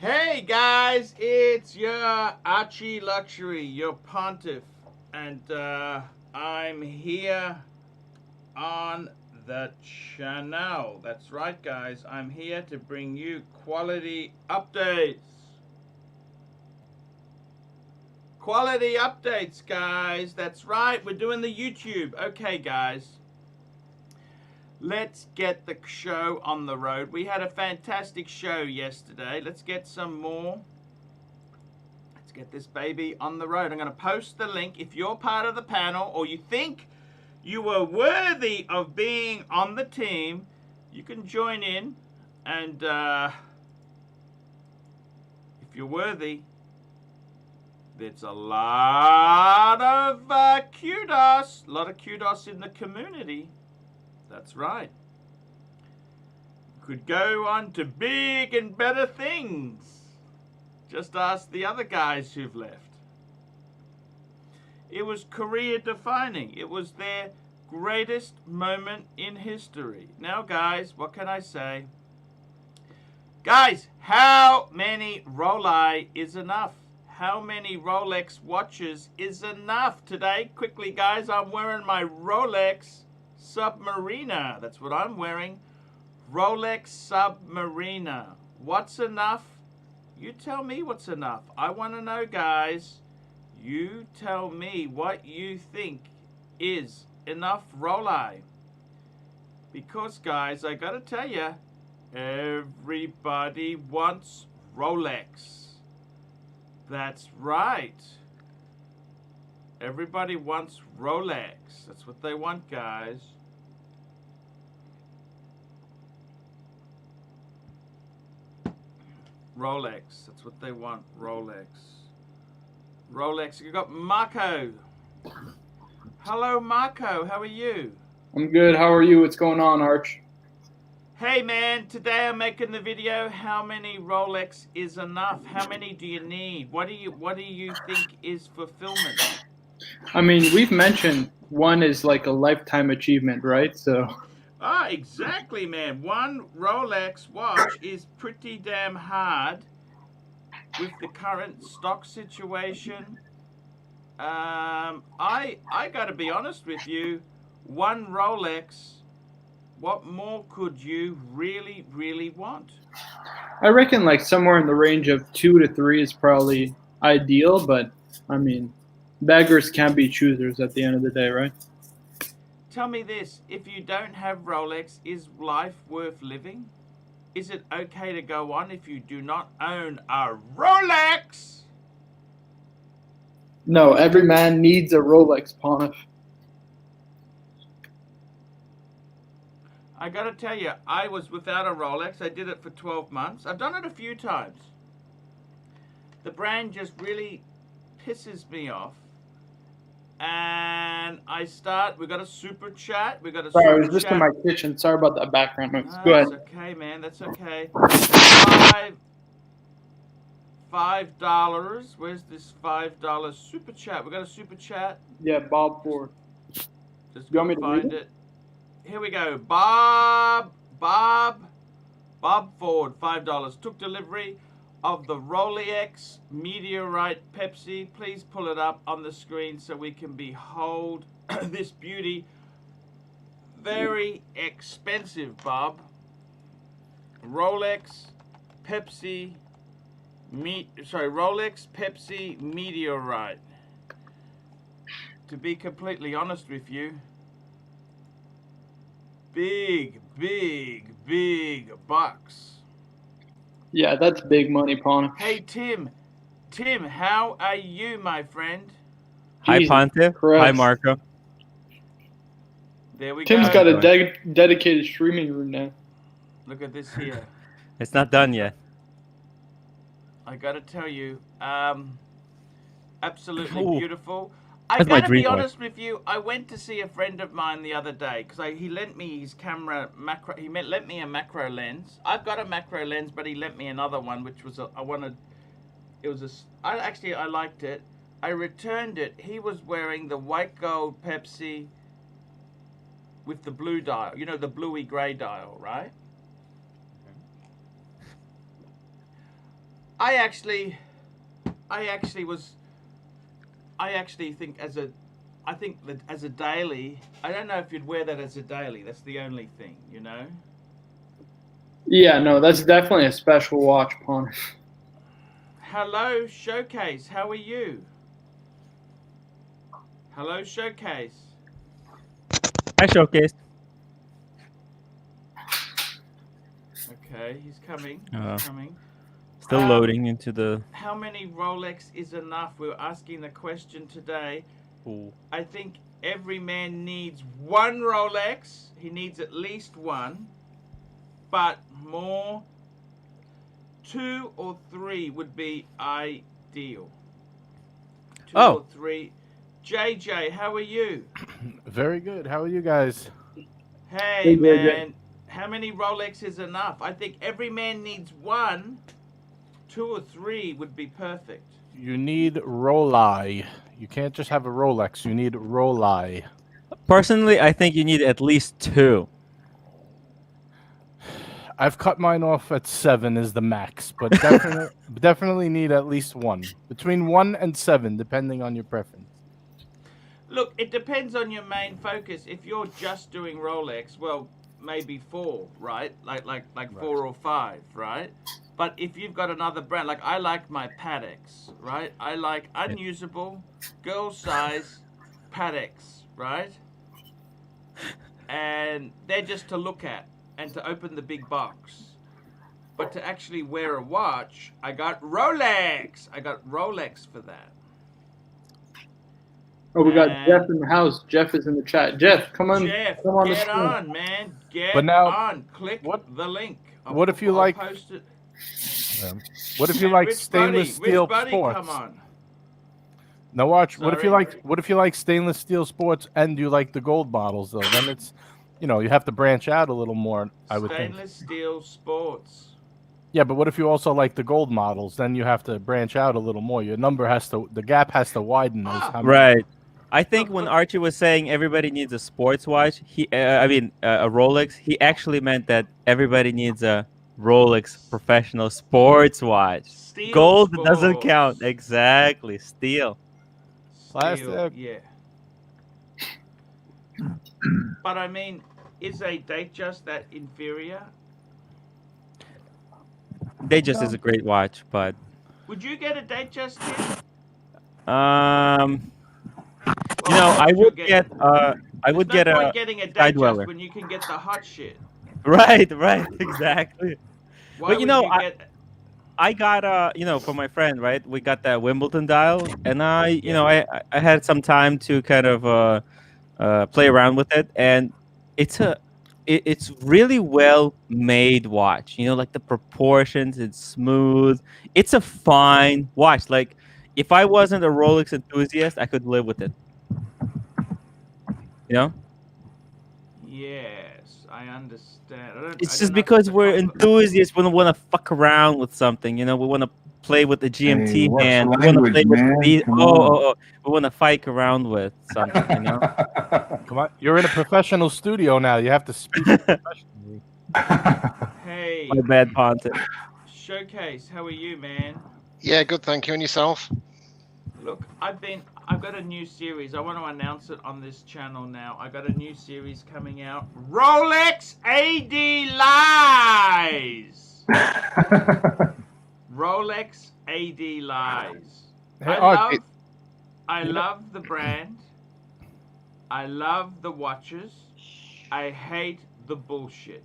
Hey guys, it's your Archie Luxury, your pontiff, and I'm here on the channel. That's right, guys. I'm here to bring you quality updates. Quality updates, guys. That's right. We're doing the YouTube. Okay, guys. Let's get the show on the road. We had a fantastic show yesterday. Let's get some more. Let's get this baby on the road. I'm going to post the link. If you're part of the panel or you think you were worthy of being on the team, you can join in. And if you're worthy, there's a lot of kudos. A lot of kudos in the community. That's right. Could go on to big and better things. Just ask the other guys who've left. It was career defining. It was their greatest moment in history. Now, guys, what can I say? Guys, how many Rolex is enough? How many Rolex watches is enough? Today, quickly, guys, I'm wearing my Rolex Submariner. That's what I'm wearing. Rolex Submariner. What's enough? You tell me what's enough. I want to know, guys. You tell me what you think is enough Rolex. Because, guys, I got to tell you, everybody wants Rolex. That's right. Everybody wants Rolex. That's what they want, guys. Rolex. That's what they want. Rolex. Rolex. You got Marco. Hello, Marco. How are you? I'm good. How are you? What's going on, Arch? Hey, man. Today I'm making the video. How many Rolex is enough? How many do you need? What do you think is fulfillment? I mean, we've mentioned one is like a lifetime achievement, right? So. Ah, exactly, man. One Rolex watch is pretty damn hard with the current stock situation. I gotta be honest with you. One Rolex, what more could you really want? I reckon like somewhere in the range of 2 to 3 is probably ideal, but I mean, beggars can't be choosers at the end of the day, right? Tell me this, if you don't have Rolex, is life worth living? Is it okay to go on if you do not own a Rolex? No, every man needs a Rolex, Pontiff. I gotta tell you, I was without a Rolex. I did it for 12 months. I've done it a few times. The brand just really pisses me off. And we got a super chat. We got a Sorry, I super was just in chat. my kitchen. Sorry about that background noise. No, Go ahead. that's okay, man. That's okay. $5. Where's this $5 super chat? We got a super chat. Yeah, Bob Ford. Just You want me gotta to read find it? it. Here we go. Bob Ford, $5. Took delivery of the Rolex Meteorite Pepsi. Please pull it up on the screen so we can behold this beauty. Very expensive, Bob. Rolex Pepsi Meteorite. To be completely honest with you, big bucks. Yeah, that's big money, Pontiff. Hey, Tim, how are you, my friend? Hi, Jesus Pontiff. Christ. Hi, Marco. There we Tim's go. got a dedicated streaming room now. Look at this here. It's not done yet. I gotta tell you, absolutely Ooh, beautiful. I that's my gotta be dream watch. honest with you. I went to see a friend of mine the other day because he lent me his camera macro. He lent me a macro lens. I've got a macro lens, but he lent me another one, which was I liked it. I returned it. He was wearing the white gold Pepsi with the blue dial. You know, the bluey grey dial, right? I actually think I think that as a daily, I don't know if you'd wear that as a daily. That's the only thing, you know. Yeah, no, that's definitely a special watch, Pawn. Hello, Showcase. How are you? Hello, Showcase. Hi, Showcase. Okay, he's coming. He's coming. Still loading into the... How many Rolex is enough? We're asking the question today. Ooh. I think every man needs one Rolex. He needs at least one. But more, 2 or 3 would be ideal. 2 or 3. JJ, how are you? Very good. How are you guys? Hey, man. How many Rolex is enough? I think every man needs one. 2 or 3 would be perfect. You need Rolei. You can't just have a Rolex. You need Rolei. Personally, I think you need at least 2. I've cut mine off at 7 is the max, but definitely need at least 1. Between 1 and 7, depending on your preference. Look, it depends on your main focus. If you're just doing Rolex, well, maybe 4, right? Like 4 or 5, right? But if you've got another brand, like I like my Pateks, right? I like unusable, girl size Pateks, right? And they're just to look at and to open the big box. But to actually wear a watch, I got Rolex. I got Rolex for that. Oh, we got Jeff in the house. Jeff is in the chat. Jeff, come on. Jeff, come on get the on, man. Get on. Click the link. What if you I'll like? Post it. What if you like stainless steel Buddy, sports? come on. No, watch. Sorry? What if you like stainless steel sports and you like the gold models though? Then it's, you have to branch out a little more. I would think. Stainless steel sports. Yeah, but what if you also like the gold models? Then you have to branch out a little more. The gap has to widen. Right. I think when Archie was saying everybody needs a sports watch, a Rolex, he actually meant that everybody needs a Rolex professional sports watch. Steel Gold sports. doesn't count. Exactly. Steel. Plastic. Yeah. But I mean, is a Datejust that inferior? Datejust is a great watch, but... Would you get a Datejust kit? I would get a getting a Sky Datejust Dweller. when you can get the hot shit. Right, exactly. Why but I got for my friend, right? We got that Wimbledon dial, and I had some time to kind of play around with it, and it's really well made watch. Like the proportions, it's smooth. It's a fine watch. Like if I wasn't a Rolex enthusiast, I could live with it. Yes, I understand. It's just because we're enthusiasts. We don't want to fuck around with something. We want to play with the GMT hand. We want to play with the we want to fight around with something. Come on, you're in a professional studio now. You have to speak professionally. Hey, my bad, Ponte. Showcase, how are you, man? Yeah, good, thank you. And yourself? Look, I've got a new series. I want to announce it on this channel now. I got a new series coming out. Rolex AD Lies. Rolex AD Lies. Hey, I love the brand. I love the watches. I hate the bullshit.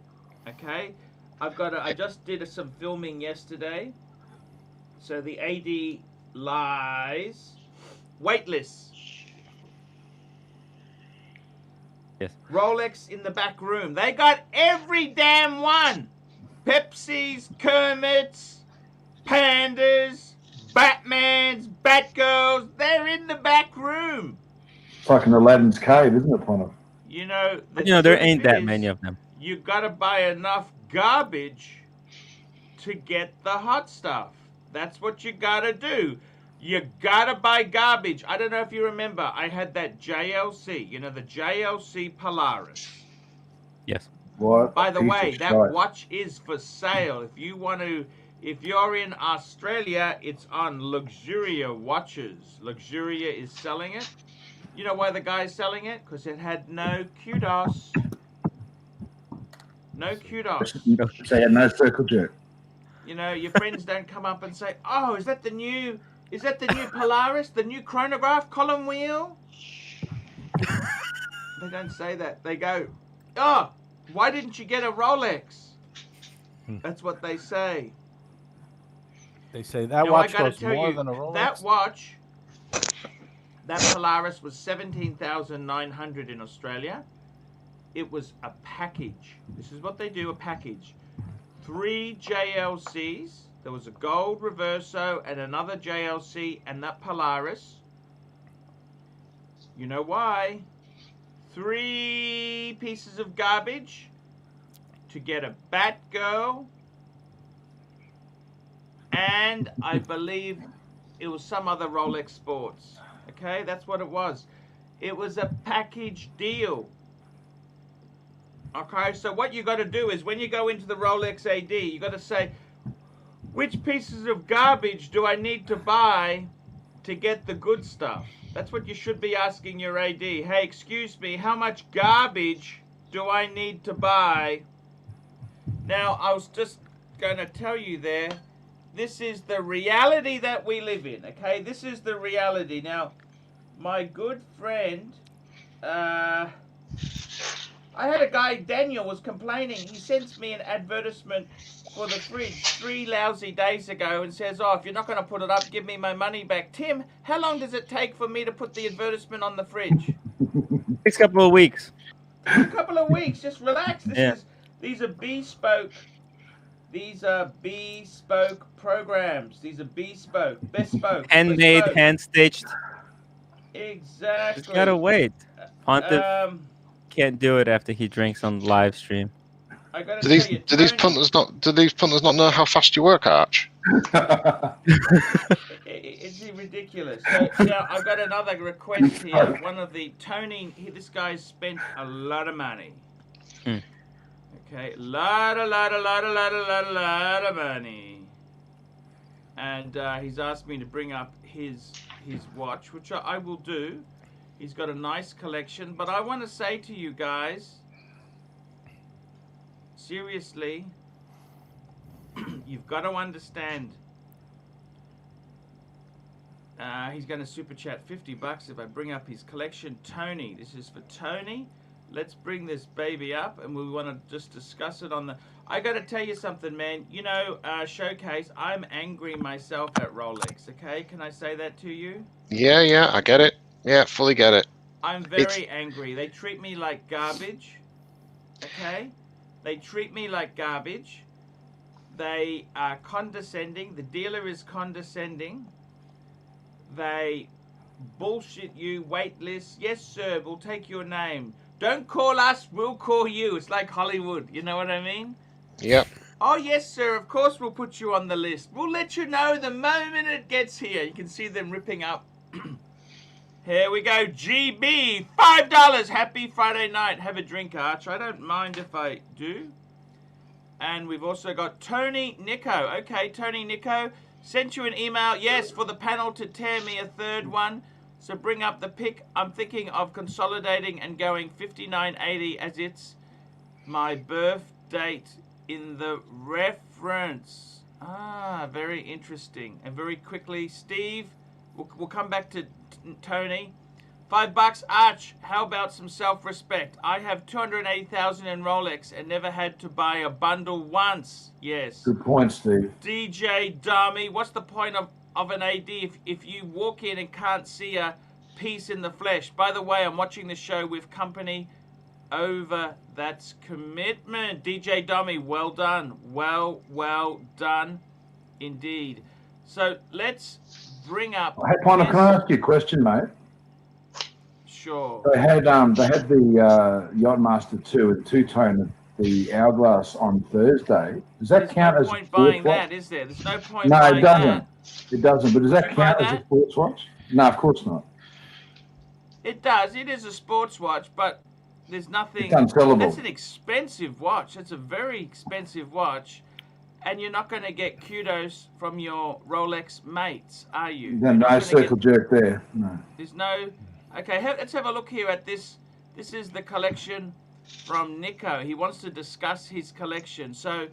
Okay? I just did some filming yesterday. So the AD Lies weightless. Yes. Rolex in the back room. They got every damn one. Pepsis, Kermits, Pandas, Batmans, Batgirls. They're in the back room. It's like an Aladdin's cave, isn't it, Ponte? There ain't that many of them. You gotta buy enough garbage to get the hot stuff. That's what you gotta do. You gotta buy garbage. I don't know if you remember, I had that JLC, the JLC Polaris. Yes. What? By the way, that watch is for sale. If you want to If you're in Australia, it's on Luxuria Watches. Luxuria is selling it. You know why the guy's selling it? Because it had no kudos. No kudos. So you had no circle jerk. You know, your friends don't come up and say, "Oh, is that the new Polaris, the new chronograph column wheel?" They don't say that. They go, "Oh, why didn't you get a Rolex?" That's what they say. They say that Now, watch I gotta costs tell more you, than a Rolex. that watch, that Polaris was 17,900 in Australia. It was a package. This is what they do, a package. 3 JLCs. There was a gold Reverso and another JLC and that Polaris. You know why? 3 pieces of garbage to get a Batgirl. And I believe it was some other Rolex Sports. Okay, that's what it was. It was a package deal. Okay, so what you got to do is when you go into the Rolex AD, you got to say, which pieces of garbage do I need to buy to get the good stuff? That's what you should be asking your AD. Hey, excuse me, how much garbage do I need to buy? Now, I was just going to tell you there, this is the reality that we live in, okay? This is the reality. Now, my good friend, I had a guy, Daniel, was complaining. He sends me an advertisement for the fridge 3 lousy days ago and says, "Oh, if you're not going to put it up, give me my money back." Tim, how long does it take for me to put the advertisement on the fridge? Takes a couple of weeks. A couple of weeks. Just relax. These are bespoke. These are bespoke programs. These are bespoke. Handmade, bespoke. hand-stitched. Exactly. Just gotta wait. Pontiff can't do it after he drinks on live stream. I gotta Do tell these you, do these punters not know how fast you work, Arch? It's ridiculous. So now I've got another request here. One of the Tony, this guy's spent a lot of money. Okay, lot of money. And he's asked me to bring up his watch, which I will do. He's got a nice collection, but I want to say to you guys, seriously, you've got to understand. He's going to super chat $50 if I bring up his collection. Tony, this is for Tony. Let's bring this baby up, and we want to just discuss it on the... I got to tell you something, man. You know, Showcase, I'm angry myself at Rolex, okay? Can I say that to you? Yeah, I get it. Yeah, fully get it. I'm very angry. They treat me like garbage, okay? They treat me like garbage. They are condescending. The dealer is condescending. They bullshit you, wait list. Yes, sir, we'll take your name. Don't call us, we'll call you. It's like Hollywood, you know what I mean? Yep. Oh, yes, sir, of course we'll put you on the list. We'll let you know the moment it gets here. You can see them ripping up. Here we go, GB, $5. Happy Friday night. Have a drink, Arch. I don't mind if I do. And we've also got Tony Nico. Okay, Tony Nico, sent you an email. Yes, for the panel to tear me a third one. So bring up the pick. I'm thinking of consolidating and going 5980 as it's my birth date in the reference. Ah, very interesting. And very quickly, Steve, we'll come back to Tony. $5, Arch. How about some self-respect? I have 280,000 in Rolex and never had to buy a bundle once. Yes. Good point, Steve. DJ Dami, what's the point of an AD if you walk in and can't see a piece in the flesh? By the way, I'm watching the show with company over. That's commitment. DJ Dami, well done. Well done indeed. So let's bring up... Hey, Ponder, can I ask you a question, mate? Sure. They had the Yachtmaster 2 and two-tone, the Hourglass on Thursday. Does that count as a point sports buying watch? that, is there? There's no point No, buying it doesn't. that. It doesn't. But does that Don't buy count as that? a sports watch? No, of course not. It does. It is a sports watch, but there's nothing... It's unsellable. That's an expensive watch. That's a very expensive watch. And you're not going to get kudos from your Rolex mates, are you? Then no circle jerk there. No. There's no... Okay, let's have a look here at this. This is the collection from Nico. He wants to discuss his collection. So,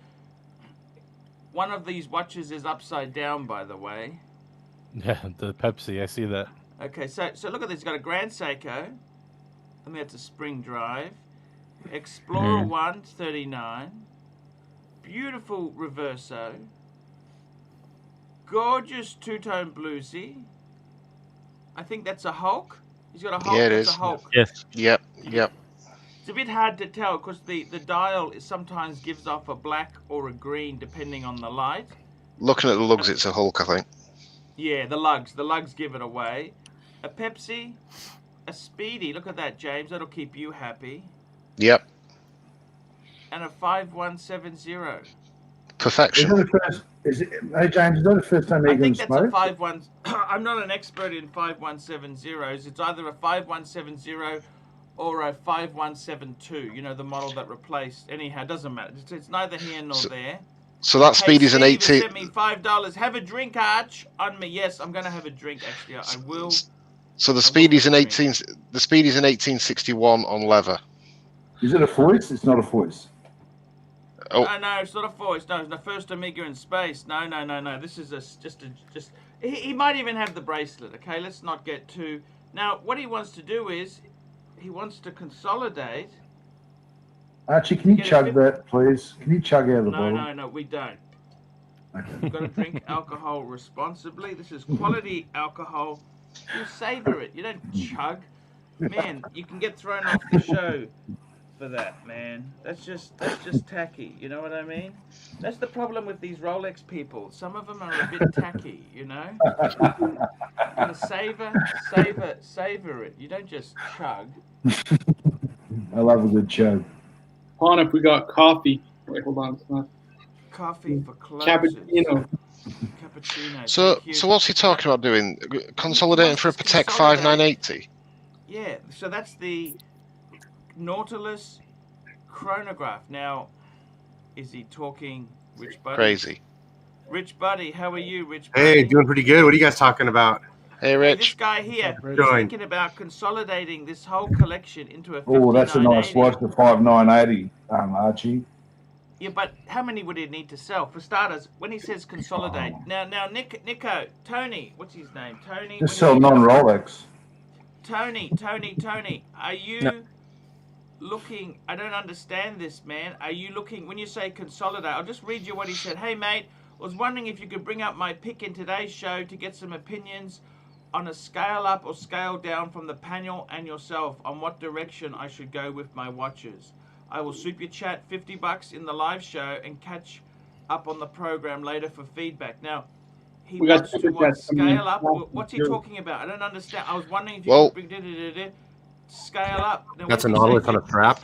one of these watches is upside down, by the way. Yeah, the Pepsi, I see that. Okay, so look at this. It's got a Grand Seiko. I mean, it's a spring drive. Explorer 1, 39. Beautiful Reverso. Gorgeous two-tone bluesy. I think that's a Hulk. He's got a Hulk. Yeah, it That's is. a Hulk. Yes. Yep. It's a bit hard to tell because the dial sometimes gives off a black or a green depending on the light. Looking at the lugs, it's a Hulk, I think. Yeah, the lugs give it away. A Pepsi, a Speedy. Look at that, James. That'll keep you happy. Yep. And a 5170. Perfection. Hey James, is that the first time I you're going think to that's a smoke? 51. I'm not an expert in 5170s. It's either a 5170 or a 5172. You know, the model that replaced. Anyhow, it doesn't matter. It's neither here nor there. So that Speedy's an Steve has 18. sent me $5. Have a drink, Arch, on me. Yes, I'm going to have a drink. Actually, I will. So the Speedy's an 18. The Speedy's an 1861 on leather. Is it a voice? It's not a voice. Oh. No, it's not a voice. No, it's the first Omega in space. No. This is just. He might even have the bracelet. Okay, let's not get too. Now, what he wants to do is, he wants to consolidate. Archie, can you chug that, please? Can you chug out of the bottle? No, we don't. Okay. You've got to drink alcohol responsibly. This is quality alcohol. You savor it. You don't chug. Man, you can get thrown off the show for that, man. That's just tacky. You know what I mean? That's the problem with these Rolex people. Some of them are a bit tacky, you know? You gotta savor it. You don't just chug. I love a good chug. On if we got coffee. Wait, hold on. It's not Coffee for closers. cappuccino. Cappuccino. So what's he talking about doing? Consolidating for a Patek 5980? Yeah, so that's the Nautilus chronograph. Now, is he talking Rich Buddy? Crazy. Rich Buddy, how are you, Rich Buddy? Hey, doing pretty good. What are you guys talking about? Hey, Hey, this Rich. guy here is Join. thinking about consolidating this whole collection into a 5980. Oh, that's a nice watch, the 5980, Archie. Yeah, but how many would he need to sell? For starters, when he says consolidate, now Nico, Tony, what's his name? Tony. Just sell non-Rolex. Tony, are you looking? I don't understand this, man. Are you looking, when you say consolidate, I'll just read you what he said. Hey, mate, I was wondering if you could bring up my pick in today's show to get some opinions on a scale up or scale down from the panel and yourself on what direction I should go with my watches. I will super chat $50 in the live show and catch up on the program later for feedback. Now, he We got wants to super chats coming in. scale up. What's he talking about? I don't understand. I was wondering if you Well- could bring scale up. Now, That's a what's he Nautilus saying? on a strap.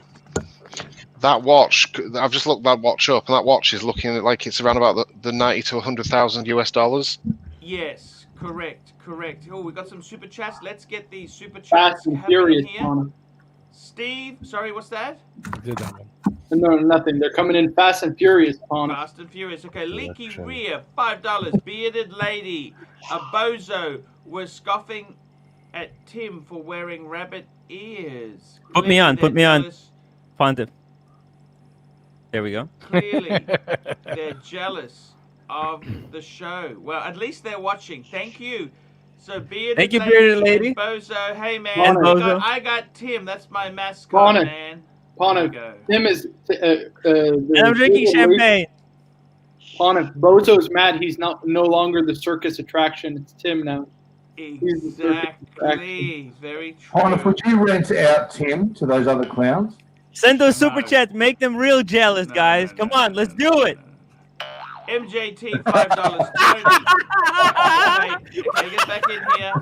That watch, I've just looked that watch up, and that watch is looking like it's around about the 90 to 100,000 US dollars. Yes, correct. Oh, we got some super chats. Let's get these super chats Fast and happening Furious here. on Steve, sorry, what's that? Did that one. No, nothing. They're coming in fast and furious on it. Fast and Furious. Okay, Leaky sure. Rear, $5. Bearded Lady, a bozo, was scoffing at Tim for wearing rabbit ears. Put me on, Clearly put me they're on. jealous- Find it. There we go. Clearly, they're jealous of the show. Well, at least they're watching. Thank you. So, Bearded Thank you, Lady Bearded and Lady. Bozo. Hey, man. And Bozo. I got Tim. That's my mascot, Connor. man. Ponif, There Tim is. And I'm drinking champagne. Ponif, Bozo's mad. He's no longer the circus attraction. It's Tim now. you go. Exactly. Very true. Honor, would you rent out Tim to those other clowns? Send those super No. chats. Make them real jealous, No, guys. no, Come no, on, no, let's no, do no, it. no. MJT, $5. Tony. Okay, get back in here.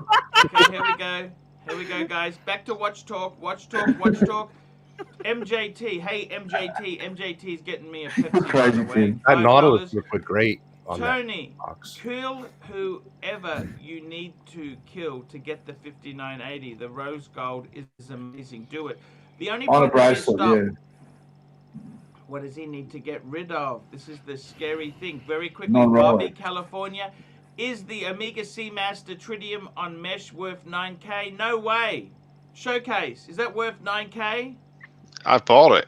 Okay, here we go, guys. Back to Watch Talk. MJT. Hey, MJT's getting me a Pepsi. Crazy by the way. thing. That $5. Nautilus would look great on Tony, that box. kill whoever you need to kill to get the 5980. The rose gold is amazing. Do it. The only On a problem is bracelet, stop. yeah. What does he need to get rid of? This is the scary thing. Very quickly, Not Bobby, right. California. Is the Omega Seamaster Tritium on mesh worth 9K? No way. Showcase, is that worth 9K? I've bought it.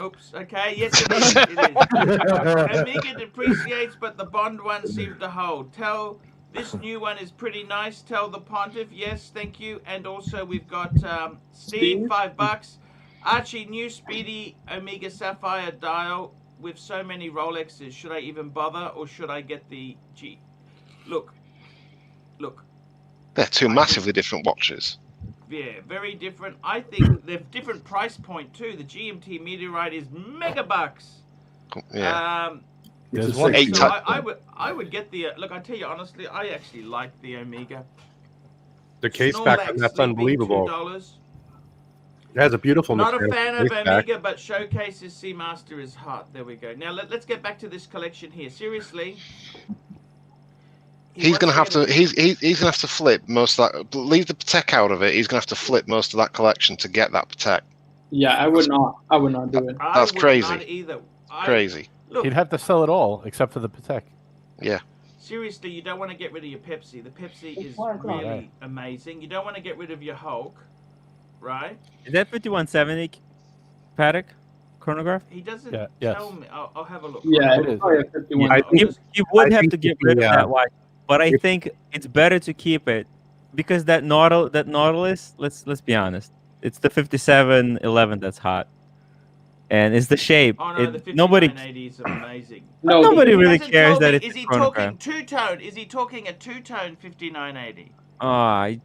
Oops, okay, yes it is. It is. Omega depreciates, but the Bond one seemed to hold. Tell, this new one is pretty nice. Tell the Pontiff, yes, thank you. And also we've got Steve, $5. Archie, new speedy Omega Sapphire dial with so many Rolexes. Should I even bother, or should I get the G? Look. They're two massively different watches. Yeah, very different. I think they're different price point too. The GMT Meteorite is megabucks. Yeah. There's It's a one. sexy So watch. I would get the look. I tell you honestly, I actually like the Omega. The case back on Snorlax that's sleeping, unbelievable. $2. It has a beautiful Not a mechanical fan of case back. Omega, but Showcase's Seamaster is hot. There we go. Now let's get back to this collection here. Seriously. He's gonna have to. He's gonna have to flip most of that. Leave the Patek out of it. He's gonna have to flip most of that collection to get that Patek. Yeah, I would not do it. That's crazy. Not either. Crazy. Look, He'd have to sell it all except for the Patek. Yeah. seriously, you don't want to get rid of your Pepsi. The Pepsi is Right. really amazing. You don't want to get rid of your Hulk, right? Is that 5170 Paddock chronograph? He doesn't Yeah, yes. tell me. I'll have a look. Yeah, It it's is. probably a 51. I think- You would I have think to get the, rid of that uh, watch, but I if- think it's better to keep it because that Nautilus. Let's be honest, it's the 5711 that's hot, and it's the shape. Oh no, the Nobody 5980 is amazing. No, nobody He really hasn't cares told that me, it's is a he chronograph. talking two-tone? Is he talking a two-tone 5980?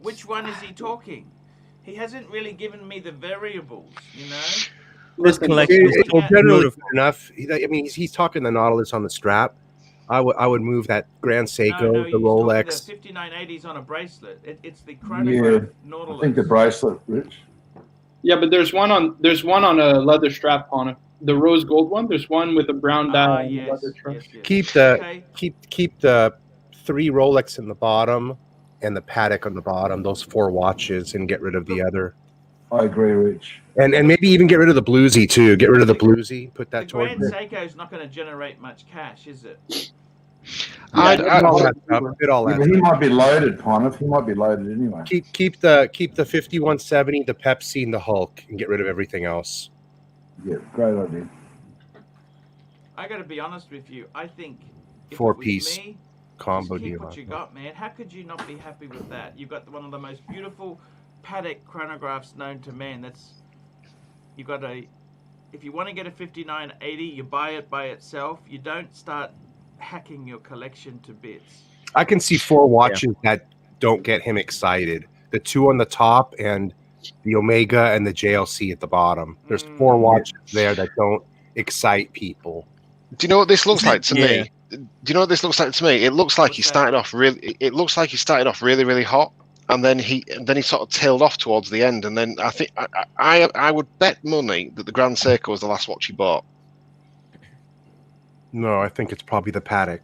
Which one is he talking? He hasn't really given me the variables, you know? This Listen, collection is it's so generally beautiful. good enough. I mean, he's talking the Nautilus on the strap. I would move that Grand Seiko, no, the he's Rolex. talking the 5980s on a bracelet. It's the Yeah, chronograph I Nautilus. think the bracelet, Rich. Yeah, but there's one on a leather strap on it. The rose gold one. There's one with a brown dial on the Yes, leather strap. yes. Keep the Okay. keep the 3 Rolex in the bottom and the Patek on the bottom. Those 4 watches, and get rid of the other. I agree, Rich. And maybe even get rid of the bluesy too. Get rid of the bluesy. Put The that towards Grand it. Seiko is not going to generate much cash, is it? Yeah, It all adds up. It all Yeah, adds but he up. might be loaded, Pontiff. He might be loaded anyway. Keep the 5170, the Pepsi, and the Hulk, and get rid of everything else. Yeah, great idea. I got to be honest with you. I think if it was 4-piece me, combo just keep deal. what you got, man. How could you not be happy with that? You've got one of the most beautiful Patek chronographs known to man. You've got if you want to get a 5980, you buy it by itself. You don't start hacking your collection to bits. I can see 4 watches that don't get him excited. The 2 on the top and the Omega and the JLC at the bottom. There's 4 watches there that don't excite people. Do you know what this looks like to Yeah. me? Do you know what this looks like to me? It looks like he What's started off really. It looks like he started off really, really hot, and then he sort of tailed off towards the end. And then I think I would bet money that the Grand Seiko was the last watch he bought. No, I think it's probably the Patek.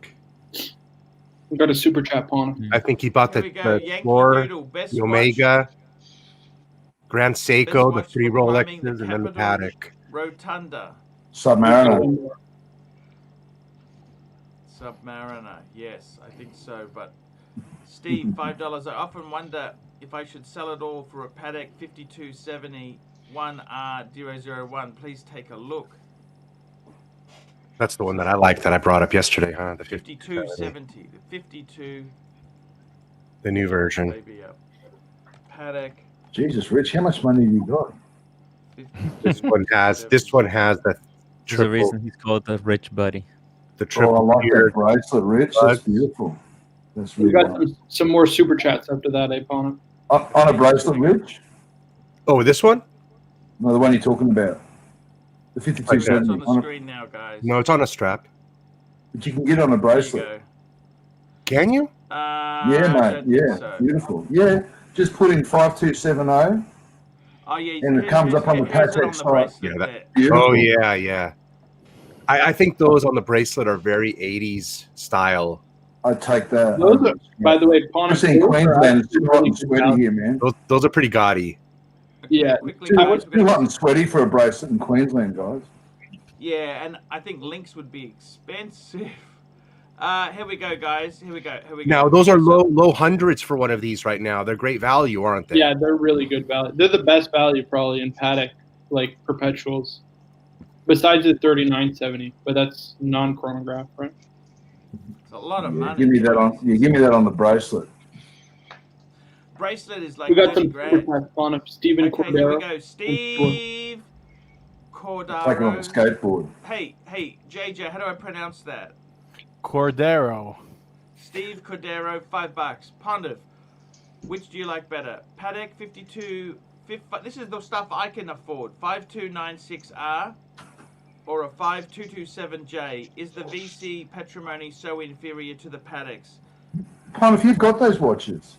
We got a super chat on it. I think he bought Here the, we go. the Yankee Explorer, Doodle, best the watch. Omega, Grand Seiko, the watch 3 for climbing, Rolexes, the and then the Capital. Patek. Rotunda. Submariner. Submariner, yes, I think so. But Steve, $5. I often wonder if I should sell it all for a Patek 5271R001. Please take a look. That's the one that I like that I brought up yesterday, huh? The 5270, the 52. the new version. Maybe a Patek. Jesus, Rich, how much money have you got? This one has the There's a triple, reason he's called the rich buddy. the Oh, I triple like that tiered. bracelet, Rich. That's beautiful. That's We really got nice. some more super chats after that, Pontiff. On a bracelet, Rich? Oh, this one? No, the one you're talking about. The It's 5270. on the screen now, guys. No, it's on a strap. But you can get on a There you bracelet. go. Can you? Yeah, I mate. don't think Yeah, so. beautiful. Yeah, just put in 5270. Oh, yeah, And it comes up on the here's it Patek on the side. bracelet Yeah, that- there. Beautiful. Oh yeah. I think those on the bracelet are very 80s style. I'd take that. Those are, by the way, I'm Pontiff. seeing those are Queensland. It's actually too hot and really sweaty good here, man. Those are pretty gaudy. Okay, Yeah, quickly, Too, guys, we're too gonna- hot and sweaty for a bracelet in Queensland, guys. Yeah, and I think links would be expensive. Here we go, guys. Here we go. Now, those are low hundreds for one of these right now. They're great value, aren't they? Yeah, they're really good value. They're the best value probably in paddock, like perpetuals. Besides the 3970, but that's non-chronograph, right? It's a lot of money. Give me that on the bracelet. Bracelet is like We got 30 some grand. fun of Stephen Okay, Cordero. here we go. Steve Cordero. Like on a skateboard. Hey, JJ, how do I pronounce that? Cordero. Steve Cordero, $5. Pondiff, which do you like better? Paddock 52. This is the stuff I can afford. 5296R or a 5227J. Is the VC patrimony so inferior to the Paddocks? If you've got those watches.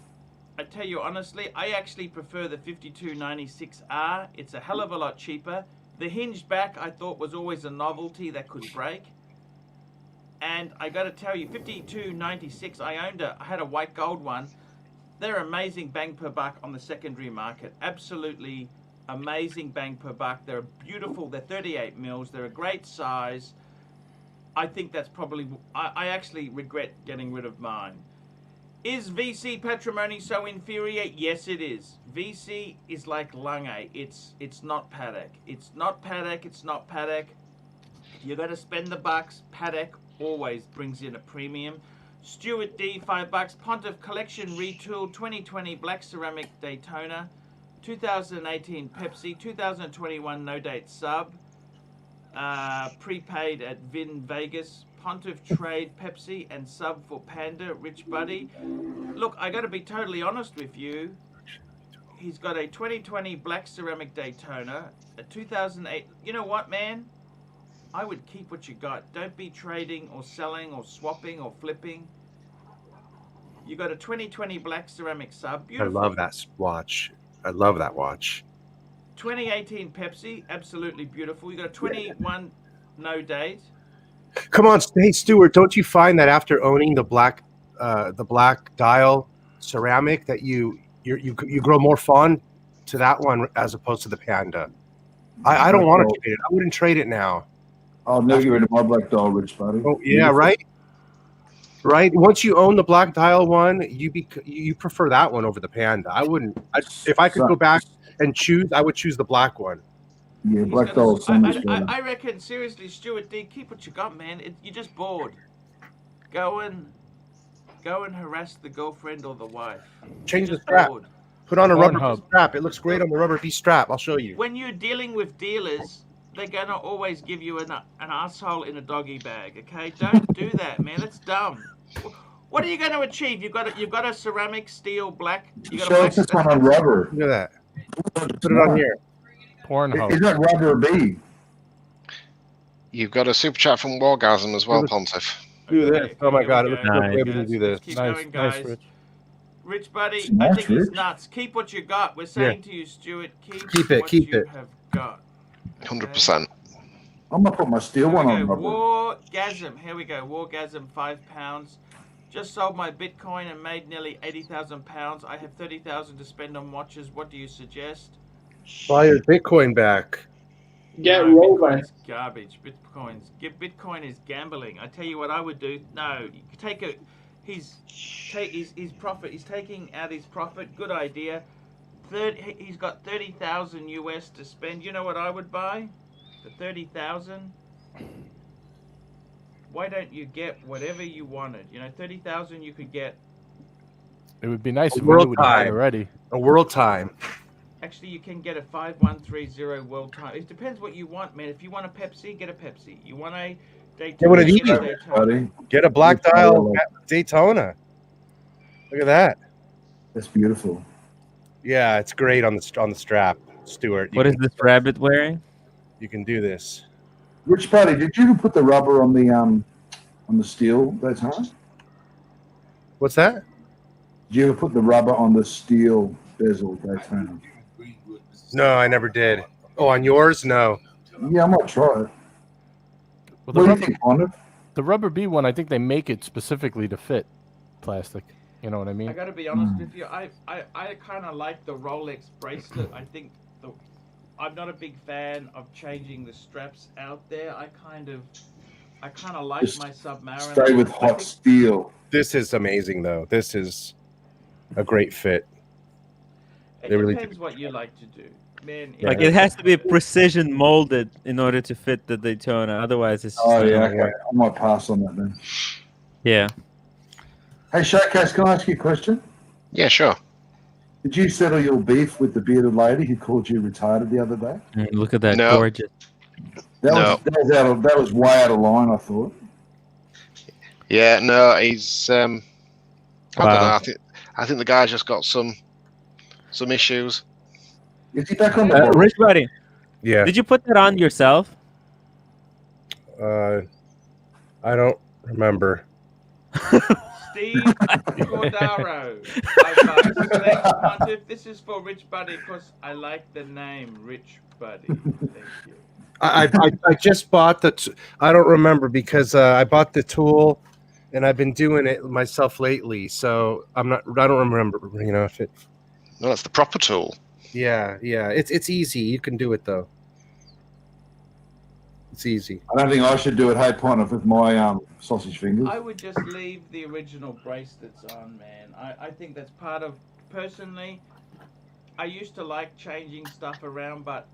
I tell you honestly, I actually prefer the 5296R. It's a hell of a lot cheaper. The hinged back I thought was always a novelty that could break. And I got to tell you, 5296, I had a white gold one. They're amazing bang per buck on the secondary market. Absolutely amazing bang per buck. They're beautiful. They're 38 mils. They're a great size. I think that's probably, I actually regret getting rid of mine. Is VC patrimony so inferior? Yes, it is. VC is like Lange. It's not Paddock. It's not Paddock. It's not Paddock. You got to spend the bucks. Paddock always brings in a premium. Stuart D, $5. Pontiff Collection Retool 2020 Black Ceramic Daytona, 2018 Pepsi, 2021 No Date Sub, prepaid at Vin Vegas. Pontiff Trade Pepsi and Sub for Panda, Rich Buddy. Look, I got to be totally honest with you. He's got a 2020 Black Ceramic Daytona, a 2008. You know what, man? I would keep what you got. Don't be trading or selling or swapping or flipping. You got a 2020 Black Ceramic Sub. Beautiful. I love that watch. I love that watch. 2018 Pepsi, absolutely beautiful. You got a 21 No Date. Come on, hey Stuart, don't you find that after owning the black dial ceramic that you grow more fond to that one as opposed to the Panda? I don't want to trade it. I wouldn't trade it now. I'll never get rid of my black dial, Rich Buddy. Oh yeah, right. Right. Once you own the black dial one, you prefer that one over the Panda. I wouldn't. If I could go back and choose, I would choose the black one. Yeah, black dial is so much better. I reckon, seriously, Stuart D, keep what you got, man. You're just bored. Go and harass the girlfriend or the wife. Change the strap. Bored. Put on a rubber strap. It looks great on the rubber B strap. I'll show you. When you're dealing with dealers, they're gonna always give you an asshole in a doggy bag. Okay, don't do that, man. That's dumb. What are you going to achieve? You've got a ceramic, steel, black. You got Show us this one on rubber. Look at that. Put it on here. Pornhub. Is that rubber B? You've got a super chat from Wargasm as well, Pontiff. Do this. Oh my God, it looks so Nice. good to do this. Keep Nice, going, guys. nice, Rich Buddy, It's I nice, think it's Rich. nuts. Keep what you got. We're saying to you, Stuart, keep it, what keep you it. have got. 100%. I'm going to put my steel one on rubber. Wargasm. Here we go. Wargasm, £5. Just sold my Bitcoin and made nearly 80,000 pounds. I have 30,000 to spend on watches. What do you suggest? Buy your Bitcoin back. Get No, Rolex. Bitcoin's garbage. Bitcoin is gambling. I tell you what I would do. No, you take a. His profit. He's taking out his profit. Good idea. He's got 30,000 US to spend. You know what I would buy for 30,000? Why don't you get whatever you wanted? You know, 30,000 you could get. It would be nice if World we would buy time. already. A world time. Actually, you can get a 5130 world time. It depends what you want, man. If you want a Pepsi, get a Pepsi. You want a Daytona? Get one of these, get a Daytona. Buddy. Get a black dial Daytona. Look at that. That's beautiful. Yeah, it's great on the strap, Stuart. What is this rabbit wearing? You can do this. Rich Buddy, did you put the rubber on the steel Daytona? What's that? Did you ever put the rubber on the steel bezel Daytona? No, I never did. Oh, on yours? No. Yeah, I might try it. Well, What do you think, Pontiff? the rubber B one, I think they make it specifically to fit plastic. You know what I mean? I gotta be honest with you. I kind of like the Rolex bracelet. I think I'm not a big fan of changing the straps out there. I kind of like Just my Submariner. Stay with I hot think steel. This is amazing, though. This is a great fit. it They really depends what you like to do, man. Like it has to be precision molded in order to fit the Daytona. Otherwise, it's just Oh not yeah, gonna okay. work. I might pass on that then. Yeah. Hey, Showcase, can I ask you a question? Yeah, sure. Did you settle your beef with the bearded lady who called you retarded the other day? Look at that, No. gorgeous. That was way out of line, I thought. Yeah, no, he's. I don't Wow. know. I think the guy's just got some issues. Is he back on the board? Rich Buddy, Yeah. did you put that on yourself? I don't remember. Steve Cordaro. Select Pontiff. This is for Rich Buddy because I like the name Rich Buddy. Thank you. I just bought the. I don't remember because I bought the tool, and I've been doing it myself lately. So I don't remember. You know if it. No, that's the proper tool. Yeah. It's easy. You can do it though. It's easy. I don't think I should do it, hey, Pontiff, with my sausage fingers. I would just leave the original bracelets on, man. I think that's part of. Personally, I used to like changing stuff around, but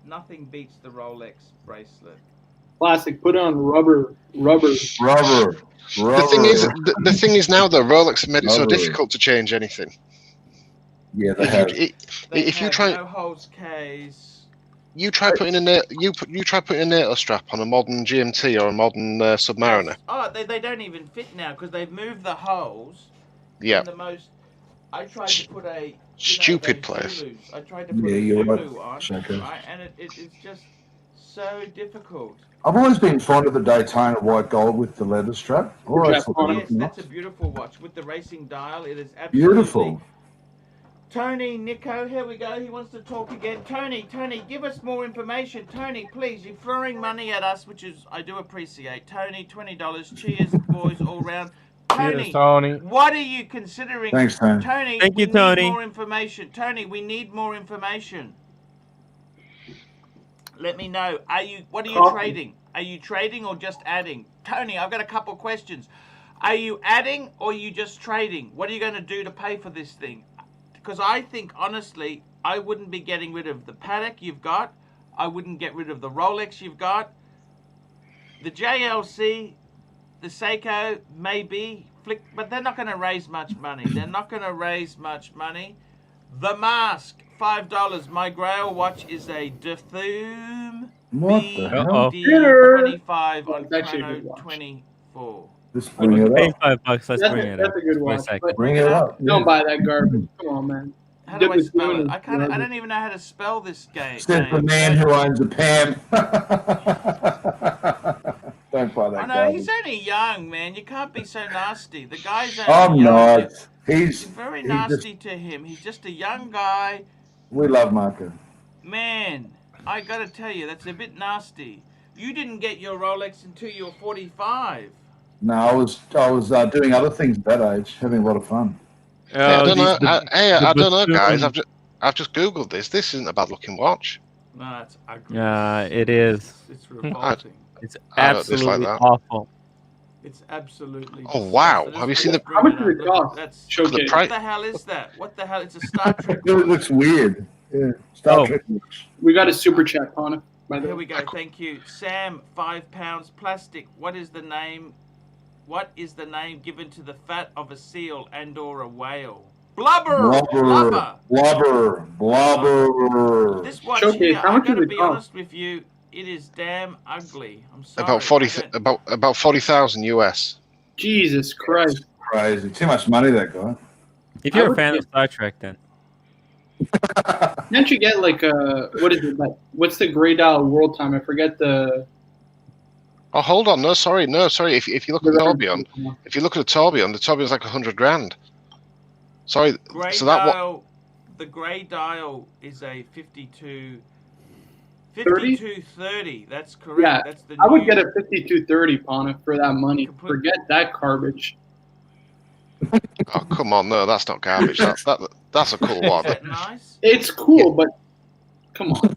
nothing beats the Rolex bracelet. Classic. Put on rubber. Rubber. The thing is now though, Rolex have made it so Rubber. difficult to change anything. Yeah, they have. If you try, no holds case. you try putting a NATO strap on a modern GMT or a modern Submariner. Oh, they don't even fit now because they've moved the holes. Yeah. In the most. I tried to put a Stupid those place. Zulus. I tried to put Yeah, a you're Zulu right, on, Shaka. right, and it's just so difficult. I've always been fond of the Daytona white gold with the leather strap. Jack Pontiff. Yes, that's a beautiful watch with the racing dial. It is absolutely Beautiful. Tony, Nico, here we go. He wants to talk again. Tony, give us more information. Tony, please, you're throwing money at us, which is I do appreciate. Tony, $20. Cheers, boys, all round. Tony, Cheers, Tony. what are you considering? Thanks, Tony. Tony, Thank you, we Tony. need more information. Tony, we need more information. Let me know. What are you trading? Are you trading or just adding? Tony, I've got a couple of questions. Are you adding or are you just trading? What are you going to do to pay for this thing? Because I think, honestly, I wouldn't be getting rid of the Patek you've got. I wouldn't get rid of the Rolex you've got. The JLC, the Seiko, maybe. But they're not going to raise much money. The mask, $5. My Grail watch is a Dethume What the hell? BD25 on It's actually a Chrono good watch. 24. Just When bring we it pay up. $5, let's That's bring a, it that's up. a good For a watch. second. But Bring it up. don't buy that garbage. Come on, man. How do I Dip is spell doing it? I garbage. don't even know how to spell this game. Says the man who owns a Pam. Don't buy I that know, garbage. he's only young, man. You can't be so nasty. The guy's only I'm young. not. You're He's very he nasty to him. He's just a young guy. We love Marco. Man, I gotta tell you, that's a bit nasty. You didn't get your Rolex until you were 45. No, I was doing other things at that age, having a lot of fun. I don't know. I don't know, guys. buffoon. I've just googled this. This isn't a bad looking watch. No, it's ugly. It is. It's revolting. It's I don't dislike absolutely that. awful. It's absolutely. Oh, wow. disgusting. Have you seen the- Bring How much it does it up. cost? That's, Showcase. The what price. the hell is that? What the hell? It's a Star Trek. It looks weird. Yeah, Star Oh. Trek. We got a super chat on it, by the Here way. we go. Thank you, Sam. £5 plastic. What is the name? What is the name given to the fat of a seal and/or a whale? Blubber. Blubber. This watch Showcase, here, how I much does gotta it be cost? honest with you, it is damn ugly. I'm sorry. About about 40,000 US. Jesus Christ. Crazy. Too much money, that guy. If I you're a would fan get- of Star Trek, then Can't you get like what is it? Like, what's the gray dial world time? I forget the. Oh, hold on. No, sorry. If you look at the Tourbillon, the Tourbillon's like 100 grand. Sorry. Grey So that what? dial, the grey dial is a 52. 30? 5230. That's correct. Yeah, That's the I would new- get a 5230 Pana for that money. Complete- Forget that garbage. Oh, come on. No, that's not garbage. That's a cool Is one. that nice? It's cool, but come on.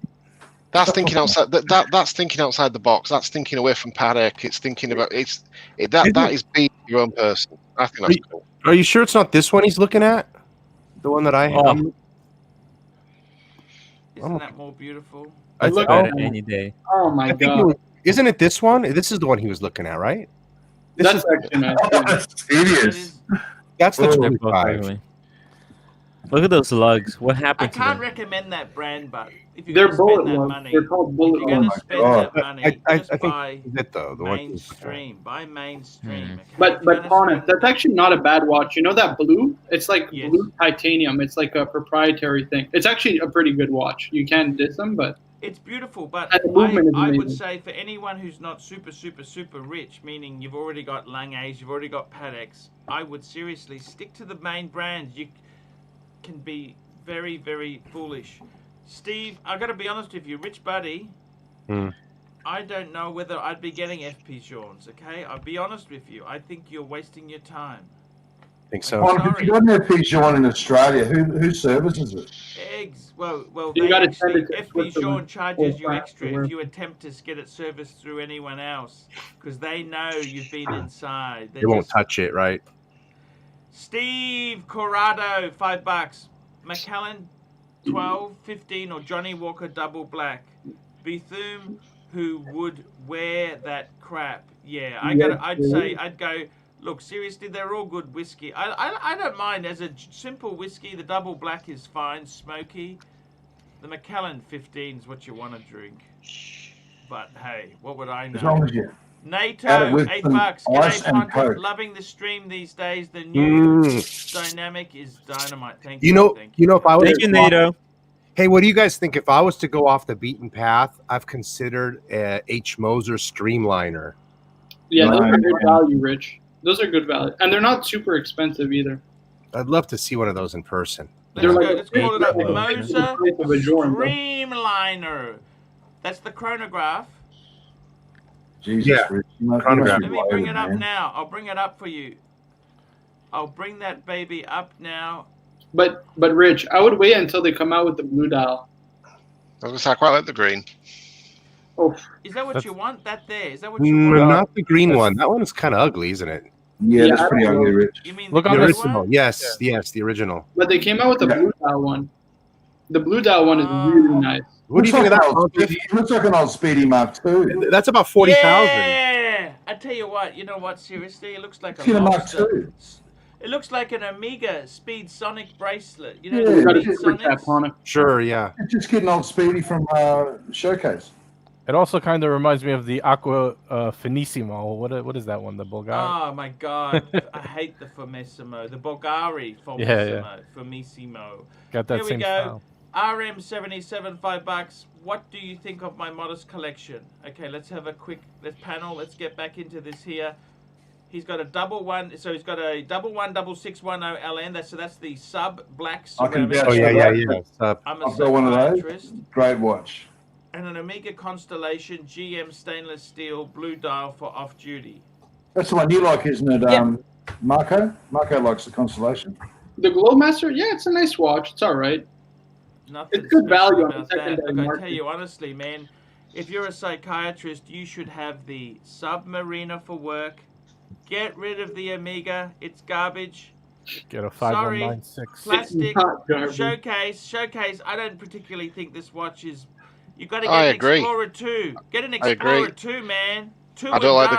That's thinking outside. That's thinking outside the box. That's thinking away from paddock. It's thinking about that is being your own person. I think that's cool. Are you sure it's not this one he's looking at? The one that I have. Oh. Isn't that more beautiful? I'd Look bet at it that. any day. Oh my I think god. isn't it this one? This is the one he was looking at, right? This That's is actually nice. Yeah. That's That serious. is, that's the Oh, They're both 25. ugly. Look at those lugs. What I happened to can't them? recommend that brand, but if you're They're going to bullet spend that ones. money, They're called if bullet you're going ones. to spend God. that money, I just think buy this is it though. The one he was looking at. mainstream. Buy mainstream. Hmm. Okay? But If you're gonna Ponus, spend- that's actually not a bad watch. You know that blue? It's like Yes. blue titanium. It's like a proprietary thing. It's actually a pretty good watch. You can't diss them, but It's beautiful, but And the movement is I would amazing. say for anyone who's not super rich, meaning you've already got Lange's, you've already got Patek's, I would seriously stick to the main brands. You can be very, very foolish. Steve, I got to be honest with you, Rich Buddy, I don't know whether I'd be getting FP Jeans, okay? I'll be honest with you. I think you're wasting your time. I think so. Well, if you got an FP in Australia, who services it? Eggs, well, You they gotta actually, send it to FP Switzerland Jean charges or you France extra or if wherever. you attempt to get it serviced through anyone else, because they know you've been inside. They won't touch it, right? Steve Corrado, $5. McKellen, 12, 15, or Johnny Walker double black. Bethune, who would wear that crap? Yeah, I'd go. Look, seriously, they're all good whiskey. I don't mind. As a simple whiskey, the double black is fine, smoky. The Macallan 15 is what you want to drink. But hey, what would I As long know? as you add it NATO, with $8. some G'day, ice and Pontus. Coke. Loving the stream these days. The new dynamic is dynamite. Thank you. You know, Thank you know, if I was Thank you, NATO. Hey, what do you guys think? If I was to go off the beaten path, I've considered H. Moser Streamliner. yeah, those are Right. good value, Rich. Those are good value, and they're not super expensive either. I'd love to see one of those in person. Let's They're go. like Let's call it up. $8. Moser Price of a Jordan, bro. Streamliner. That's the chronograph. Jesus, Yeah, Rich, you must chronograph. be Let me bring loaded, it up man. now. I'll bring it up for you. I'll bring that baby up now. But Rich, I would wait until they come out with the blue dial. I was gonna say I quite like the green. Oh, Is that what That's- you want? That there? Is that what you want? Not the green one. That one is kind of ugly, isn't it? Yeah, Yeah, that's I pretty don't know. ugly, Rich. You mean Look the on The blue this- original. one? Yes, yes, the original. but they came out with the Yeah. blue dial one. The blue dial one is Oh. really nice. What do you think of that? It looks like an old Speedy Mark II. That's about 40,000. Yeah. I tell you what. You know what? Seriously, it looks like It's in a Mark lobster. II. It looks like an Omega Speed Sonic bracelet. You know, Yeah, the You got to Speed super tap Sonics? on it. Sure, yeah. It's just getting old Speedy from Showcase. It also kind of reminds me of the Aqua Finissimo. What is that one? The Bulgari? Oh my God! I hate the Formissimo, the Bulgari Formissimo, Yeah. Formissimo. Got that Here we same go. style. RM77, $5. What do you think of my modest collection? Okay, let's have a quick panel. Let's get back into this here. He's got a double 1610 LN. That's the sub black I can ceramic. vouch Oh, yeah, for yeah, that. yeah. I'm a I've got one of those. psychiatrist. Great watch. And an Omega Constellation GM stainless steel blue dial for off duty. That's the one you like, isn't it, Yeah. Marco? Marco likes the Constellation. The Glowmaster, yeah, it's a nice watch. It's all right. Nothing It's good special value on about the that. secondary Look, I market. tell you honestly, man, if you're a psychiatrist, you should have the Submariner for work. Get rid of the Omega. It's garbage. Get a Sorry. 5196. Plastic. Not garbage. Showcase. I don't particularly think this watch is. You got to get I an agree. Explorer 2. Get an I agree. Explorer 2, man. I don't like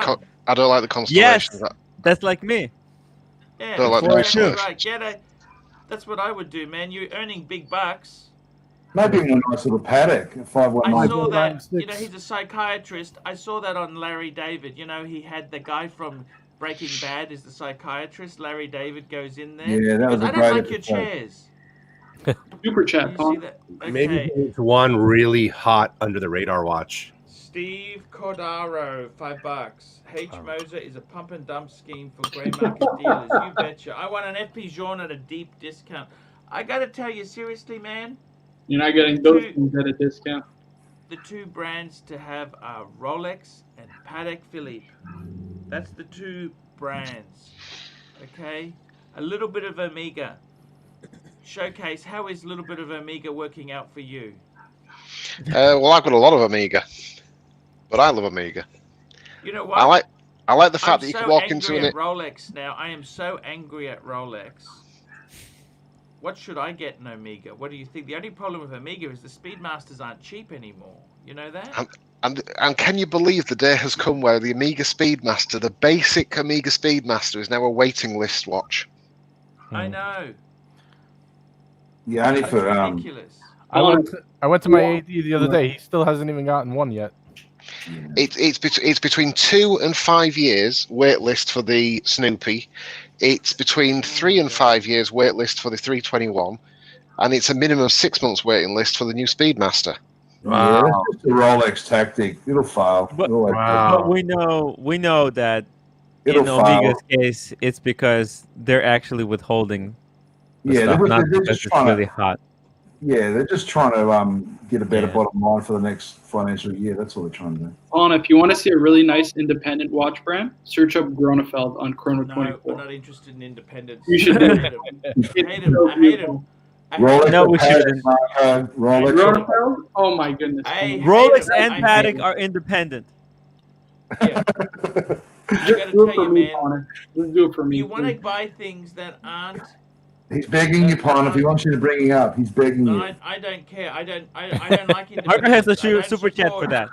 the Constellation. Yes. That's like me. Yeah, Don't like that's the exactly Constellation. right. That's what I would do, man. You're earning big bucks. Maybe a nice little paddock, a I 519. saw that, you know, 996. he's a psychiatrist. I saw that on Larry David. You know, he had the guy from Breaking Bad is the psychiatrist. Larry David goes in there. Yeah, that was Because a I great don't like your episode. chairs. Super Do chat, you see Pon. that? Okay. Maybe there's one really hot under the radar watch. Steve Cordaro, $5. H. Moser is a pump and dump scheme for grey market dealers. You betcha. I want an FP Jean at a deep discount. I got to tell you, seriously, man, You're not getting those things at a discount. the two brands to have are Rolex and Patek Philippe. That's the two brands. Okay? A little bit of Omega. Showcase, how is a little bit of Omega working out for you? Well, I've got a lot of Amiga, but I love Amiga. You know what? I like the fact I'm that you so can walk angry into at it. Rolex now. I am so angry at Rolex. What should I get in Amiga? What do you think? The only problem with Amiga is the Speedmasters aren't cheap anymore. You know that? And can you believe the day has come where the Amiga Speedmaster, the basic Amiga Speedmaster, is now a waiting list watch? I know. Yeah, only That's for ridiculous. I went to my AD the other day. He still hasn't even gotten one yet. It's between 2 and 5 years wait list for the Snoopy. It's between 3 and 5 years wait list for the 321, and it's a minimum of 6 months waiting list for the new Speedmaster. Yeah, that's just a Rolex tactic. It'll fail. But- Wow. But we know that It'll in fail. Omega's case, it's because they're actually withholding the Yeah, stuff, they're not just because it's trying to- really hot. Yeah, they're just trying to get a better Yeah. bottom line for the next financial year. That's all they're trying to do. If you want to see a really nice independent watch brand, search up Gronefeld on Chrono No, 24. I'm not interested in independence. You should I do hate it. him. I hate him. I hate him. I hate Rolex him. No, we Patek, shouldn't. Marco, Rolex. Gronefeld? Oh my goodness. I hate Rolex him. and I hate Patek him. are independent. Yeah. I Just gotta do tell it for you, me, man. Connor. Just do it for me. You want to please. buy things that aren't. He's begging you, Pon. If he wants you to bring you up, he's begging No, you. I don't care. I don't like independence. Marco has a I don't super chat for support- that.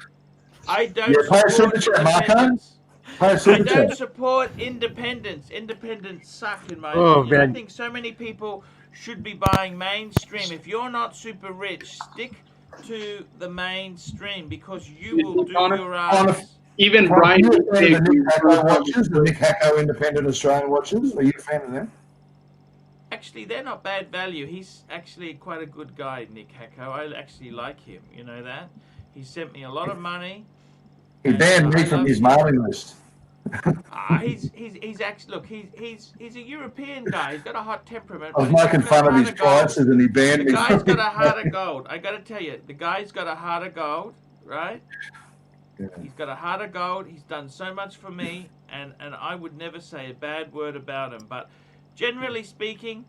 I don't Yeah, pay a support super chat, Marco. independence. Pay a I super don't chat. support independents. Independents suck, in my Oh, opinion. I man. think so many people should be buying mainstream. If you're not super rich, stick to the mainstream because you will do Connor, your ass. Even Pon, Brian are you a fan of the Big- Nick Hacko watches, the Nick Hacko independent Australian watches? Are you a fan of them? Actually, they're not bad value. He's actually quite a good guy, Nick Hacko. I actually like him. You know that? He sent me a lot of money. He banned me I from love his him. mailing list. He's actually look. He's a European guy. He's got a hot temperament. I was but he's making got a fun of heart his gold. prices and he banned The me. guy's got a heart of gold. I got to tell you, the guy's got a heart of gold, right? Yeah. He's got a heart of gold. He's done so much for me, and I would never say a bad word about him. But generally speaking,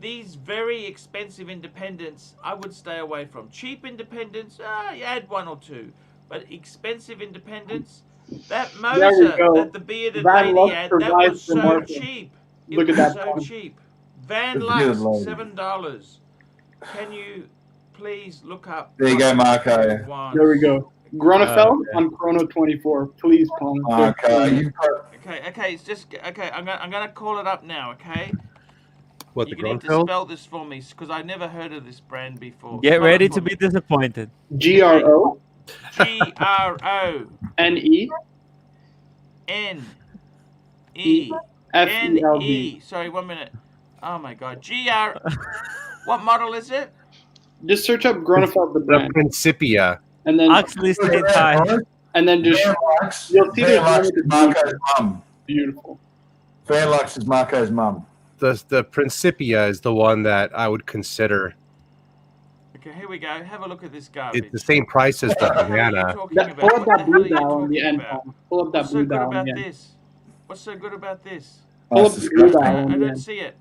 these very expensive independents, I would stay away from. Cheap independents, you add one or two. But expensive independents, that There we Moser go. that the bearded Van lady Lux had, that provides was the so market. cheap. It Look at was that so one. cheap. Van The Lux, bearded lady. $7. Can you please look up? There you go, Marco. One. There we go. Gronefeld on Chrono 24. Please, Paul. Marco, you've got Okay. It's just okay. I'm gonna call it up now. Okay. What, You're the gonna need to Grunfeld? spell this for me because I never heard of this brand before. Get Spell it ready for to me. be disappointed. GRONEFELD. GRONEFELD. Sorry, 1 minute. Oh my God. What model is it? Just search up Gronefeld the The brand, Principia. and then Oxley stays high. and then just Fairlux. you'll see there's Fairlux one is with the Marco's mum. beautiful. Fairlux is Marco's mum. The Principia is the one that I would consider. Okay, here we go. Have a look at this garbage. It's the same price as the What are you Havana. talking Pull about? up What that the hell blue are you dial on the talking end, about? Paul. Pull up that What's so blue good dial on about the end. this? What's so good about this? Pull That's up the blue disgusting. dial I on the don't end. see it.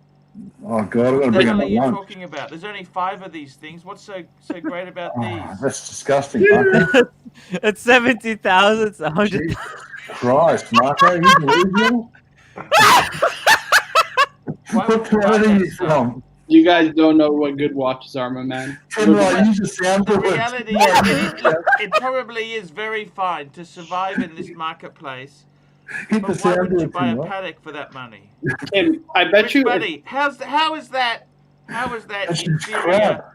Oh God, I'm What gonna the bring hell him are at you lunch. talking about? There's only 5 of these things. What's so great about Oh, these? that's disgusting, Marco. It's 70,000. It's 100. Jesus Christ, Marco, you delusional? Why What would you buy planet are that you stuff? from? You guys don't know what good watches are, my man. Tim Wright, use the The soundboard. reality is, it probably is very fine to survive in this marketplace. Hit the But why wouldn't you soundboard, buy a Tim Wright. Patek for that money? Tim, I bet Rich you. Buddy, how is that That's just inferior? crap.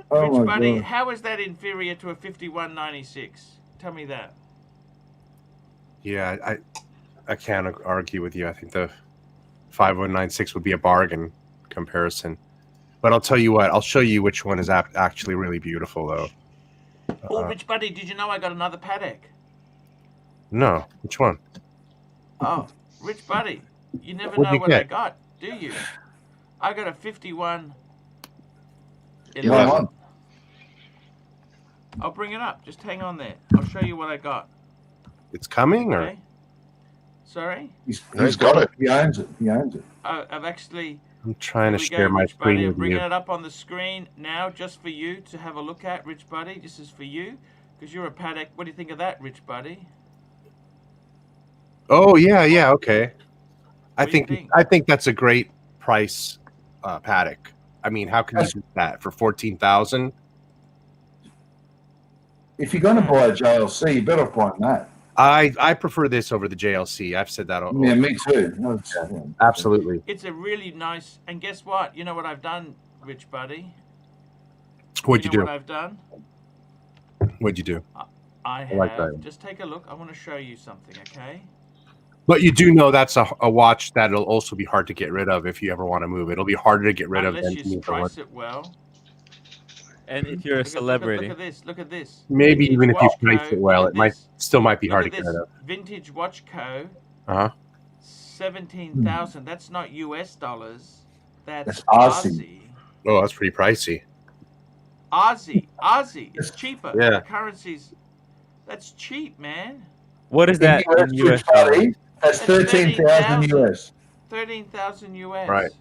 Oh Rich my Buddy, God. how is that inferior to a 5196? Tell me that. Yeah, I can't argue with you. I think the 5196 would be a bargain comparison. But I'll tell you what, I'll show you which one is actually really beautiful, though. Oh, Rich Buddy, did you know I got another Patek? No, which one? Oh, Rich Buddy, you never What'd know you what I get? got, do you? I got a 51. Come on. I'll bring it up. Just hang on there. I'll show you what I got. It's coming, or Okay. Sorry? He's He's got it. He owns it. He owns it. I've actually. I'm trying Here to we share go, my Rich Buddy. screen I'm with bringing you. it up on the screen now just for you to have a look at, Rich Buddy. This is for you because you're a paddock. What do you think of that, Rich Buddy? Oh yeah, okay. What do you think? I think that's a great price, paddock. I mean, how can you do that for 14,000? If you're going to buy a JLC, you're better off buying that. I prefer this over the JLC. I've said that. Yeah, me too. Absolutely. It's a really nice. And guess what? You know what I've done, Rich Buddy? What'd you do? What I've done? What'd you do? I have. like that. Just take a look. I want to show you something, okay? But you do know that's a watch that'll also be hard to get rid of if you ever want to move. It'll be harder to get rid of Unless than to you move price it. it well. And if you're a Look celebrity, at this. Look at this. Maybe Vintage even if you Watch price Co. it well, Look it at this. still might be Look hard at to get this. rid of. Vintage Watch Co. 17,000. That's not US dollars. That's Aussie. Oh, that's pretty pricey. Aussie. It's cheaper. Yeah. The currencies. That's cheap, man. what is that in US dollars? That's 13,000 US. 13,000 US. Right.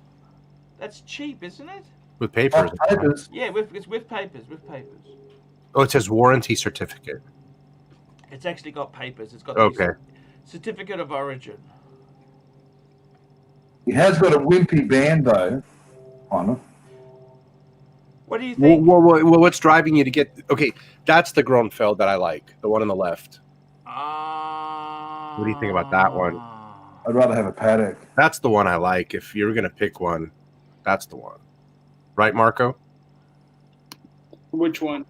That's cheap, isn't it? With papers. Papers. Yeah, it's with papers. Oh, it says warranty certificate. It's actually got papers. It's got Okay. the certificate of origin. It has got a wimpy band though on it. What do you think? Well, what's driving you to get? Okay, that's the Gronfeld that I like. The one on the left. What do you think about that one? I'd rather have a paddock. That's the one I like. If you're gonna pick one, that's the one. Right, Marco? Which one?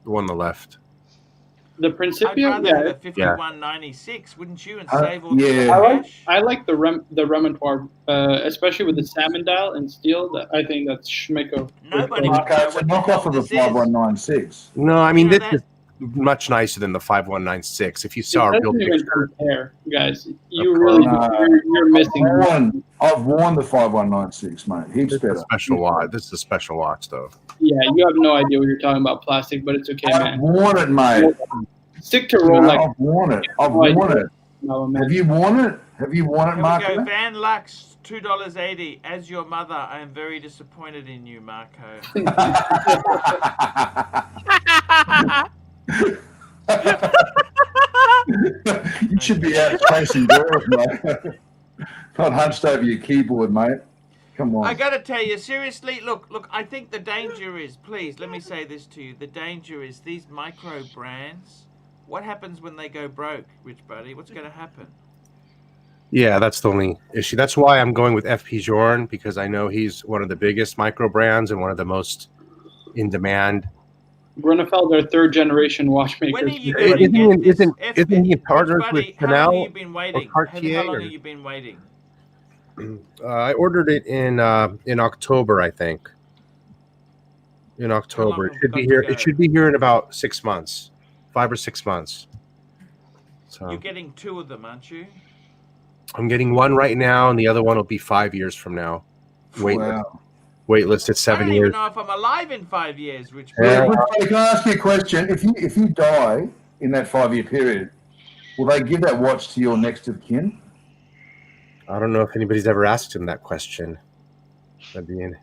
The one on the left. The I'd Principia? rather Yeah. have a 5196, wouldn't you? And save all yeah. the cash. I like the Remontoir, especially with the salmon dial and steel. I think that's schmicko. Nobody Marco, can know it's a what the knockoff hell of the this is. 5196. No, I mean You know this that- is much nicer than the 5196. If you It saw a real doesn't even picture, compare, guys. You Of really, course. you're missing. I've worn the 5196, mate. Heaps this is a better. special watch. This is a special watch, though. Yeah, you have no idea what you're talking about plastic, but it's okay, I've man. worn it, mate. Stick to You know, Rolex. I've worn it. I've No idea. worn it. No, man. Have you worn it? Have you worn it, Here we Marco? go. Van Lux, $2.80. As your mother, I am very disappointed in you, Marco. You should be out chasing girls, mate. Not hunched over your keyboard, mate. Come on. I gotta tell you, seriously, look, I think the danger is, please, let me say this to you. The danger is these micro brands. What happens when they go broke, Rich Buddy? What's gonna happen? Yeah, that's the only issue. That's why I'm going with FP Journe, because I know he's one of the biggest micro brands and one of the most in demand. Grunefeld are third generation watchmakers. When are you Isn't going to he- get this? isn't he partnered Rich Buddy, with how long have Chanel you been waiting? or How Cartier long or- have you been waiting? I ordered it in October, I think. In October, long it should have be you here. got to It should be here in about 6 months, 5 or 6 months. So You're getting two of them, aren't you? I'm getting one right now, and the other one will be 5 years from now. Wow. Waitlist at I 7 don't even years. know if I'm alive in 5 years, Rich Yeah, Buddy. but can I ask you a question? If you die in that 5-year period, will they give that watch to your next of kin? I don't know if anybody's ever asked him that question. That'd be in.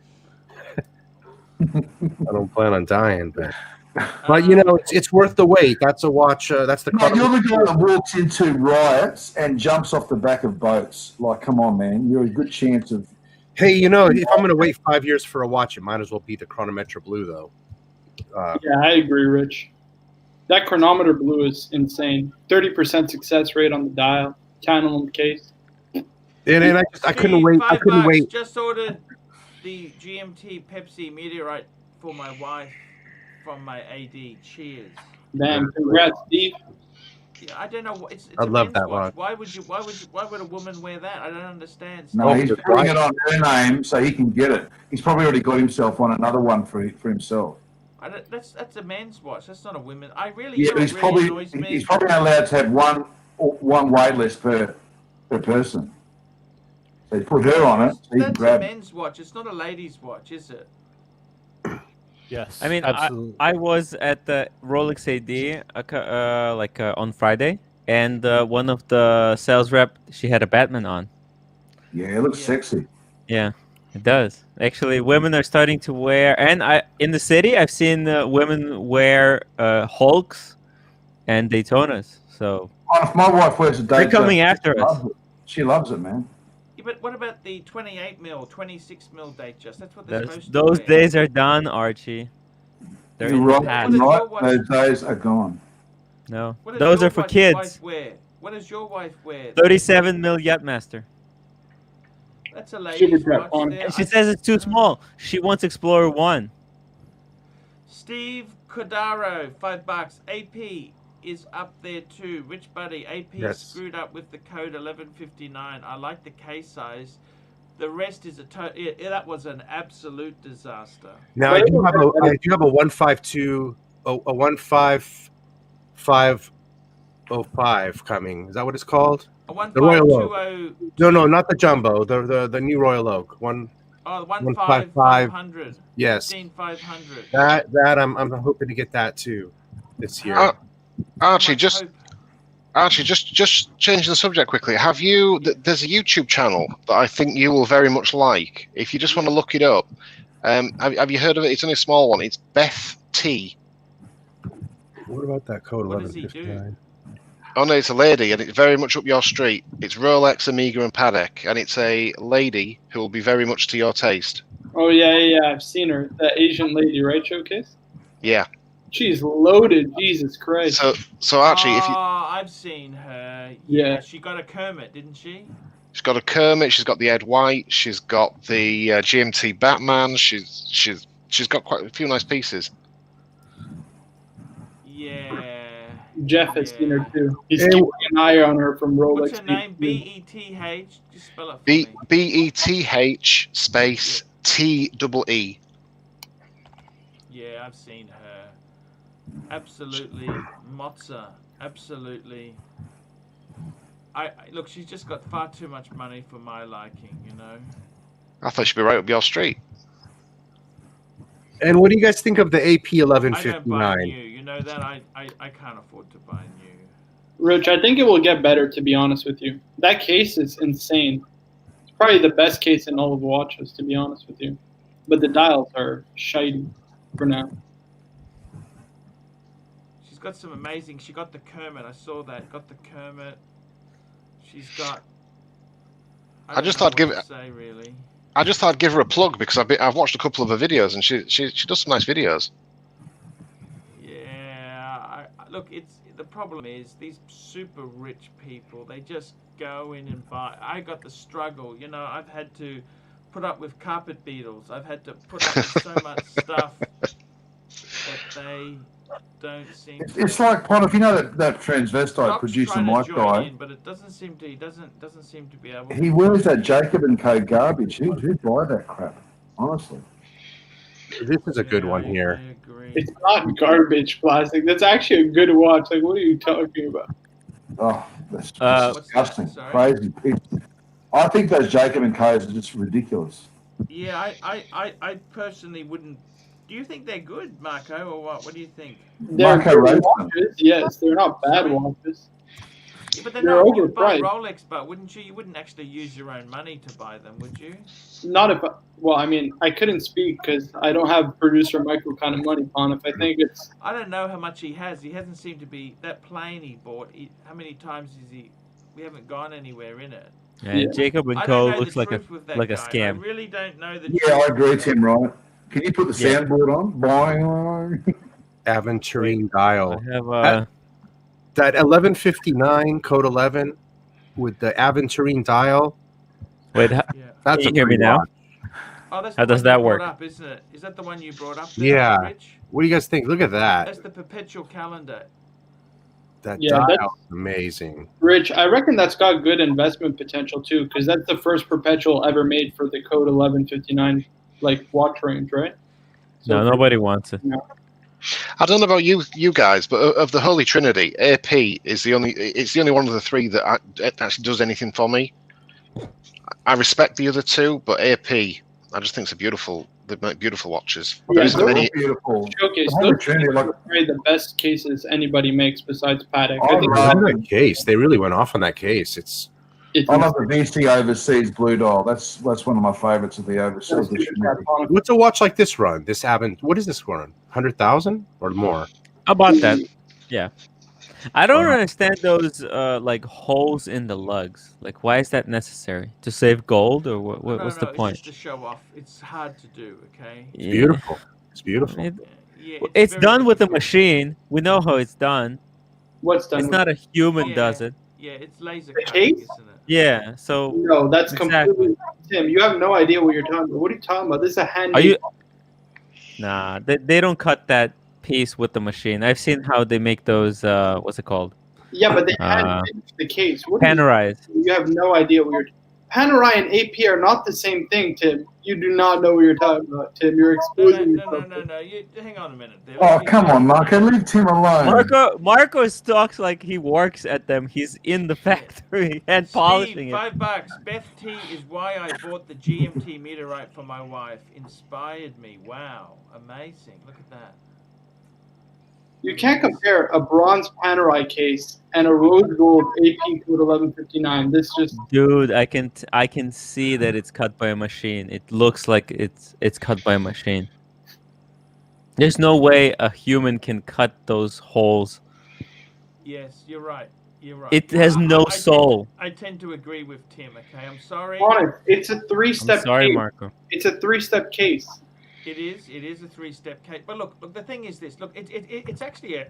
I don't plan on dying, but you know, it's worth the wait. That's a watch. That's the. Mate, you're the guy that walks into riots and jumps off the back of boats. Like, come on, man. You're a good chance of. Hey, you know, if I'm going to wait 5 years for a watch, it might as well be the Chronometra Blue, though. Yeah, I agree, Rich. That chronometer blue is insane. 30% success rate on the dial, tantalum case. And I couldn't wait. I couldn't $5. wait. Just ordered the GMT Pepsi Meteorite for my wife from my AD. Cheers. Man, congrats, Steve. Yeah, I don't know. It's I a love men's that watch. watch. Why would a woman wear that? I don't understand. No, Oh, he's the putting watch? it on her name so he can get it. He's probably already got himself on another one for himself. That's a men's watch. That's not a women. I really. Yeah, you know but he's what probably really annoys me? he's probably allowed to have one wait list per person. So you put her on it, so you can That's a grab it. men's watch. It's not a ladies' watch, is it? Yes. I mean, absolutely. I was at the Rolex AD on Friday, and one of the sales rep, she had a Batman on. Yeah, it looks Yeah. sexy. Yeah. It does. Actually, women are starting to wear, and in the city, I've seen women wear Hulks and Daytonas. So If my wife wears a they're Daytona, coming after us. She loves it, man. Yeah, but what about the 28 mil, 26 mil Datejust? That's what they're supposed to Those wear. days are done, Archie. They're You're in right, the past. What does right? your wife- Those days are gone. No, What does those your are for wife kids. wear? What does your wife wear? 37 mil Yachtmaster. That's a lady's Super watch on. there. And she says it's too small. She wants Explorer 1. Steve Cordaro, $5. AP is up there too. Rich Buddy, AP Yes. screwed up with the code 1159. I like the case size. The rest is that was an absolute disaster. Now I do have a 152, a 15505 coming. Is that what it's called? A The Royal 15202. No, not the jumbo. The new Royal Oak. Oh, the 155. 15500. Yes. 15500. That I'm hoping to get that too this year. Archie, just changing the subject quickly. Have you? There's a YouTube channel that I think you will very much like. If you just want to look it up, have you heard of it? It's only a small one. It's Beth T. What about that code What does he do? 1159? Oh no, it's a lady, and it's very much up your street. It's Rolex, Omega, and Patek, and it's a lady who will be very much to your taste. Oh yeah, I've seen her. The Asian lady, right? Showcase. Yeah. She's loaded. Jesus Christ. So Archie, if you, I've seen her. Yeah. She got a Kermit, didn't she? she's got a Kermit, she's got the Ed White, she's got the GMT Batman. She's got quite a few nice pieces. Yeah. Jeff has seen her too. He's Hey, keeping an eye on her from Rolex. What's her name? BETH. Just spell it for B me. BETH space TEE. Yeah, I've seen her. Absolutely, Mozza. Absolutely. Look, she's just got far too much money for my liking, you know. I thought she'd be right up your street. And what do you guys think of the AP I don't buy 1159? new. You know that I can't afford to buy new. Rich, I think it will get better, to be honest with you. That case is insane. It's probably the best case in all of watches, to be honest with you. But the dials are shiny for now. She's got some amazing. She got the Kermit. I saw that. Got the Kermit. She's got. I just thought give it. Say really. I just thought I'd give her a plug because I've watched a couple of her videos and she does some nice videos. Yeah, look, the problem is these super rich people. They just go in and buy. I got the struggle. You know, I've had to put up with carpet beetles. I've had to put up with so much stuff that they don't seem. It's like Pon, if you know that transvestite Doc's producer trying to Mike join guy. in, but it doesn't seem to. He doesn't seem to be able. He wears that Jacob and Co garbage. Who'd buy that crap? Honestly. This is a good one here. I agree. It's not garbage plastic. That's actually a good watch. Like, what are you talking about? Oh, that's What's disgusting. that? Sorry? Crazy people. I think those Jacob and Co's are just ridiculous. Yeah, I personally wouldn't. Do you think they're good, Marco, or what? What do you think? They're Marco good rates them. watches. Yes, they're not bad watches. Yeah, but they're They're not. You'd buy overpriced. Rolex, but wouldn't you? You wouldn't actually use your own money to buy them, would you? Not if. Well, I mean, I couldn't speak because I don't have producer Michael kind of money, Pon. If I think it's. I don't know how much he has. He hasn't seemed to be that plane he bought. How many times is he? We haven't gone anywhere in it. And Yeah. Jacob and I Co don't know looks the like truth with that a guy. scam. I really don't know the Yeah, I truth. agree, Tim. Right? Can you put the Yeah. soundboard on? Boing. Aventurine dial. I have That 1159 code 11 with the Aventurine dial. wait. Yeah. That's Can a you hear me pretty now? watch. Oh, that's How the does one you that brought work? Up, isn't it? Is that the one you brought up? There, Yeah. Rich? What do you guys think? Look at that. That's the perpetual calendar. That Yeah, dial that's- is amazing. Rich, I reckon that's got good investment potential too, because that's the first perpetual ever made for the code 1159 like watch range, right? No, nobody wants it. I don't know about you guys, but of the Holy Trinity, AP is the only. It's the only one of the three that actually does anything for me. I respect the other two, but AP, I just think it's beautiful. They make beautiful watches. Yeah, There isn't They're many. all beautiful. Showcase. The Holy Those Trinity, like, are probably the best cases anybody makes besides Patek. Oh, I think right. That case, they really went off on that case. It's I love the VC Overseas Blue Dial. That's one of my favorites of the Overseas. What's a watch like this run? This haven't. What is this run? 100,000 or more? About that. Yeah. I don't understand those like holes in the lugs. Like, why is that necessary? To save gold, or what's the point? It's just to show off. It's hard to do. Okay. It's beautiful. It's beautiful. It's done with a machine. We know how it's done. What's done? It's not a human does it. Yeah, it's laser The cutting, case? isn't it? Yeah. So No, that's Exactly. completely. Tim, you have no idea what you're talking about. What are you talking about? This is a handmade. Are you? Nah, they don't cut that piece with the machine. I've seen how they make those. What's it called? Yeah, but they had the case. What do Panerized. you have no idea what you're. Panerai and AP are not the same thing, Tim. You do not know what you're talking about, Tim. You're exposing yourself. No. You hang on a minute. There. Oh, come on, Marco. Leave Tim alone. Marco talks like he works at them. He's in the factory and polishing Steve, it. $5. Beth T is why I bought the GMT meteorite for my wife. Inspired me. Wow, amazing. Look at that. You can't compare a bronze Panerai case and a rose gold AP code 1159. This just Dude, I can see that it's cut by a machine. It looks like it's cut by a machine. There's no way a human can cut those holes. Yes, you're right. You're right. It has no soul. I tend to agree with Tim. Okay, I'm sorry. honest. It's a three-step. I'm sorry, case. Marco. It's a three-step case. It is a three-step case. But look. The thing is this. Look, it's actually a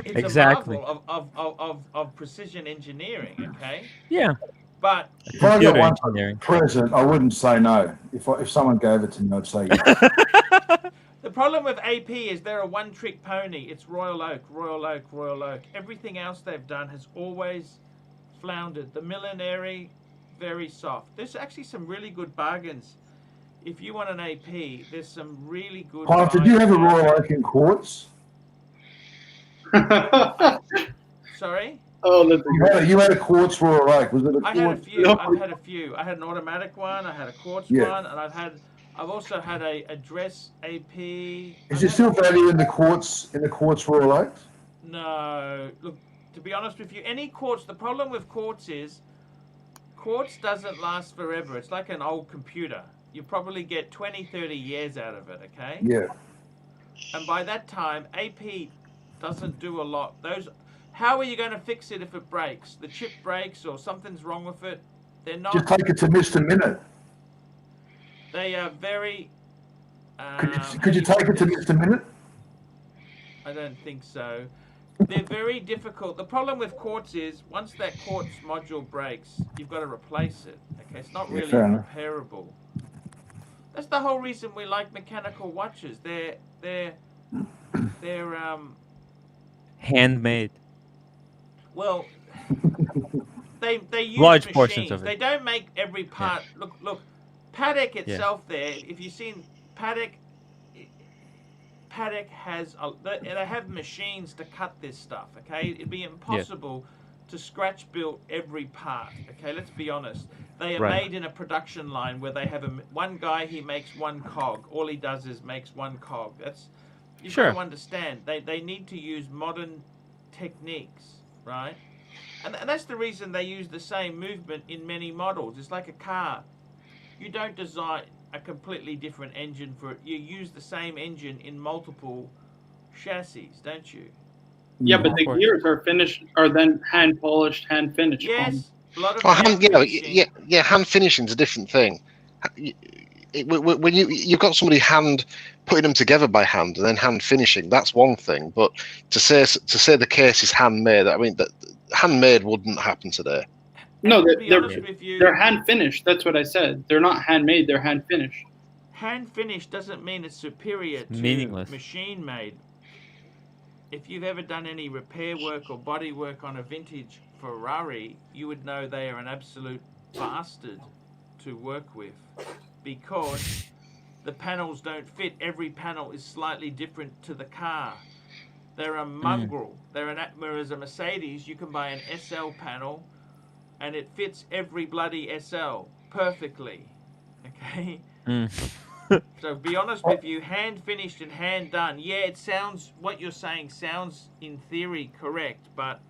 Exactly. a marvel of precision engineering. Okay. Yeah. But If I got Computer one engineering. present, I wouldn't say no. If someone gave it to me, I'd say yes. the problem with AP is they're a one-trick pony. It's Royal Oak, Royal Oak, Royal Oak. Everything else they've done has always floundered. The Millenary, very soft. There's actually some really good bargains. If you want an AP, there's some really good. Clive, did you have a Royal Oak in quartz? Sorry? Oh, that's You had a quartz Royal Oak. Was it a I had a quartz? few. I've had a few. I had an automatic one. I had a quartz one, and I've also had a dress AP. Is there still value in the quartz Royal Oaks? No. Look, to be honest with you, any quartz. The problem with quartz is quartz doesn't last forever. It's like an old computer. You probably get 20, 30 years out of it. Okay. Yeah. And by that time, AP doesn't do a lot. How are you going to fix it if it breaks? The chip breaks or something's wrong with it. They're not. Just take it to Mr. Minute. They are very. Could you take it to Mr. Minute? I don't think so. They're very difficult. The problem with quartz is once that quartz module breaks, you've got to replace it. Okay, it's not really repairable. That's the whole reason we like mechanical watches. They're handmade. Well, they use large machines. portions of it. They don't make every part. Yeah. Look, Patek itself. There, if you've seen Patek has they have machines to cut this stuff. Okay, it'd be impossible to scratch build every part. Okay, let's be honest. They are made in a production line where they have one guy. He makes one cog. All he does is makes one cog. You've got to understand. They need to use modern techniques, right? And that's the reason they use the same movement in many models. It's like a car. You don't design a completely different engine for it. You use the same engine in multiple chassis, don't you? Yeah, but the gears are then hand polished, hand finished. Yes, a lot of hand finishing is a different thing. When you've got somebody hand putting them together by hand and then hand finishing, that's one thing. But to say the case is handmade, I mean, that handmade wouldn't happen today. No, they're hand finished. That's what I said. They're not handmade. They're hand finished. Hand finished doesn't mean it's superior to machine made. If you've ever done any repair work or body work on a vintage Ferrari, you would know they are an absolute bastard to work with because the panels don't fit. Every panel is slightly different to the car. They're a mongrel. Whereas a Mercedes, you can buy an SL panel and it fits every bloody SL perfectly. Okay? So be honest with you, hand finished and hand done. Yeah, it sounds, what you're saying sounds in theory correct, but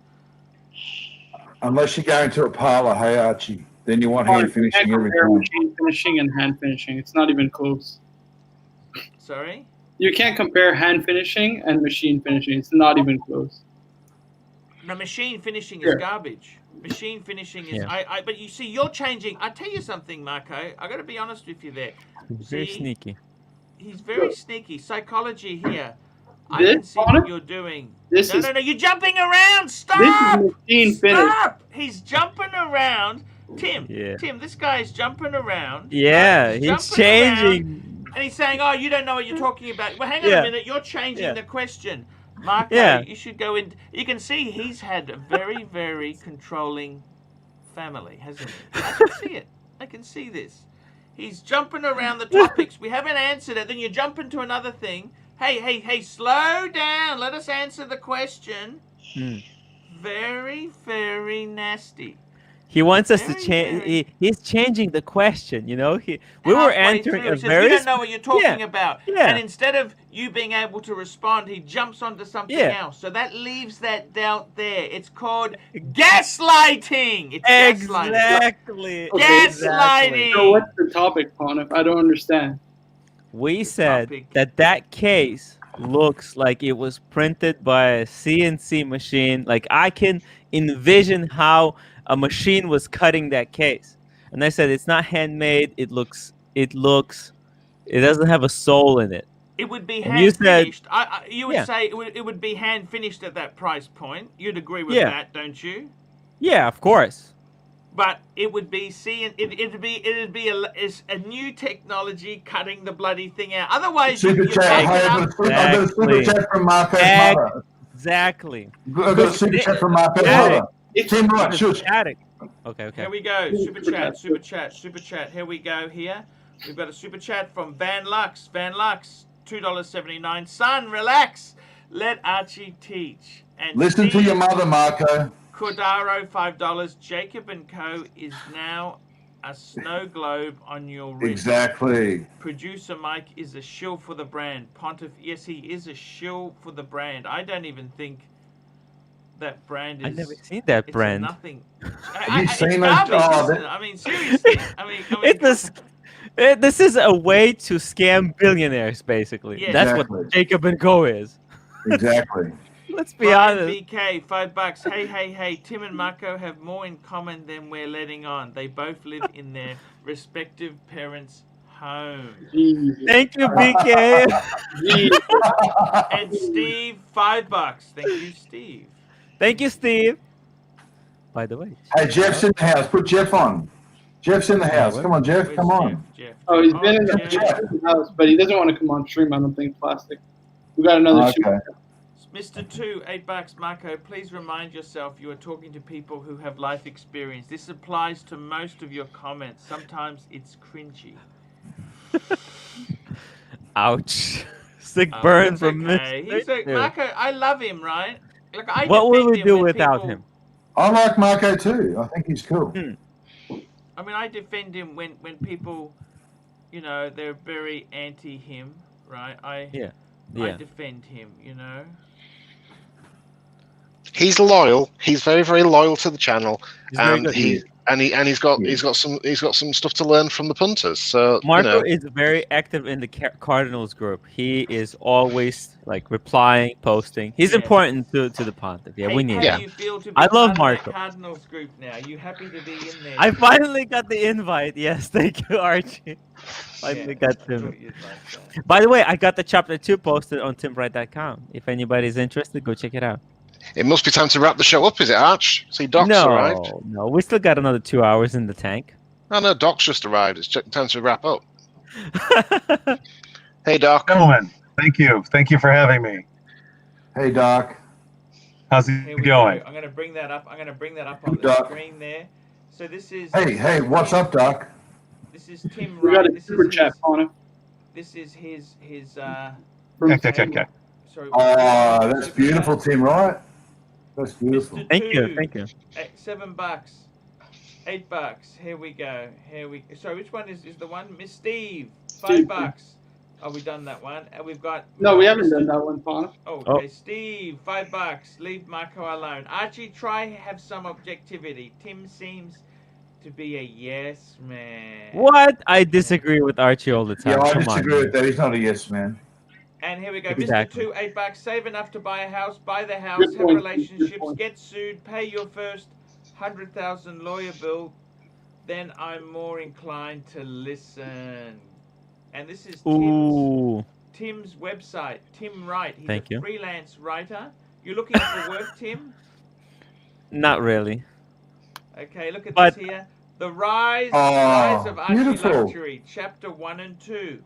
Unless you're going to a parlor, hey Archie, then you want You hand can't finishing every compare time. machine finishing and hand finishing. It's not even close. Sorry? You can't compare hand finishing and machine finishing. It's not even close. No, machine finishing is Sure. garbage. Machine finishing is Yeah. but you see, you're changing. I tell you something, Marco. I got to be honest with you there. Very See, sneaky. he's very sneaky. Psychology here. I This, can see what you're doing. This No, is no, no! You're jumping around. this Stop! is machine finish. Stop! He's jumping around. Tim, Yeah. Tim, this guy is jumping around. Yeah, right? he's jumping around, changing. and he's saying, "Oh, you don't know what you're talking about." Well, hang on Yeah. a minute. You're changing Yeah. the question, Marco. Yeah. You should go in. You can see he's had a very, very controlling family, hasn't he? I can see it. I can see this. He's jumping around the topics. We haven't answered it. Then you jump into another thing. Hey, slow down. Let us answer the question. Very, very nasty. He wants us to Very, change. very- He's changing the question. You know, we were Halfway entering through, a he says, very. "You don't know what you're talking about." Yeah. And instead of you being able to respond, he jumps onto something Yeah. else. So that leaves that doubt there. It's called gaslighting. It's gaslighting. Exactly. Gaslighting. So what's the topic, Ponif? I don't understand. We said topic. that case looks like it was printed by a CNC machine. Like I can envision how a machine was cutting that case. And I said it's not handmade. It doesn't have a soul in it. It would be And you hand said- finished. You would Yeah. say it would be hand finished at that price point. You'd agree with Yeah. that, don't you? Yeah, of course. But it would be it'd be a new technology cutting the bloody thing out. Otherwise, Super you chat. make Hey, it I've up. got a super Exactly. chat from Marco's mother. Exactly. I've got a super chat from Marco's Attic. mother. Tim, right, shush. Attic. Okay. Here we go. Super chat. Here we go. Here we've got a super chat from Van Lux. $2.79. Son, relax. Let Archie teach. And Listen to Steve your mother, Marco. Cordaro, $5. Jacob & Co. is now a snow globe on your wrist. Exactly. Producer Mike is a shill for the brand. Pontiff, yes, he is a shill for the brand. I don't even think that brand is. I've never seen that it's brand. Nothing. Have you It's seen garbage, those? Oh, isn't it? I mean, seriously. I mean, This is a way to scam billionaires, basically. Yeah. That's Exactly. what Jacob & Co. is. Exactly. Let's be Brian honest. BK, $5. Hey, Tim and Marco have more in common than we're letting on. They both live in their respective parents' home. Jesus. Thank you, BK. Jesus. And Steve, $5. Thank you, Steve. Thank you, Steve. By the way. Hey, Jeff's in the house. Put Jeff on. Jeff's in the house. Come on, Jeff. Where's Come on. Jeff? Oh, he's been in Jeff. the house, but he doesn't want to come on stream. I don't think plastic. We got another Okay. shoot. Mr. 2, $8. Marco, please remind yourself you are talking to people who have life experience. This applies to most of your comments. Sometimes it's cringy. Ouch. Sick Oh, burn it's from okay. Mr. He's Two. Marco, I love him, right? Like, I What will defend we him do when without people- him? I like Marco too. I think he's cool. I mean, I defend him when people, you know, they're very anti him, right? I Yeah. defend him, you know. He's loyal. He's very, very loyal to the channel, He's very and good. he's got some stuff to learn from the punters. So Marco is very active in the Cardinals group. He is always like replying, posting. He's Yeah. important to the Pontiff. Yeah, Hey, we need how him. do you feel to be I love part of that Marco. Cardinals group now? Are you happy to be in there? I finally got the invite. Yes, thank you, Archie. Finally got I to. thought you'd like that. By the way, I got the chapter 2 posted on timbright.com. If anybody's interested, go check it out. it must be time to wrap the show up, is it, Arch? See, Doc's arrived. No, we still got another 2 hours in the tank. Oh no, Doc's just arrived. It's time to wrap up. Hey, Doc. Gentlemen, thank you. Thank you for having me. Hey, Doc. How's Here it we going? go. I'm going to bring that up. I'm going to bring that up on the Doc. screen there. So this is. Hey, what's up, Doc? This is Tim We got Wright. a This super is chat his. on it. This is his. Okay. Sorry. Oh, that's beautiful, Tim, right? That's beautiful. Mr. Thank you, Two, thank you. $7. $8. Here we go. So which one is the one? Miss Steve. Steve. $5. Oh, we done that one. And we've got... No, we haven't done that one, Fauna. Oh, Oh. okay. Steve, $5. Leave Marco alone. Archie, try have some objectivity. Tim seems to be a yes man. What? I disagree with Archie all the time. Yeah, I Come disagree on. with that. He's not a yes man. And here we go. Exactly. Mr. 2, $8. Save enough to buy a house, buy the house, Good have point, good relationships, point. get sued, pay your first 100,000 lawyer bill. Then I'm more inclined to listen. And this is Ooh. Tim's website. Tim Wright. He's Thank a you. freelance writer. You looking for work, Tim? Not really. Okay, look at But- this here. The Rise Oh, of beautiful. Archieluxury, Chapter 1 and 2.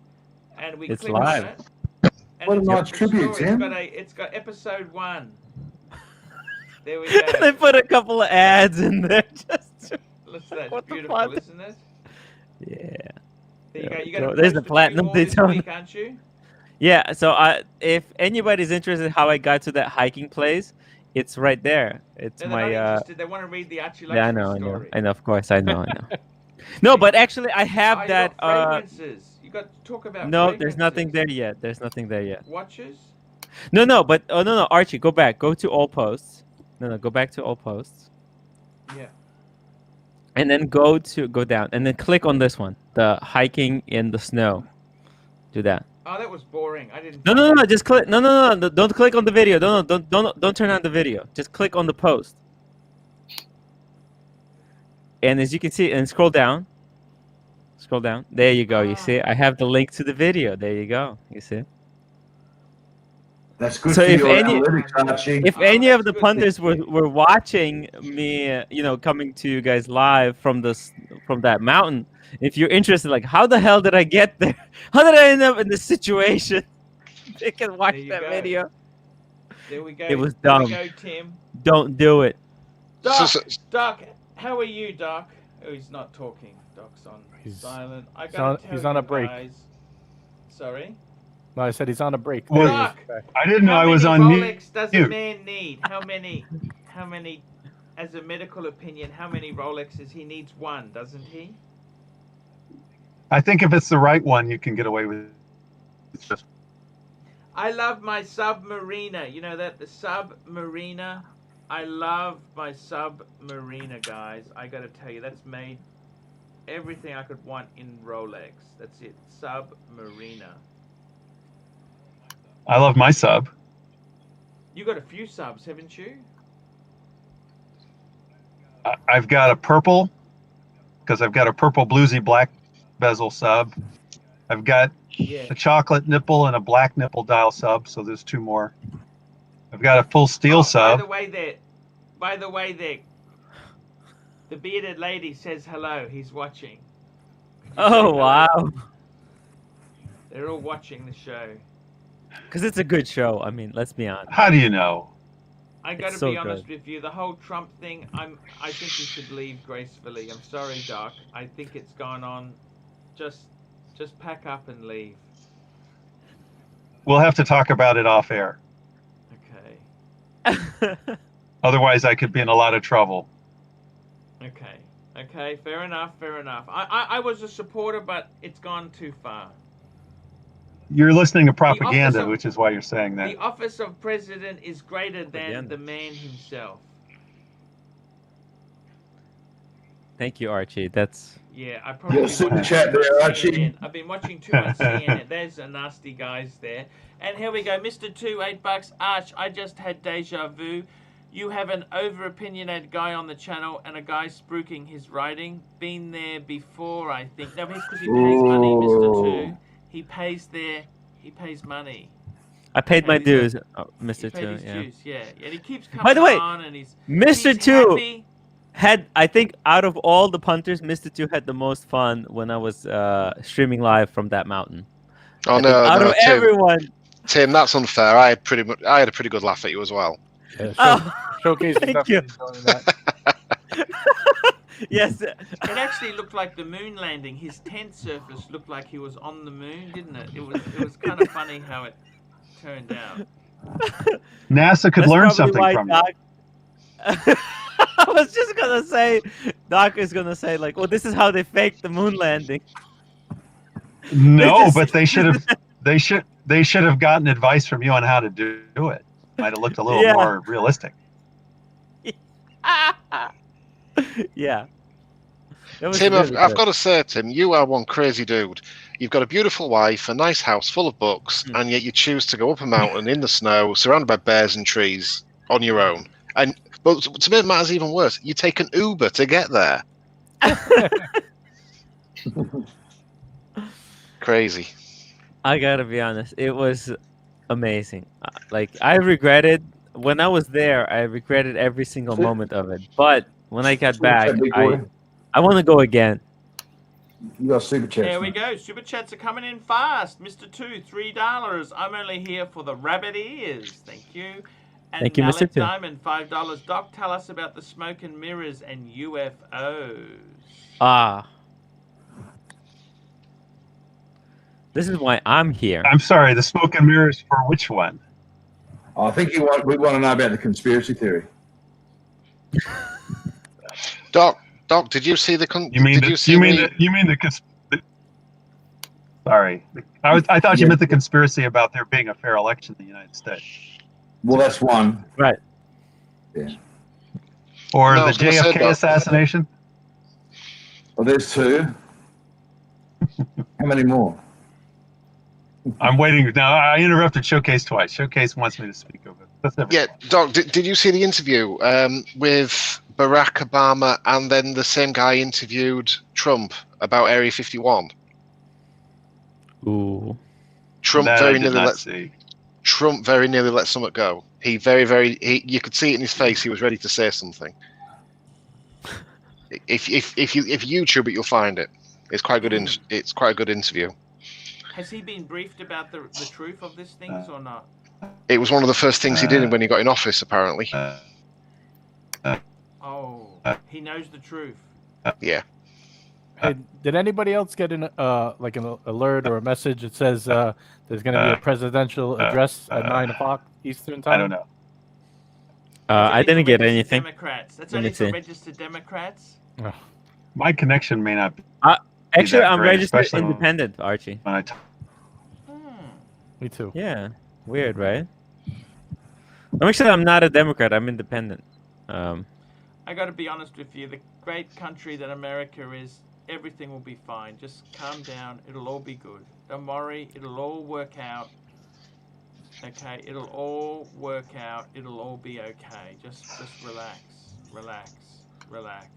And we It's click live. on it. And What a it's nice got the tribute, story. Tim. It's got episode 1. There we go. They put a couple of ads in there. Just Listen, that's What the beautiful, fuck? isn't it? yeah. There you go. There we You're gonna go. There's post the a few platinum more this Daytona. week, aren't you? Yeah. So if anybody's interested how I got to that hiking place, it's right there. It's They're my not interested. They want to read the Archieluxury yeah. I know. story. I know. Of course, I know. No, but actually, I have you that. got fragrances. You got to talk about. No, there's nothing fragrances. there yet. There's nothing there yet. Watches. No, but no, Archie, go back. Go to all posts. No, go back to all posts. Yeah. And then go down and then click on this one, the hiking in the snow. Do that. Oh, that was boring. I didn't. No, just click. No, don't click on the video. Don't turn on the video. Just click on the post. And as you can see, and scroll down. Scroll down. There you go. You see, I have the link to the video. There you go. You see. That's good So for if your any- analytics, Archie. If Oh, any of that's the good. punters were watching me, coming to you guys live from that mountain, if you're interested, like, how the hell did I get there? How did I end up in this situation? They can watch There you that go. video. There we go. It was There dumb. we go, Tim. Don't do it. Doc, So- Doc, how are you, Doc? Oh, he's not talking. Doc's on He's- silent. I he's gotta on- tell he's you on a break. guys. Sorry. No, I said he's on a break. Well, There he is. Doc, Back. I didn't know how I was many on Rolex does a mute. man need? How many, as a medical opinion, how many Rolexes? He needs one, doesn't he? I think if it's the right one, you can get away with it. I love my Submariner. You know that? The Submariner. I love my Submariner, guys. I gotta tell you, that's made everything I could want in Rolex. That's it. Submariner. I love my sub. You got a few subs, haven't you? I've got a purple, because I've got a purple bluesy black bezel sub. I've got Yeah. a chocolate nipple and a black nipple dial sub, so there's 2 more. I've got a full steel By sub. the way, the bearded lady says hello. He's watching. Oh wow. They're all watching the show. Because it's a good show. I mean, let's be honest. How do you know? I gotta so be honest good. with you. The whole Trump thing, I think you should leave gracefully. I'm sorry, Doc. I think it's gone on. Just pack up and leave. We'll have to talk about it off air. Okay. Otherwise, I could be in a lot of trouble. Okay. Fair enough. I was a supporter, but it's gone too far. You're listening to office propaganda, of- which is why you're saying that. The office of president is greater than Propaganda. the man himself. Thank you, Archie. That's Yeah, I probably. Your super chat there, Archie. I've been watching too much CNN. There's a nasty guys there. And here we go, Mr. 2, $8. Arch, I just had deja vu. You have an over-opinionated guy on the channel and a guy spruiking his writing. Been there before, I think. No, it's because he pays money, Mr. 2. He pays money. I paid my Paid dues, He Mr. paid Two. his Yeah. dues, yeah. And he keeps coming By the way, on and he's Mr. he's Two happy. had, I think, out of all the punters, Mr. Two had the most fun when I was streaming live from that mountain. Oh I think no, out no, of everyone. Tim, that's unfair. I had a pretty good laugh at you as well. Yeah, Oh, showcase is thank you. definitely doing that. Yes. It actually looked like the moon landing. His tent surface looked like he was on the moon, didn't it? It was kind of funny how it turned out. NASA could That's learn probably something why from you. Doc... I was just gonna say, Doc is gonna say like, "Well, this is how they faked the moon landing." No, just- but they should have. They should have gotten advice from you on how to do it. Might have looked a little Yeah. more realistic. Yeah. That was Tim, really I've good. got to say, Tim, you are one crazy dude. You've got a beautiful wife, a nice house full of books, and yet you choose to go up a mountain in the snow, surrounded by bears and trees, on your own. But to make matters even worse, you take an Uber to get there. Crazy. I gotta be honest, it was amazing. Like I regretted when I was there. I regretted every single moment of it. But when I got back, I want to go again. You got super chats. There we go. Super chats are coming in fast. Mr. 2, $3. I'm only here for the rabbit ears. Thank you. And Thank you, Mr. Malik 2. Diamond, $5. Doc, tell us about the smoke and mirrors and UFOs. Ah. This is why I'm here. I'm sorry, the smoke and mirrors for which one? I think we want to know about the conspiracy theory. Doc, did you see the? Sorry, I thought you meant the conspiracy about there being a fair election in the United States. Well, that's one. Right. Yeah. Or the JFK assassination. Well, there's two. How many more? I'm waiting. Now, I interrupted Showcase twice. Showcase wants me to speak of it. Yeah, Doc, did you see the interview with Barack Obama, and then the same guy interviewed Trump about Area 51? Ooh. Trump That very I did nearly not let see. Trump very nearly let something go. You could see it in his face. He was ready to say something. If you YouTube it, you'll find it. It's quite good. It's quite a good interview. Has he been briefed about the truth of these things or not? It was one of the first things he did when he got in office, apparently. Oh, he knows the truth. Yeah. Hey, did anybody else get an alert or a message that says there's going to be a presidential address at 9 o'clock Eastern time? I don't know. I didn't get anything. Democrats. That's Let me only for see. registered Democrats. Oh. My connection may not be. Actually, that I'm great, registered especially independent, Archie. When I Me too. Yeah. Weird, right? I'm not a Democrat. I'm independent. I got to be honest with you. The great country that America is, everything will be fine. Just calm down. It'll all be good. Don't worry. It'll all work out. Okay, it'll all work out. It'll all be okay. Just relax, relax, relax.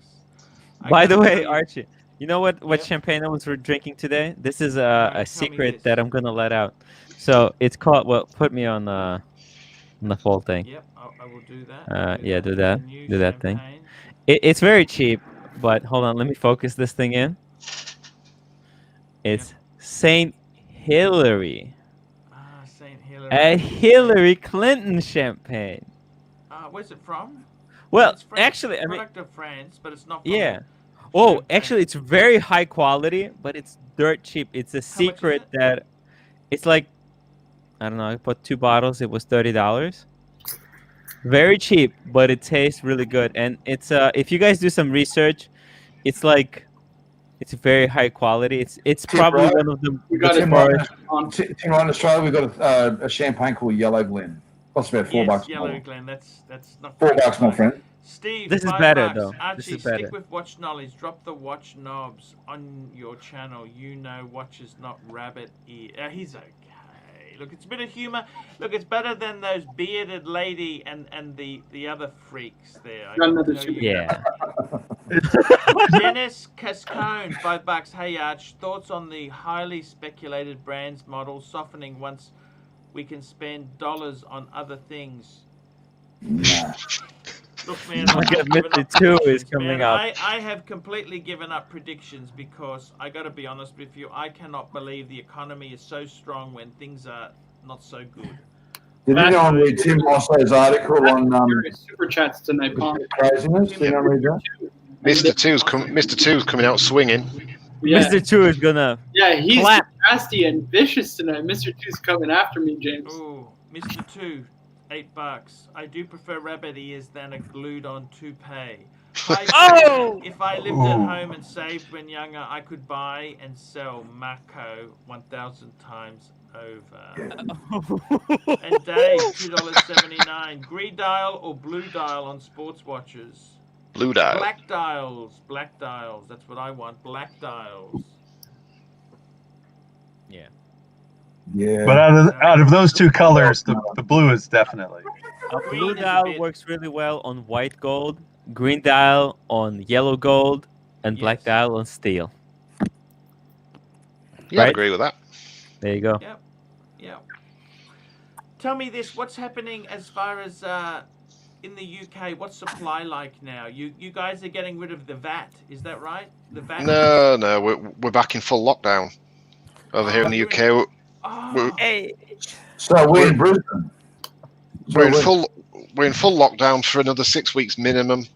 By the way, Archie, you know what champagne I was drinking today? This is a tell me secret this. that I'm gonna let out. So it's called. Well, put me on the full thing. Yep, I will do that. Yeah, do that. New Do that thing. champagne. It's very cheap, but hold on. Let me focus this thing in. It's Saint Hillary. Saint Hillary. A Hillary Clinton champagne. Where's it from? Well, It's French. actually, I mean, Product of France, but it's not. From yeah. Oh, actually, it's very high quality, but it's dirt cheap. It's a How much is secret it? that it's like, I don't know. I bought 2 bottles. It was $30. Very cheap, but it tastes really good. And it's if you guys do some research, it's like. It's very high quality. It's probably right. one of the. We got Tim right in Australia. We've got a champagne called Yellow Glen. Costs about $4 Yellow more. Glen. That's not. $4, my friend. Steve, This is $5. better, though. Archie, This is better. stick with watch knowledge. Drop the watch knobs on your channel. You know watches, not rabbit ear. He's okay. Look, it's a bit of humor. Look, it's better than those bearded lady and the other freaks there. Yeah. Dennis Cascone, $5. Hey Arch, thoughts on the highly speculated brands model softening once we can spend dollars on other things? Look, man, Oh my God, Mr. 2 is coming up. I have completely given up predictions because I got to be honest with you. I cannot believe the economy is so strong when things are not so good. Did anyone read Tim Mosso's article on super chats tonight, Paul? craziness? Did anyone read that? Mr. Two's coming out swinging. Yeah. Mr. 2 is gonna. Yeah, he's clap. nasty and vicious tonight. Mr. 2's coming after me, James. Ooh, Mr. 2, $8. I do prefer rabbit ears than a glued-on toupee. Oh! If I lived at home and saved when younger, I could buy and sell Mako 1,000 times over. And Dave, $2.79. Green dial or blue dial on sports watches? Blue dial. Black dials. Black dials. That's what I want. Black dials. Yeah. Yeah. But out of those two colors, the blue is definitely. Green Blue is a dial bit- works really well on white gold, green dial on yellow gold, and black Yes. dial on steel. Yeah, I Right? agree with that. There you go. Yep. Yep. Tell me this, what's happening as far as in the UK, what's supply like now? You guys are getting rid of the VAT, is that right? The VAT? No, we're back in full lockdown over here in the you're UK. Oh, Hey. So we're in Brisbane. We're in full lockdown for another 6 weeks minimum.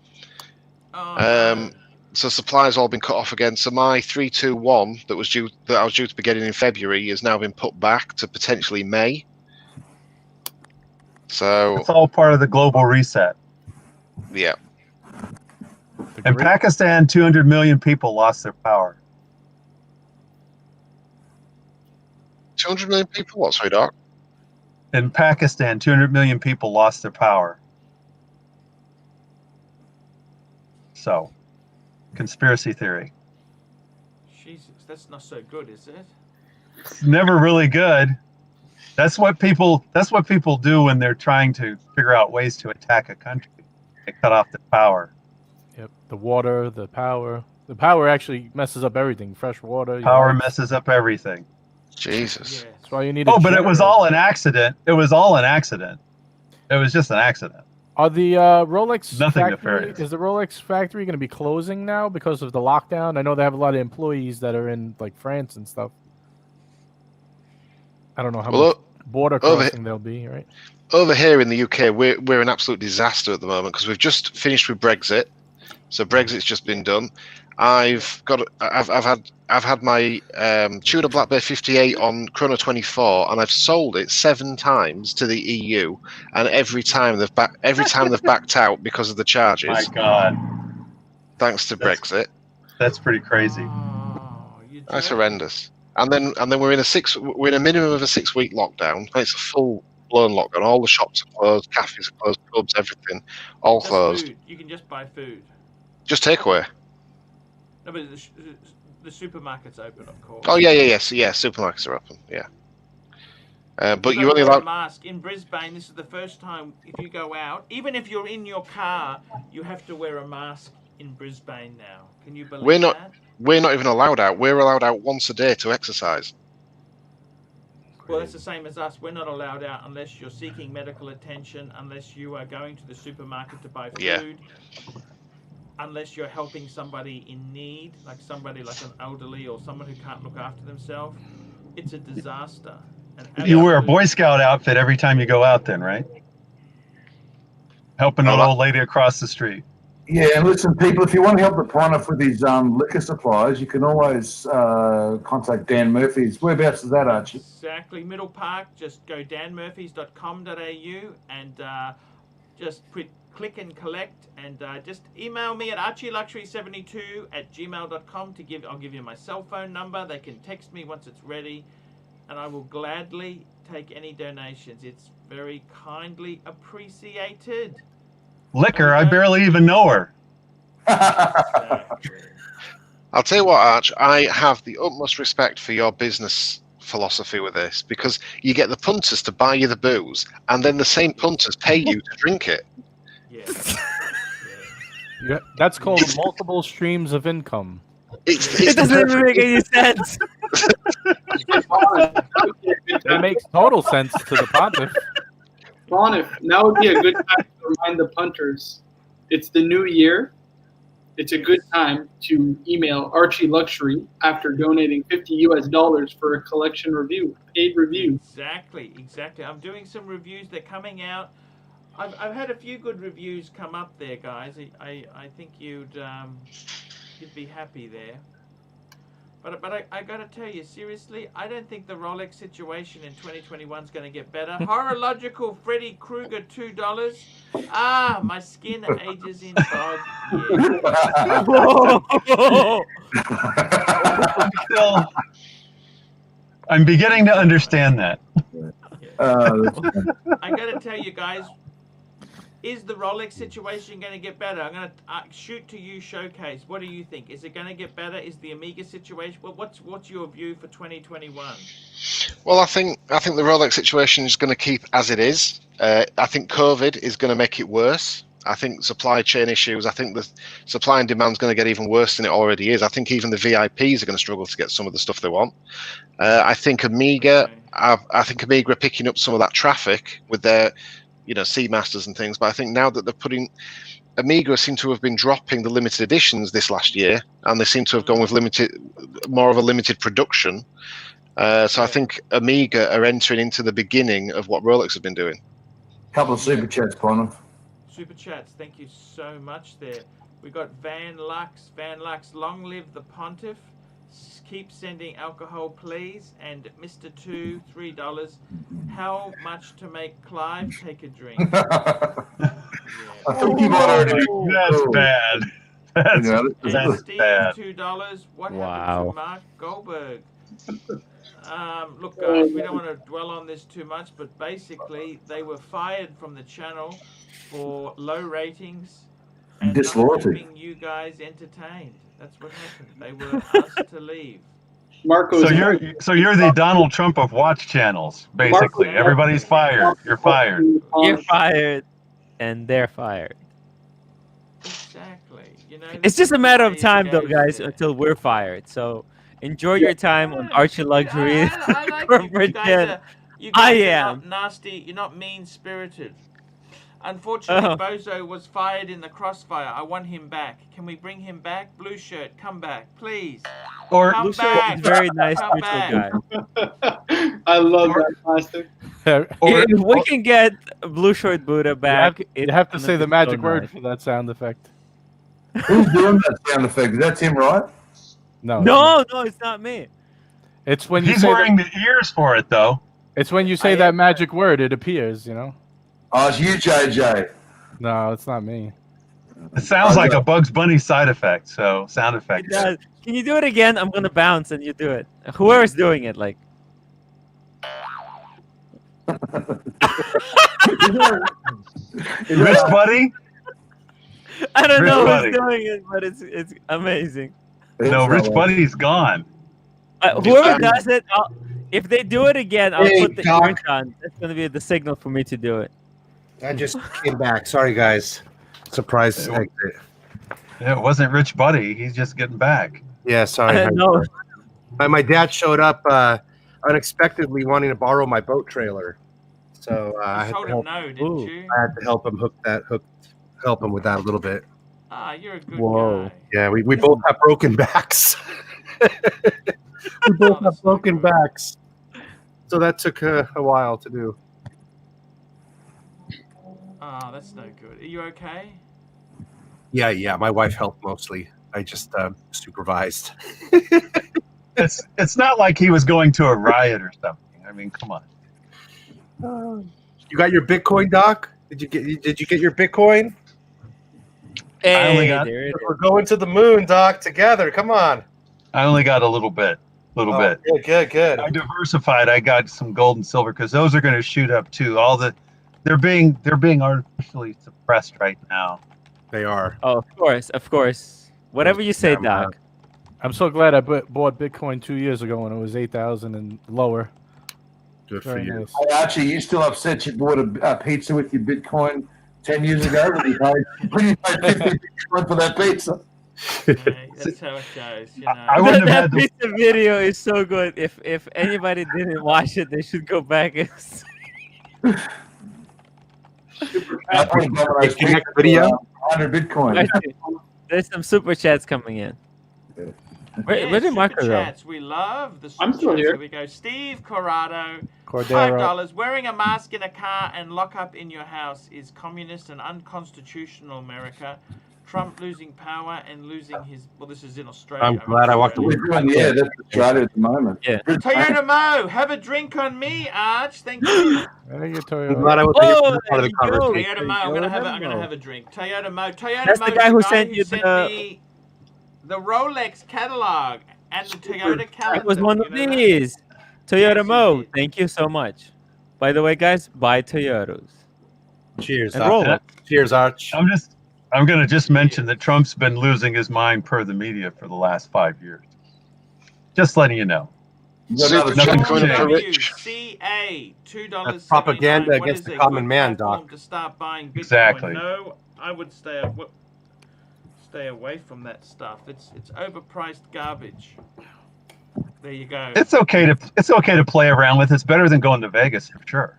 oh no. So supply's all been cut off again. So my 321 that I was due to be getting in February has now been put back to potentially May. So It's all part of the global reset. yeah, In Pakistan, 200 million people lost their power. 200 million people. What, sorry, Doc? In Pakistan, 200 million people lost their power. So, conspiracy theory. Jesus, that's not so good, is it? It's never really good. That's what people do when they're trying to figure out ways to attack a country. They cut off the power. Yep. The water, the power. The power actually messes up everything. Fresh water. your Power lights. messes up everything. Jesus. Yes. That's why you need. A Oh, but it was generator. all an accident. It was all an accident. It was just an accident. Are the Rolex Nothing factory? nefarious. Is the Rolex factory going to be closing now because of the lockdown? I know they have a lot of employees that are in like France and stuff. I don't know how Well, much border over- crossing there'll be, right? Over here in the UK, we're an absolute disaster at the moment because we've just finished with Brexit. So Brexit's just been done. I've had my Tudor Black Bay 58 on Chrono 24, and I've sold it 7 times to the EU, and every time they've backed out because of the charges. My God, Thanks to Brexit. that's pretty crazy. Oh, you're That's joking. horrendous. And then we're in a minimum of a 6-week lockdown. It's a full blown lockdown. All the shops are closed, cafes are closed, pubs, everything, all Just closed. food. You can just buy food. Just takeaway. No, but the supermarket's open, of course. Oh yeah. Supermarkets are open. Yeah. But You've you got only to wear a allowed. mask in Brisbane. This is the first time if you go out, even if you're in your car, you have to wear a mask in Brisbane now. Can you believe We're not- that? We're not even allowed out. We're allowed out once a day to exercise. Well, that's the same as us. We're not allowed out unless you're seeking medical attention, unless you are going to the supermarket to buy food, Yeah. unless you're helping somebody in need, like somebody like an elderly or someone who can't look after themselves. It's a disaster. You wear a Boy Scout outfit every time you go out, then, right? Helping an old lady across the street. Yeah, and listen, people, if you want to help the Proniff with his liquor supplies, you can always contact Dan Murphy's. Whereabouts is that, Archie? Exactly. Middle Park, just go danmurphys.com.au and just click and collect and just email me at archieluxury72@gmail.com I'll give you my cell phone number. They can text me once it's ready and I will gladly take any donations. It's very kindly appreciated. Liquor, I barely even know her. Exactly. I'll tell you what, Arch. I have the utmost respect for your business philosophy with this because you get the punters to buy you the booze, and then the same punters pay you to drink it. Yes. Yeah, that's called multiple streams of income. It doesn't even make any sense. It makes total sense to the pontiff. Proniff, now would be a good time to remind the punters. It's the new year. It's a good time to email Archie Luxury after donating $50 for a collection review, paid review. Exactly. I'm doing some reviews. They're coming out. I've had a few good reviews come up there, guys. I think you'd be happy there. But I got to tell you, seriously, I don't think the Rolex situation in 2021 is going to get better. Horological Freddy Krueger, $2. Ah, my skin ages in fog. Yeah. I'm beginning to understand that. I got to tell you guys, is the Rolex situation going to get better? I'm going to shoot to you, Showcase. What do you think? Is it going to get better? Is the Omega situation? Well, what's your view for 2021? Well, I think the Rolex situation is going to keep as it is. I think COVID is going to make it worse. I think supply chain issues. I think the supply and demand is going to get even worse than it already is. I think even the VIPs are going to struggle to get some of the stuff they want. I think Omega. Okay. I think Omega are picking up some of that traffic with their, Seamasters and things. But I think now that they're putting, Omega seem to have been dropping the limited editions this last year, and they seem to have gone with more of a limited production. So I think Omega are entering into the beginning of what Rolex have been doing. Couple of super chats, Bonham. Super chats, thank you so much there. We got Van Lux, long live the Pontiff. Keep sending alcohol, please. And Mr. 2, $3. How much to make Clive take a drink? I think you might already. That's bad. That's And Steve, bad. $2. What happened Wow. to Mark Goldberg? Look, guys, we don't want to dwell on this too much, but basically, they were fired from the channel for low ratings and not Disloyalty. keeping you guys entertained. That's what happened. They were asked to leave. Marco's So you're the Donald Trump of watch channels, basically. Marco- Everybody's fired. You're fired. You're fired, and they're fired. Exactly. It's just a matter of way it time, though, goes guys, there. until we're fired. So enjoy your time on Archie Luxury. I like corporate jet. you I guys are am. not nasty. You're not mean-spirited. Unfortunately, Oh. Bozo was fired in the crossfire. I want him back. Can we bring him back? Blue shirt, come back, please. Or Come Blue Shirt back. is a very nice Come spiritual back. guy. I love that plastic. If we can get Blue Shirt Buddha back, You have to it's say the gonna be magic so word nice. for that sound effect. Who's doing that sound effect? That's him, right? No. No, it's not me. It's when you he's say wearing the ears for it, though. it's when you say I that am- magic word, it appears, Oh, it's you, JJ. No, it's not me. It sounds like a Bugs Bunny side effect, so sound It effect. does. Can you do it again? I'm gonna bounce and you do it. Whoever's doing it, like. Rich Buddy? I don't know Rich who's Buddy. doing it, but it's amazing. No, Rich Buddy's gone. Whoever does it, if they do it again, I'll Hey, put the Doc. ears on. That's gonna be the signal for me to do it. I just came back. Sorry, guys. Surprise exit. It wasn't Rich Buddy. He's just getting back. Yeah, sorry. No. My dad showed up unexpectedly wanting to borrow my boat trailer. So I You had told to him help, no, didn't Ooh. you? I had to help him help him with that a little bit. Ah, you're a good Whoa. guy. Yeah, we both have broken backs. We both have broken backs. So that took a while to do. Ah, that's no good. Are you okay? Yeah. My wife helped mostly. I just supervised. It's not like he was going to a riot or something. I mean, come on. You got your Bitcoin, Doc? Did you get your Bitcoin? Hey, I only got- there it is. We're going to the moon, Doc, together. Come on. I only got a little bit. Bit. Good. I diversified. I got some gold and silver because those are going to shoot up too. They're being artificially suppressed right now. They are. Oh, of course. Whatever you say, Damn, Doc. I'm so glad I bought Bitcoin 2 years ago when it was 8,000 and lower. Good for Very you. nice. Hey, Archie, you still upset you bought a pizza with your Bitcoin 10 years ago when you paid 50 Bitcoin for that pizza? Yeah, that's how it goes, I wouldn't have That had the- piece of video is so good. If anybody didn't watch it, they should go back and I put Domino's Next pizza video? for, 100 Bitcoin. There's some super chats coming in. Where did Marco go? chats. We love the super I'm still chats. here. Here we go. Steve Corrado, Cordero. $5. Wearing a mask in a car and lock up in your house is communist and unconstitutional America. Trump losing power and losing his... Well, this is in Australia. I'm glad I walked away. Yeah, that's Australia at the moment. Yeah. Toyota Mo, have a drink on me, Arch. Thank you. Very good, I'm Toyota. glad I was Oh, part of there the you go. conversation. Toyota Mo, I'm gonna Toyota have a drink. Toyota Mo. Toyota That's Mo the guy who is sent you the- me the Rolex catalog and the Toyota calendar. It was one of You know that? these. Toyota Yes, Mo, indeed. thank you so much. By the way, guys, buy Toyotas. Cheers, And Arch. Rolex. Cheers, Arch. I'm going to just mention that Trump's been losing his mind per the media for the last 5 years. Just letting you know. Super Nothing chat coming in for changed. Rich. CA $2.79. That's propaganda What against is the a common good man, platform Doc. to start buying Bitcoin? Exactly. No, I would stay away from that stuff. It's overpriced garbage. There you go. It's okay to play around with. It's better than going to Vegas for sure.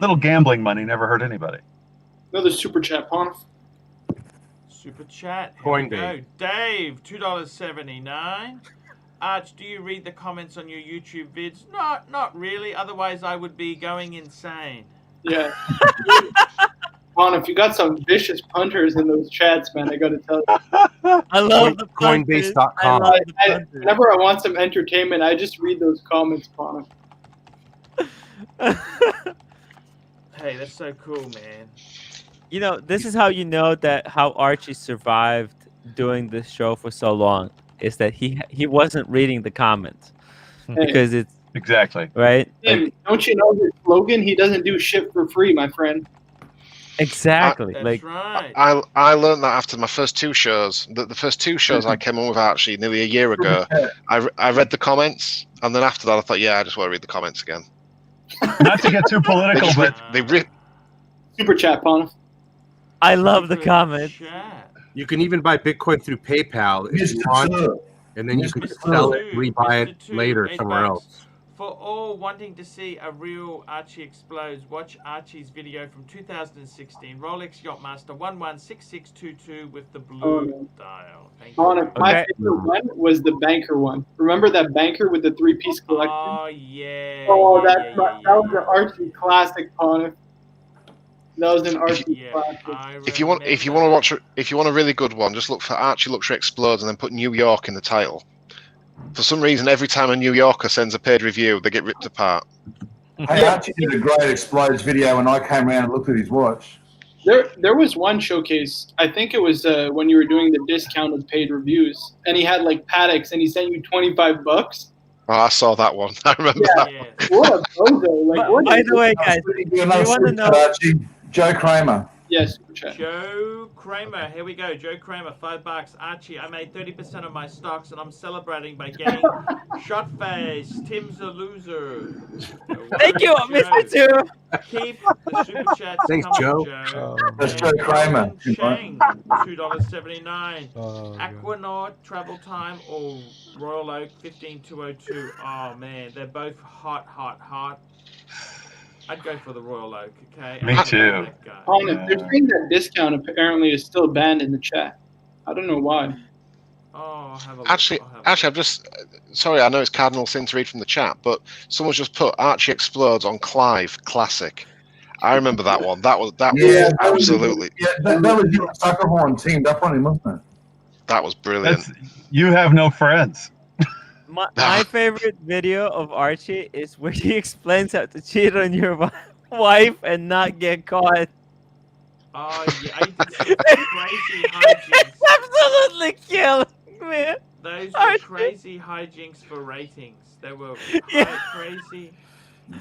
Little gambling money never hurt anybody. Another super chat, Ponif. Super chat. Here we go. Coinbase. Dave, $2.79. Arch, do you read the comments on your YouTube vids? Not really. Otherwise, I would be going insane. Yeah. Ponif, you got some vicious punters in those chats, man. I got to tell you. I love the punters. Coinbase.com. I love the punters. Whenever I want some entertainment, I just read those comments, Ponif. Hey, that's so cool, man. You know, this is how you know that how Archie survived doing this show for so long is that he wasn't reading the comments because it's Exactly. right. Tim, Like, don't you know his slogan? He doesn't do shit for free, my friend. exactly. That's Like right. I learned that after my first two shows. The first two shows I came on with Archie nearly a year ago. I read the comments, and then after that I thought, yeah, I just want to read the comments again. Not to get too political, but They rip. Super chat, Ponif. I love the Super comments. chat. You can even buy Bitcoin through PayPal if you Mr. want, Sir. and then you can Mr. sell it, Two, rebuy Mr. it Two, later $8. somewhere else. For all wanting to see a real Archie explodes, watch Archie's video from 2016, Rolex Yachtmaster 116622 with the blue dial. Thank you. Ponif, my Okay. favorite one was the banker one. Remember that banker with the three-piece collection? Oh yeah. Oh, yeah, that was an yeah. Archie classic, Ponif. That was an Archie Yeah, classic. I If you want a really good one, just look for Archie Luxury Explodes and then put New York in the title. For some reason, every time a New Yorker sends a paid review, they get ripped apart. Hey, Archie did a great explodes video when I came around and looked at his watch. There was one showcase. I think it was when you were doing the discounted paid reviews, and he had like Patek's, and he sent you $25. Oh, I saw that one. I remember that. Yeah. What a bozo! Like, what? By the way, guys, You want to know- Archie? Joe Kramer. Yes, super chat. Joe Kramer, here we go. Joe Kramer, $5. Archie, I made 30% of my stocks, and I'm celebrating by getting shot face. Tim's a loser. Thank you, Mr. Two. Keep the super chats Thanks, coming, Joe. That's And Joe Kramer. Chang, $2.79. Aquanaut, Travel Time, or Royal Oak, 15202. Oh man, they're both hot. I'd go for the Royal Oak, okay? Me too. That guy. Ponif, they're saying that discount apparently is still banned in the chat. I don't know why. Oh, I'll have a look. Actually, I'll have a I'm just sorry. I know it's cardinal sin to read from the chat, but someone's just put Archie Explodes on Clive Classic. I remember that one. That was absolutely Yeah, that was your sucker horn teamed up on him, wasn't it? that was brilliant. you have no friends. My favorite video of Archie is where he explains how to cheat on your wife and not get caught. Oh, yeah. I did some crazy hijinks. Absolutely killing, man. Those were Archie. crazy hijinks for ratings. They were Yeah. crazy,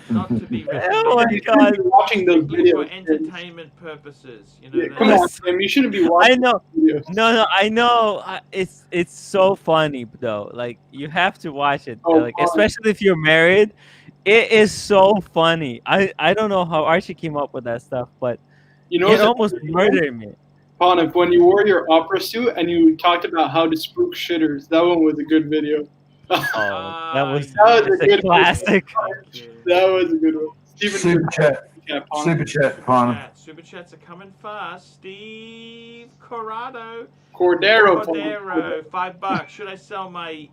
not to be Oh my recommended. god. You're watching those Strictly for videos. entertainment purposes. You know, Yeah, they- come on, Tim. You shouldn't be watching I know. videos. No, I know. It's so funny though. Like you have to watch it. Oh, Like fun. especially if you're married, it is so funny. I don't know how Archie came up with that stuff, but You know it what's almost murdered me. Ponif, when you wore your opera suit and you talked about how to spook shitters, that one was a good video. Oh, that was That was a it's a good classic. Thank you. That was a good one. Steven, Super chat. Ponif. Super chat, Connor. Super chats are coming fast. Steve Corrado. Cordero. Cordero, $5. Should I sell my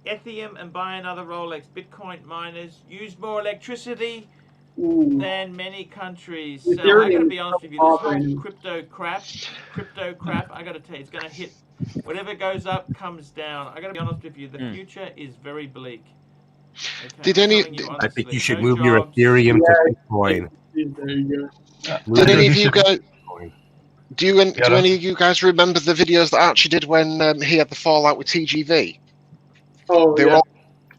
Ethereum and buy another Rolex? Bitcoin miners use more electricity Ooh. than many countries. So I Ethereum gotta be honest with you, this operating. whole crypto crap, I gotta tell you, it's gonna hit. Whatever goes up comes down. I gotta be honest with you, the future is very bleak. Okay, Did I'm any- telling you I think honestly, you should no move your jobs. Ethereum Yeah. to Bitcoin. There you go. Move Did your any of you Bitcoin. guys? Do any of you guys remember the videos that Archie did when he had the fallout with TGV? Oh, They were yeah. all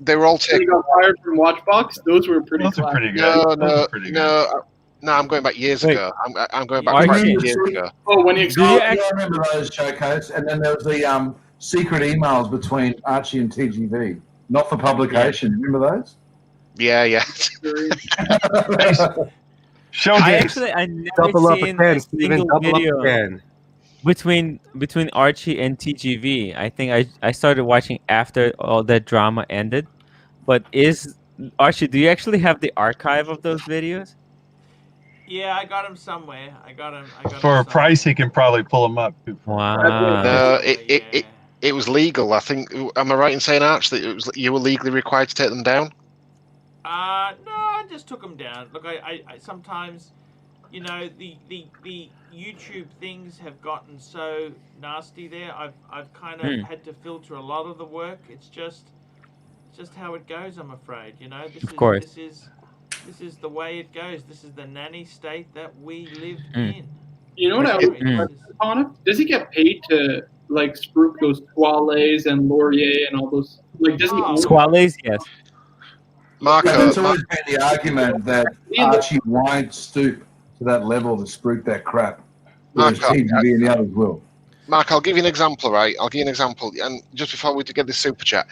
they were all He taken. got fired from Watchbox. Those were pretty. Those are classic. pretty good. No, Those no, are pretty good. no. I'm going back years Wait. ago. I'm going back Archie. quite a few years ago. Oh, when he Do you I remember those showcase, and then there was the secret emails between Archie and TGV, not for publication. Remember those? Yeah, yeah. Show I days. actually I never Double up seen again, a Steven. single Double video up again. between Archie and TGV. I think I started watching after all that drama ended. But Archie, do you actually have the archive of those videos? Yeah, I got him somewhere. I got him For a price, he can probably pull them up. Wow. No, Yeah. it was legal. I think. Am I right in saying, Arch, that you were legally required to take them down? No, I just took them down. Look, I sometimes, you know, the YouTube things have gotten so nasty there. I've kind of had to filter a lot of the work. It's just how it goes, I'm afraid. You know, Of course. This is the way it goes. This is the nanny state that we live in. You know what I was on him? Does he get paid to like spruik those Toiles and Laurier and all those? Like, does he? own- Squales, yes. Marco, That's always been the argument that Archie won't stoop to that level to spruik that crap, whereas Marco, TGV and the others will. Mark, I'll give you an example, right? I'll give you an example. And just before we get this super chat,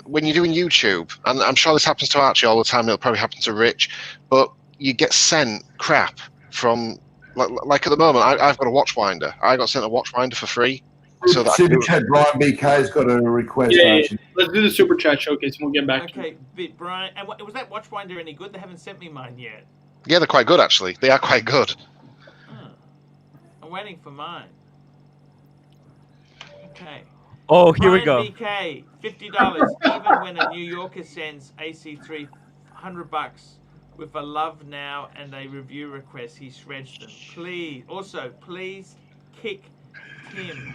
when you're doing YouTube, and I'm sure this happens to Archie all the time, it'll probably happen to Rich, but you get sent crap from, like at the moment, I've got a watchwinder. I got sent a watchwinder for free. So that Super chat, Brian BK's got a request. Yeah, Archie. let's do the super chat showcase and we'll get back to it. Okay, but Brian, and was that Watchwinder any good? They haven't sent me mine yet. Yeah, they're quite good, actually. They are quite good. I'm waiting for mine. Okay. Oh, here we Brian go. BK, $50. Even when a New Yorker sends AC3 $100 with a love now and a review request, he shreds them. Please, also, please kick Tim.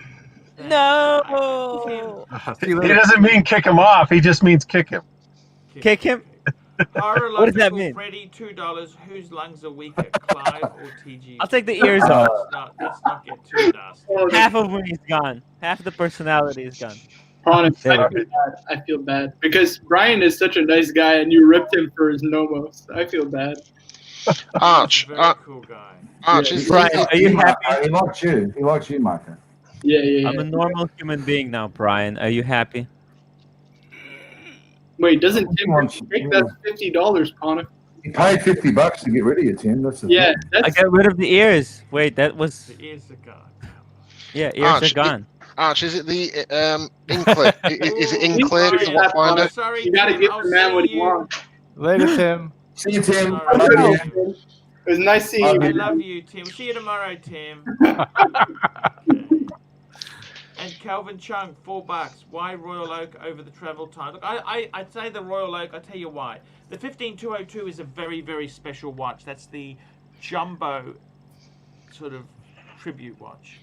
No. Tim. He doesn't mean kick him off. He just means kick him. Kick him? What does that mean? Freddy, $2. Whose lungs are weaker, Clive or TG? I'll take the ears off. Let's not get too nasty. Half of me is gone. Half the personality is gone. Honest, There I we feel bad. I feel bad because Brian is such a nice guy and you ripped him for his nomos. I feel bad. Arch, Very cool guy. Arch, Yeah, is Brian, are you happy? He likes you. He likes you, Marco. Yeah. I'm a normal human being now, Brian. Are you happy? Wait, doesn't Tim Wants- take that $50, Connor? He paid $50 to get rid of you, Tim. That's the Yeah, thing. I that's got rid of the ears. Wait, that was The ears are gone. ears are Arch, gone. Arch, is it the Inclip? Is it Inclip, the Yeah, watchwinder? Sorry, you got to Tim, give I'll the man see what he you. wants. Later, Tim. See you, Tim. All right. Love you. It was nice seeing I you. love you, Tim. See you tomorrow, Tim. And Calvin Chung, $4. Why Royal Oak over the travel time? Look, I'd say the Royal Oak. I'll tell you why. The 15202 is a very, very special watch. That's the jumbo sort of tribute watch.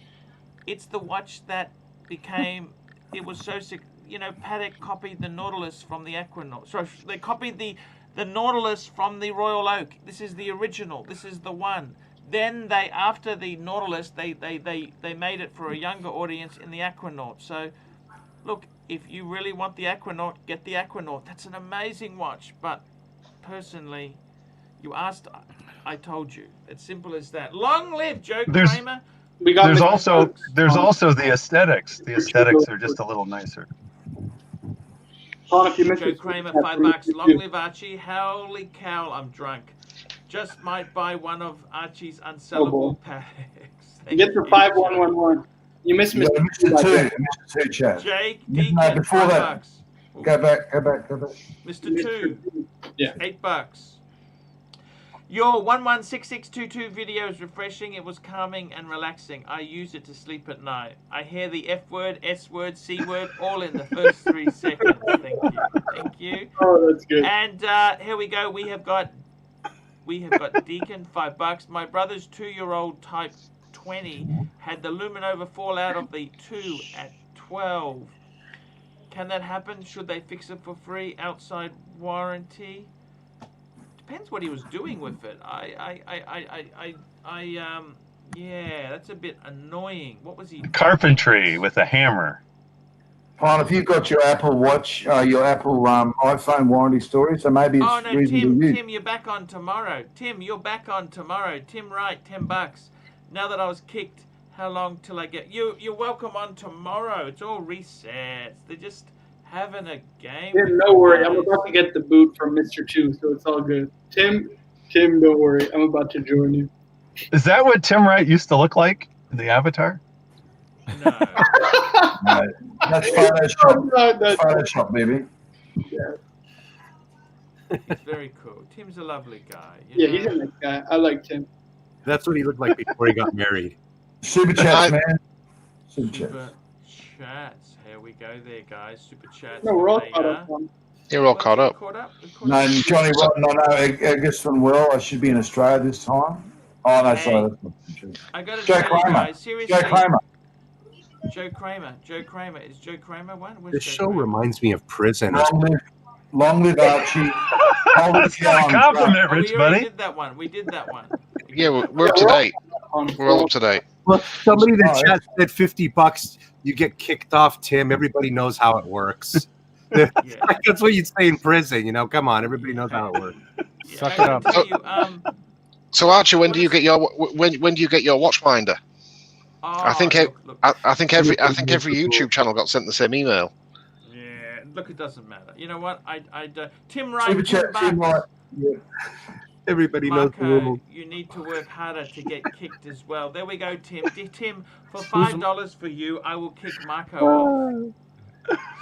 It's the watch that became. It was so sick. You know, Patek copied the Nautilus from the Equinox. Sorry, they copied the Nautilus from the Royal Oak. This is the original. This is the one. Then they, after the Nautilus, they made it for a younger audience in the Aquanaut. So, look, if you really want the Aquanaut, get the Aquanaut. That's an amazing watch. But personally, you asked, I told you. It's simple as that. Long live Joe Kramer. We got There's Mr. also the aesthetics. The aesthetics are just a little nicer. Connor, if you missed Joe it, Kramer, super chat, $5. Long live Archie. Holy cow, I'm drunk. Just might buy one of Archie's unsellable packs. Get the 5111. You missed You got Mr. Mr. 2. Mr. 2 chat. Jake No, Deacon, before that. $5. Go back. Mr. 2, Yeah. $8. Your 116622 video is refreshing. It was calming and relaxing. I use it to sleep at night. I hear the F word, S word, C word, all in the first 3 seconds. Thank you. Oh, that's good. And here we go. We have got Deacon, $5. My brother's 2-year-old Type 20 had the Luminova fall out of the 2 at 12. Can that happen? Should they fix it for free outside warranty? Depends what he was doing with it. Yeah, that's a bit annoying. What was he? Carpentry with a hammer. Fine, if you've got your Apple Watch, your Apple iPhone warranty story, so maybe it's Oh no, reasonable to use. Tim, you're back on tomorrow. Tim, you're back on tomorrow. Tim Wright, $10. Now that I was kicked, how long till I get you? You're welcome on tomorrow. It's all resets. They're just having a game. Tim, no worry. I'm about to get the boot from Mr. Chu, so it's all good. Tim, don't worry. I'm about to join you. Is that what Tim Wright used to look like in the Avatar? No. No, that's Photoshop. No, that's Photoshop, baby. He's very cool. Tim's a lovely guy. Yeah, he's a nice guy. I like Tim. That's what he looked like before he got married. Super chats, man. Super chats. Super chats. Here we go there, guys. Super chats. No, we're all later. caught up on. You're all caught up. No, Johnny Rotten, I guess from I should be in Australia this time. Oh, no, sorry. That's not true. I gotta Joe tell you Kramer. guys, seriously. Joe Kramer. Joe Kramer. Is Joe Kramer one? Where's This Joe show Kramer? reminds me of prison. Long live Archie. That's not a compliment, Oh, Rich we already buddy. did that one. We did that one. Yeah, we're up to date. We're all up to date. Look, somebody in the Oh, chat said $50, you get kicked off, Tim. Everybody knows how it works. Yeah. That's what you'd say in prison, you know. Come on, everybody knows how it works. Yeah, Suck I it gotta up. tell you, So Archie, when do you get your watchfinder? I think look, I think every YouTube channel got sent the same email. yeah, look, it doesn't matter. You know what? Tim Wright, Super chat, $10. Tim Wright. Yeah. Everybody knows the Marco, rule. you need to work harder to get kicked as well. There we go, Tim. Tim, for $5 for you, I will kick Marco off.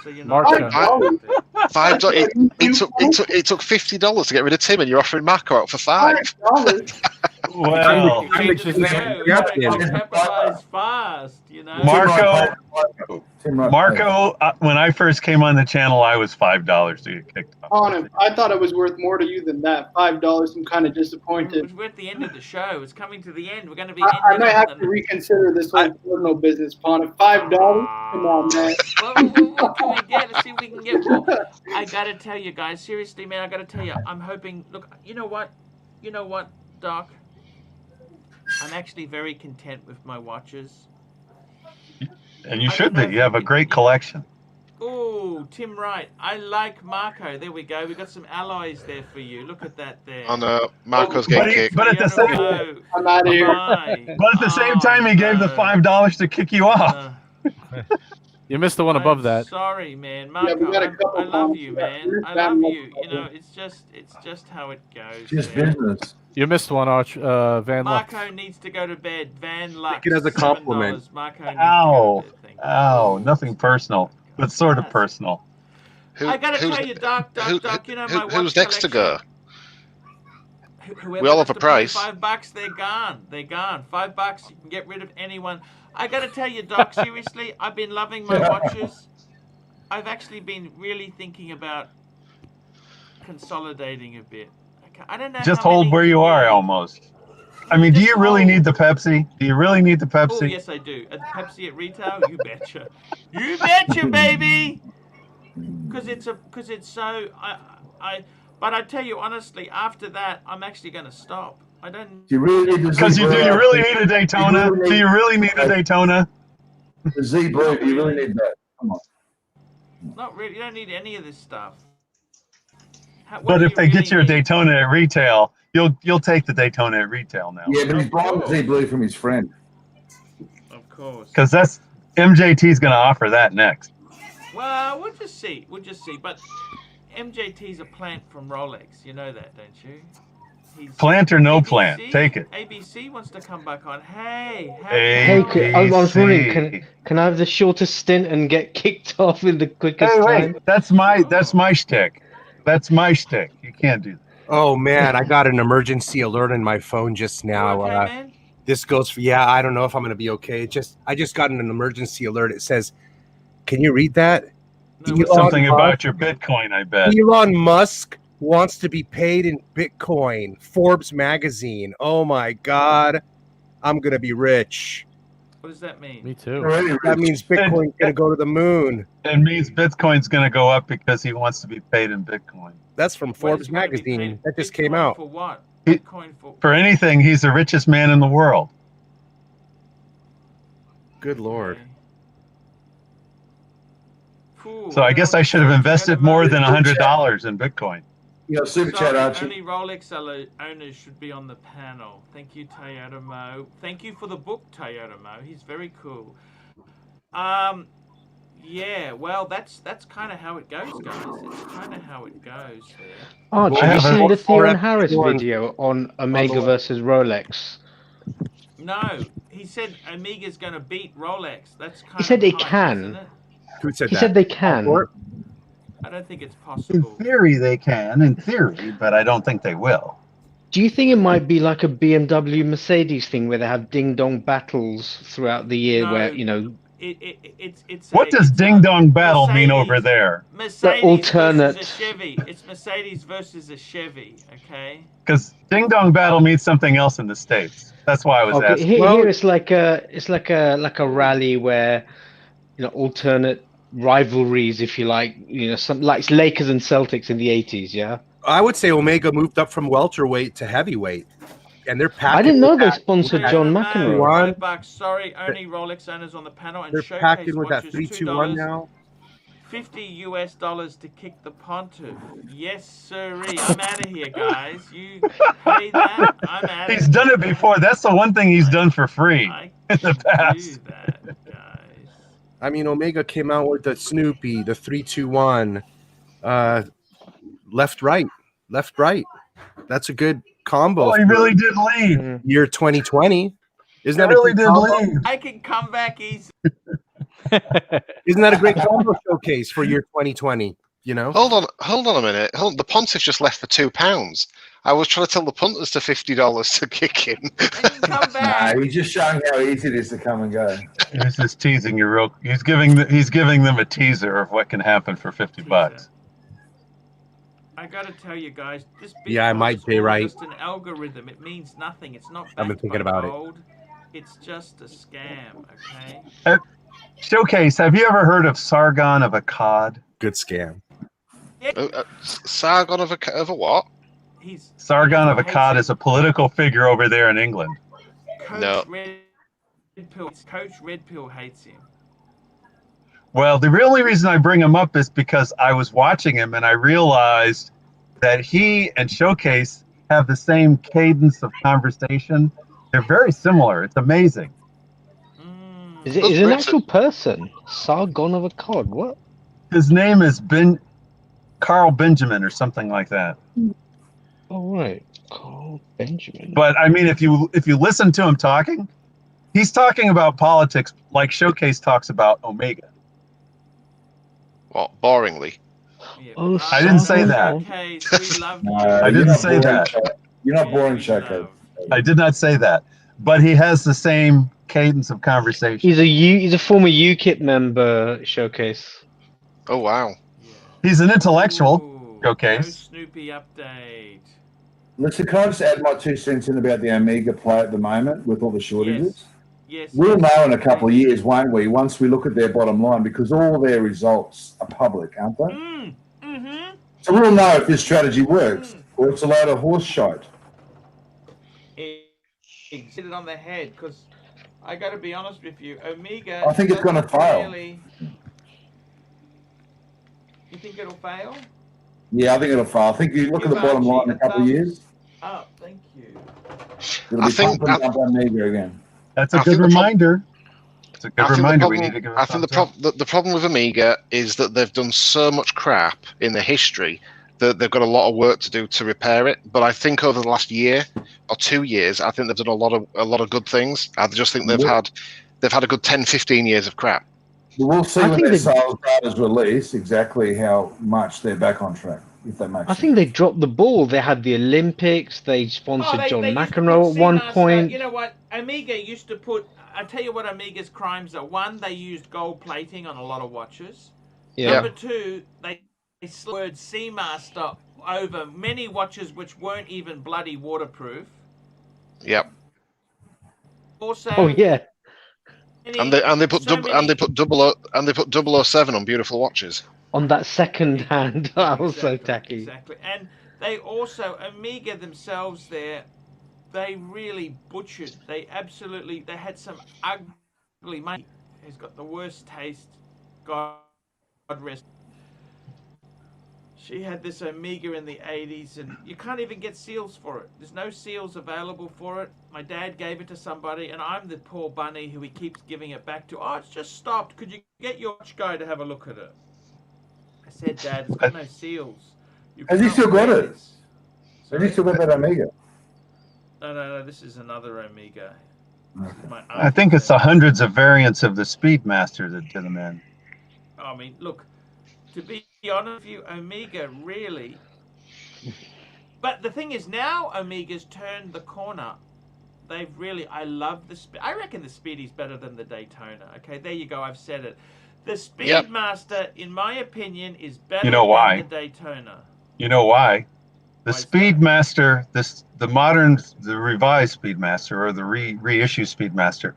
So you're not Marco. $5. It took $50 to get rid of Tim, and you're offering Marco out for $5. Well, You just go. You gotta capitalize fast, you know. Marco, when I first came on the channel, I was $5 to get kicked off. On him. I thought it was worth more to you than that. $5. I'm kind of We're disappointed. at the end of the show. It's coming to the end. We're going to be I ending might have on to reconsider this whole porno business, Pawn. At $5, come on, man. What can we get? Let's see if we can get more. I got to tell you guys, seriously, man, I got to tell you, I'm hoping, look, you know what, Doc? I'm actually very content with my watches. And you should be. You have a great collection. Oh, Tim Wright. I like Marco. There we go. We got some alloys there for you. Look at that there. On Marco's getting kicked. But at the same, I'm out of here. but at the same time, he gave the $5 to kick you off. You missed the one above that. Sorry, man, Yeah, Marco. we got a couple I love bombs. you, Yeah, man. we're I down love low. you. You know, it's just how it goes. Just man. business. You missed one, Van Lux. Marco needs to go to bed. Van Lux. Take it as a compliment. $7. Marco needs Ow. to go to bed. Thank you. Oh, nothing personal, but sort of personal. I gotta tell you, Doc, you know my watch who's next to go? Whoever We all has have a to pay price. $5, they're gone. They're gone. $5, you can get rid of anyone. I gotta tell you, Doc, seriously, I've been loving my watches. I've actually been really thinking about consolidating a bit. I don't know. Just how hold many- where you are almost. I mean, do Just you really hold. need the Pepsi? Do you really need the Oh, Pepsi? yes, I do. At Pepsi at retail, you betcha. You betcha, baby. Because it's so. But I tell you honestly, after that, I'm actually going to stop. I don't. Do you really need the Because do you really need a Daytona? Do you really need a Daytona? The Z Blue, do you really need that? Come on. Not really. You don't need any of this stuff. What But do if you they get really you a need? Daytona at retail, you'll take the Daytona at retail now. Yeah, but he's buying the Z Blue from his friend. Of course. Because that's MJT's going to offer that next. Well, we'll just see. But MJT's a plant from Rolex. You know that, don't you? He's Plant or no ABC plant, take it. ABC wants to come back on. Hey, Hey, I was wondering, AC. can I have the shortest stint and get kicked off in the quickest Hey, time? wait, that's my shtick. That's my shtick. You can't do that. Oh man, I got an emergency alert on my phone just now. okay, man? This goes for I don't know if I'm gonna be okay. I just got an emergency alert. It says, can you read that? No, Elon Something Musk- about your Bitcoin, I bet. Elon Musk wants to be paid in Bitcoin. Forbes magazine. Oh my God, I'm gonna be rich. What does that mean? Me too. Already That means Bitcoin's gonna go to the moon. It means Bitcoin's going to go up because he wants to be paid in Bitcoin. That's from Wait, Forbes he's gonna be magazine. paid That just Bitcoin came out. For what? He- Bitcoin for. For anything, he's the richest man in the world. Good Lord. Okay. Phew, So I guess I should have invested more than $100 in Bitcoin. You got super chat, Sorry, Archie. only Rolex owners should be on the panel. Thank you, Toyota Mo. Thank you for the book, Toyota Mo. He's very cool. Yeah, well, that's kind of how it goes, guys. It's kind of how it goes there. Archie, I have you have seen a- the Theron Forever Harris one. video on Omega versus Rolex? No, he said Omega's going to beat Rolex. That's kind He said of they hype, can. isn't it? Who said He that? said they can. Or- I don't think it's In possible. theory, they can. In theory, but I don't think they will. Do you think it might be like a BMW Mercedes thing where they have ding dong battles throughout the year No. where, you know, It's What does it's ding dong battle mean over Mercedes. there? Mercedes alternate- versus a Chevy. It's Mercedes versus a Chevy, okay? Because ding dong battle means something else in the States. That's why I was okay, asking. here it's like a rally where, you know, alternate rivalries, if you like, you know, some like Lakers and Celtics in the 80s, yeah? I would say Omega moved up from welterweight to heavyweight, and they're packing. I didn't know with they that- sponsored Toyota John Mo, McEnroe. $5. Sorry, only Rolex owners on the panel and They're showcase packing with that watches 3-2-1 $2. now. $50 to kick the pontiff. Yes, sirree. I'm out of here, guys. You pay that. I'm out of He's here. done it before. That's the one thing he's done for free I in the do past. that, guys. I mean, Omega came out with the Snoopy, the 3-2-1, left, right. That's a good combo. Oh, he for really did leave. year 2020. Isn't He that really a good did combo? leave. I can come back easy. Isn't that a great combo showcase for year 2020? You know, Hold on a minute. The pontiff just left for £2. I was trying to tell the punters to $50 to kick in. I can come Nah, back. he's just showing how easy it is to come and go. He's just teasing you real. He's giving them a teaser of what can happen for $50. I gotta tell you guys, this Yeah, I Bitcoin might is be all right. just an algorithm. It means nothing. It's not I've been backed thinking by about it. gold. It's just a scam, okay? Showcase. Have you ever heard of Sargon of Akkad? good scam. Sargon of a what? Sargon of Akkad is a political figure over there in England. No. Coach Red Pill hates him. Well, the only reason I bring him up is because I was watching him and I realized that he and Showcase have the same cadence of conversation. They're very similar. It's amazing. Is it an actual person? Sargon of Akkad, what? His name is Carl Benjamin or something like that. Oh, right. Carl Benjamin. But I mean, if you listen to him talking, he's talking about politics like Showcase talks about Omega. What? Boringly. Oh, I didn't say that. Okay, we love you. I didn't say that. You're not boring, Showcase. I did not say that. But he has the same cadence of conversation. He's a former UKIP member, Showcase. Oh wow. He's an intellectual, No Showcase. Snoopy update. Listen, can I just add my 2 cents in about the Omega play at the moment with all the shortages? Yes. We'll know in a couple of years, won't we, once we look at their bottom line, because all their results are public, aren't they? Mm-hmm. So we'll know if this strategy works or it's a load of horse shite. It hit it on the head, because I got to be honest with you, Omega. I think it's gonna doesn't fail. really- You think it'll fail? Yeah, I think it'll fail. I think you look at the bottom line in a couple of years, Oh, thank you. it'll be pump and dump Omega again. That's a I good think the prob- reminder. It's a good I think the reminder. We problem- need to give I think the problem with Omega is that they've done so much crap in their history that they've got a lot of work to do to repair it. But I think over the last year or 2 years, I think they've done a lot of good things. I just think they've had a good 10, 15 years of crap. We'll see I when think their they- sales data is released exactly how much they're back on track, if that makes I sense. think they dropped the ball. They had the Olympics. They sponsored John they used to McEnroe put at one Seamaster- point. You know what? Omega used to put. I tell you what, Omega's crimes are. One, they used gold plating on a lot of watches. Yeah. Number two, they slid the word Seamaster over many watches which weren't even bloody waterproof. Yep. Also, Oh yeah. And they put 007 on beautiful watches. On that second hand, that was so tacky. Exactly. And they also, Omega themselves there, they really butchered. They had some ugly money. He's got the worst taste. God rest. She had this Omega in the 80s, and you can't even get seals for it. There's no seals available for it. My dad gave it to somebody, and I'm the poor bunny who he keeps giving it back to. Oh, it's just stopped. Could you get your watch guy to have a look at it? I said, Dad, it's got no seals. Has he still got it? Has he still got that Omega? No, this is another Omega. I think it's the hundreds of variants of the Speedmaster that did them in. I mean, look, to be honest with you, Omega really... But the thing is, now Omega's turned the corner. They've really... I love the... I reckon the Speedy's better than the Daytona. Okay, there you go. I've said it. The Speedmaster, in my opinion, is better than the Daytona. You know why? The Speedmaster, the revised Speedmaster, or the reissue Speedmaster,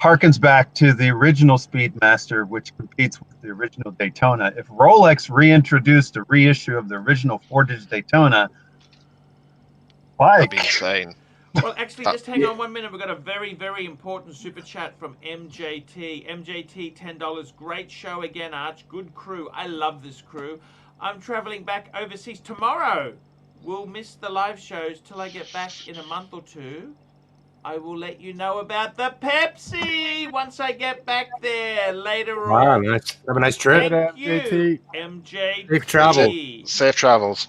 harkens back to the original Speedmaster, which competes with the original Daytona. If Rolex reintroduced a reissue of the original 4-digit Daytona, that'd be insane. Well, actually, just hang on 1 minute. We've got a very, very important super chat from MJT. MJT, $10. Great show again, Arch. Good crew. I love this crew. I'm traveling back overseas tomorrow. We'll miss the live shows till I get back in a month or two. I will let you know about the Pepsi once I get back there later on. Nice. Have a nice trip. Thank you, MJT. Safe travel. Safe travels.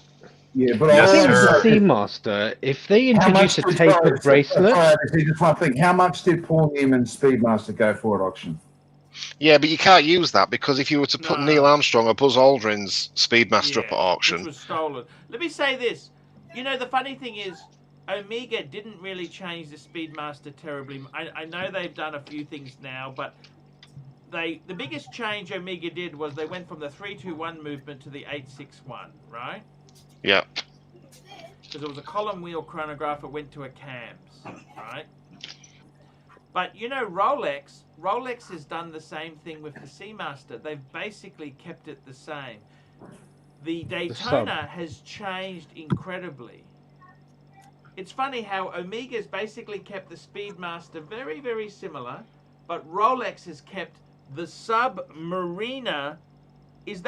Yeah, but I think the Seamaster, if they introduce a tapered bracelet... Just one thing. How much did Paul Newman's Speedmaster go for at auction? Yeah, but you can't use that because if you were to put Neil Armstrong or Buzz Aldrin's Speedmaster up at auction... Which was stolen. Let me say this. You know, the funny thing is, Omega didn't really change the Speedmaster terribly. I know they've done a few things now, but the biggest change Omega did was they went from the 3-2-1 movement to the 8-6-1, right? Yeah. Because it was a column wheel chronograph, it went to a cams, right? But you know, Rolex has done the same thing with the Seamaster. They've basically kept it the same. The Daytona has changed incredibly. It's funny how Omega's basically kept the Speedmaster very, very similar, but Rolex has kept the Submariner. Is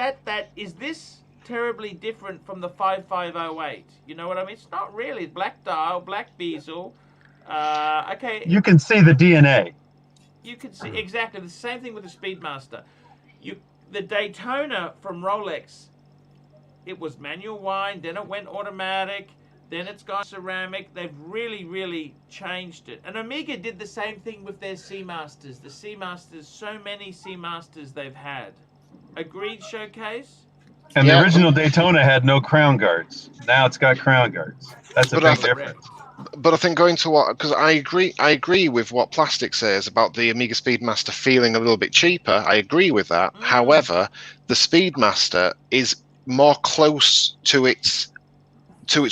this terribly different from the 5508? You know what I mean? It's not really. Black dial, black bezel. Okay. You can see the DNA. You can see exactly the same thing with the Speedmaster. The Daytona from Rolex, it was manual wind, then it went automatic, then it's gone ceramic. They've really, really changed it. And Omega did the same thing with their Seamasters. The Seamasters, so many Seamasters they've had. Agreed, Showcase? And the original Daytona had no crown guards. Now it's got crown guards. That's a big difference. But I think going to what, because I agree with what Plastic says about the Omega Speedmaster feeling a little bit cheaper. I agree with that. However, the Speedmaster is more close to its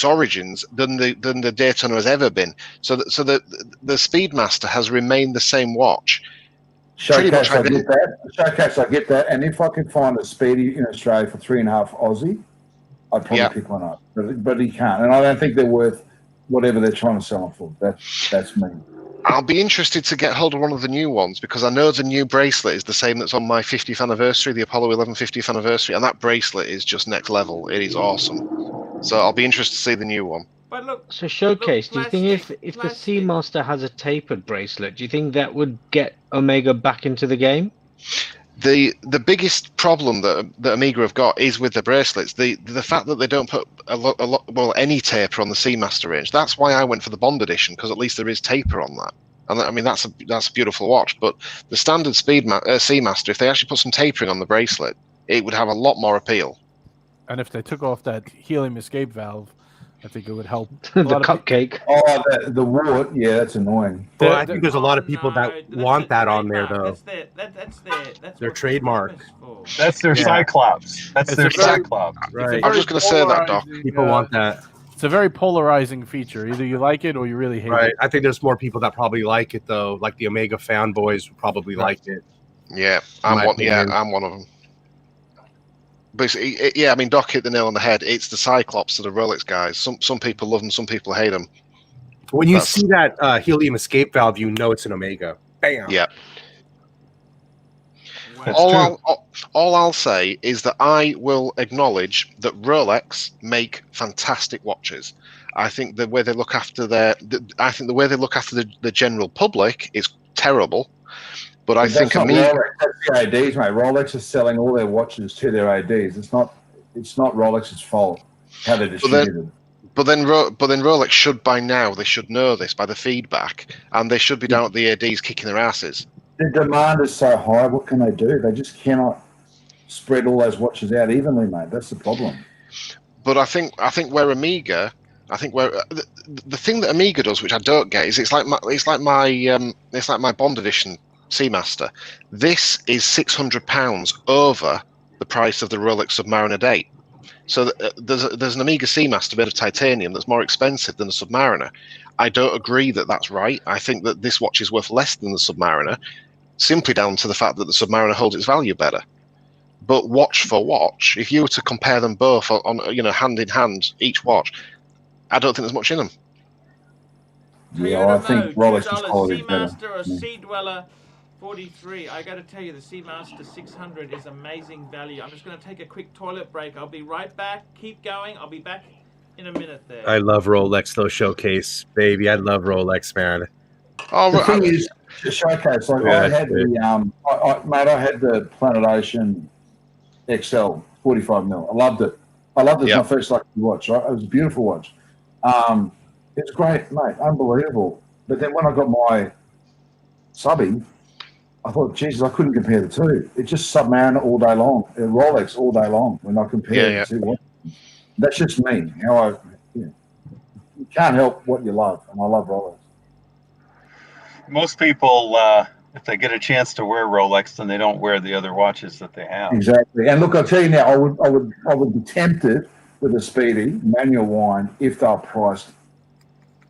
origins than the Daytona has ever been. So the Speedmaster has remained the same watch. Showcase, I get that. Showcase, I get that. And if I could find a Speedy in Australia for 3.5 Aussie, I'd probably pick one up. But he can't, and I don't think they're worth whatever they're trying to sell them for. That's me. I'll be interested to get hold of one of the new ones because I know the new bracelet is the same that's on my 50th anniversary, the Apollo 11 50th anniversary, and that bracelet is just next level. It is awesome. So I'll be interested to see the new one. But look, so Showcase, do you think if the Seamaster has a tapered bracelet, do you think that would get Omega back into the game? The biggest problem that Omega have got is with the bracelets. The fact that they don't put any taper on the Seamaster range. That's why I went for the Bond edition, because at least there is taper on that. And I mean that's a beautiful watch. But the standard Seamaster, if they actually put some tapering on the bracelet, it would have a lot more appeal. And if they took off that helium escape valve, I think it would help. The cupcake. Oh, the wart. Yeah, that's annoying. Well, I think there's a lot of people that want that on there, though. That's their trademark. That's their Cyclops. That's their Cyclops. Right. I was just going to say that, Doc. People want that. It's a very polarizing feature. Either you like it or you really hate it. Right. I think there's more people that probably like it, though. Like the Omega fanboys would probably like it. Yeah, I'm one of them. But I mean, Doc hit the nail on the head. It's the Cyclops to the Rolex guys. Some people love them, some people hate them. When you see that helium escape valve, you know it's an Omega. Bam. Yeah. That's true. All I'll say is that I will acknowledge that Rolex make fantastic watches. I think the way they look after the general public is terrible. But I think that's not Rolex. That's the ADs, mate. Rolex is selling all their watches to their ADs. It's not Rolex's fault how they're distributed. But then Rolex should by now, they should know this by the feedback, and they should be down at the ADs kicking their asses. The demand is so high. What can they do? They just cannot spread all those watches out evenly, mate. That's the problem. But I think where Omega, the thing that Omega does, which I don't get, is it's like my Bond edition Seamaster. This is £600 over the price of the Rolex Submariner date. So there's an Omega Seamaster made of titanium that's more expensive than a Submariner. I don't agree that that's right. I think that this watch is worth less than the Submariner, simply down to the fact that the Submariner holds its value better. But watch for watch, if you were to compare them both on hand in hand, each watch, I don't think there's much in them. Yeah, I think Rolex is quality better. Seamaster or Sea Dweller 43. I got to tell you, the Seamaster 600 is amazing value. I'm just going to take a quick toilet break. I'll be right back. Keep going. I'll be back in a minute there. I love Rolex though, Showcase, baby. I love Rolex, man. Oh, the thing is, Showcase. Like I had I had the Planet Ocean XL 45mm. I loved it. It was my first lucky watch. Right? It was a beautiful watch. It's great, mate. Unbelievable. But then when I got my subby, I thought, Jesus, I couldn't compare the two. It's just Submariner all day long, Rolex all day long when I compare the two. That's just me. You can't help what you love, and I love Rolex. Most people, if they get a chance to wear Rolex, then they don't wear the other watches that they have. Exactly. And look, I'll tell you now, I would be tempted with a Speedy manual wind if they're priced.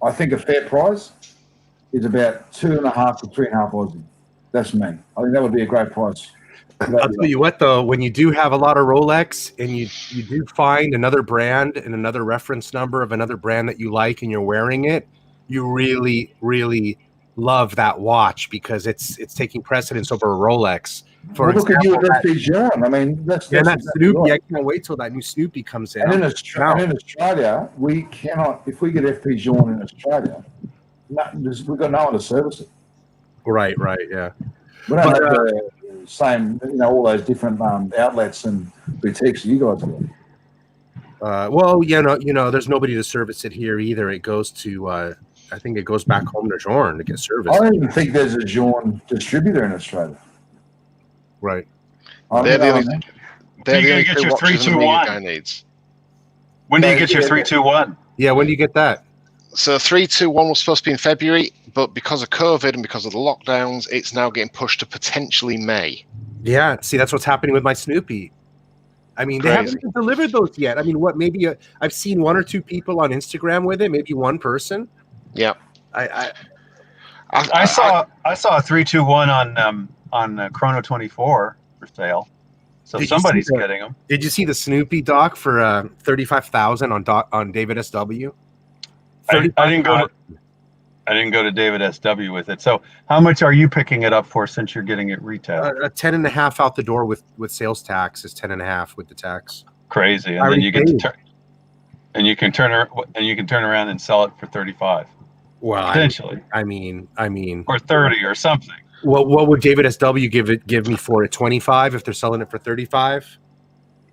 I think a fair price is about 2.5 to 3.5 Aussie. That's me. I think that would be a great price. I'll tell you what, though, when you do have a lot of Rolex and you do find another brand and another reference number of another brand that you like and you're wearing it, you really, really love that watch because it's taking precedence over a Rolex. For look at you with FP I mean, that's that Snoopy. Right. I can't wait till that new Snoopy comes in. And in Australia, we cannot, if we get FP Journe in Australia, we've got no one to service it. Right, yeah. We don't have the same, all those different outlets and boutiques you guys have. Well, there's nobody to service it here either. It goes to, I think it goes back home to Journe to get serviced. I don't even think there's a Journe distributor in Australia. Right. They're the only get your 321 needs. When do you get your 321? Yeah, when do you get that? So 321 was supposed to be in February, but because of COVID and because of the lockdowns, it's now getting pushed to potentially May. Yeah, see, that's what's happening with my Snoopy. I mean, they haven't even delivered those yet. I mean, maybe I've seen 1 or 2 people on Instagram with it, maybe one person. Yeah. I saw a 321 on Chrono 24 for sale. So somebody's getting them. Did you see the Snoopy doc for $35,000 on David SW? I didn't go to David SW with it. So how much are you picking it up for since you're getting it retail? 10.5 out the door with sales tax is 10.5 with the tax. Crazy, and then you get to you can turn around and sell it for 35. Well, potentially. I mean, or 30 or something. What would David SW give me for it? 25 if they're selling it for 35?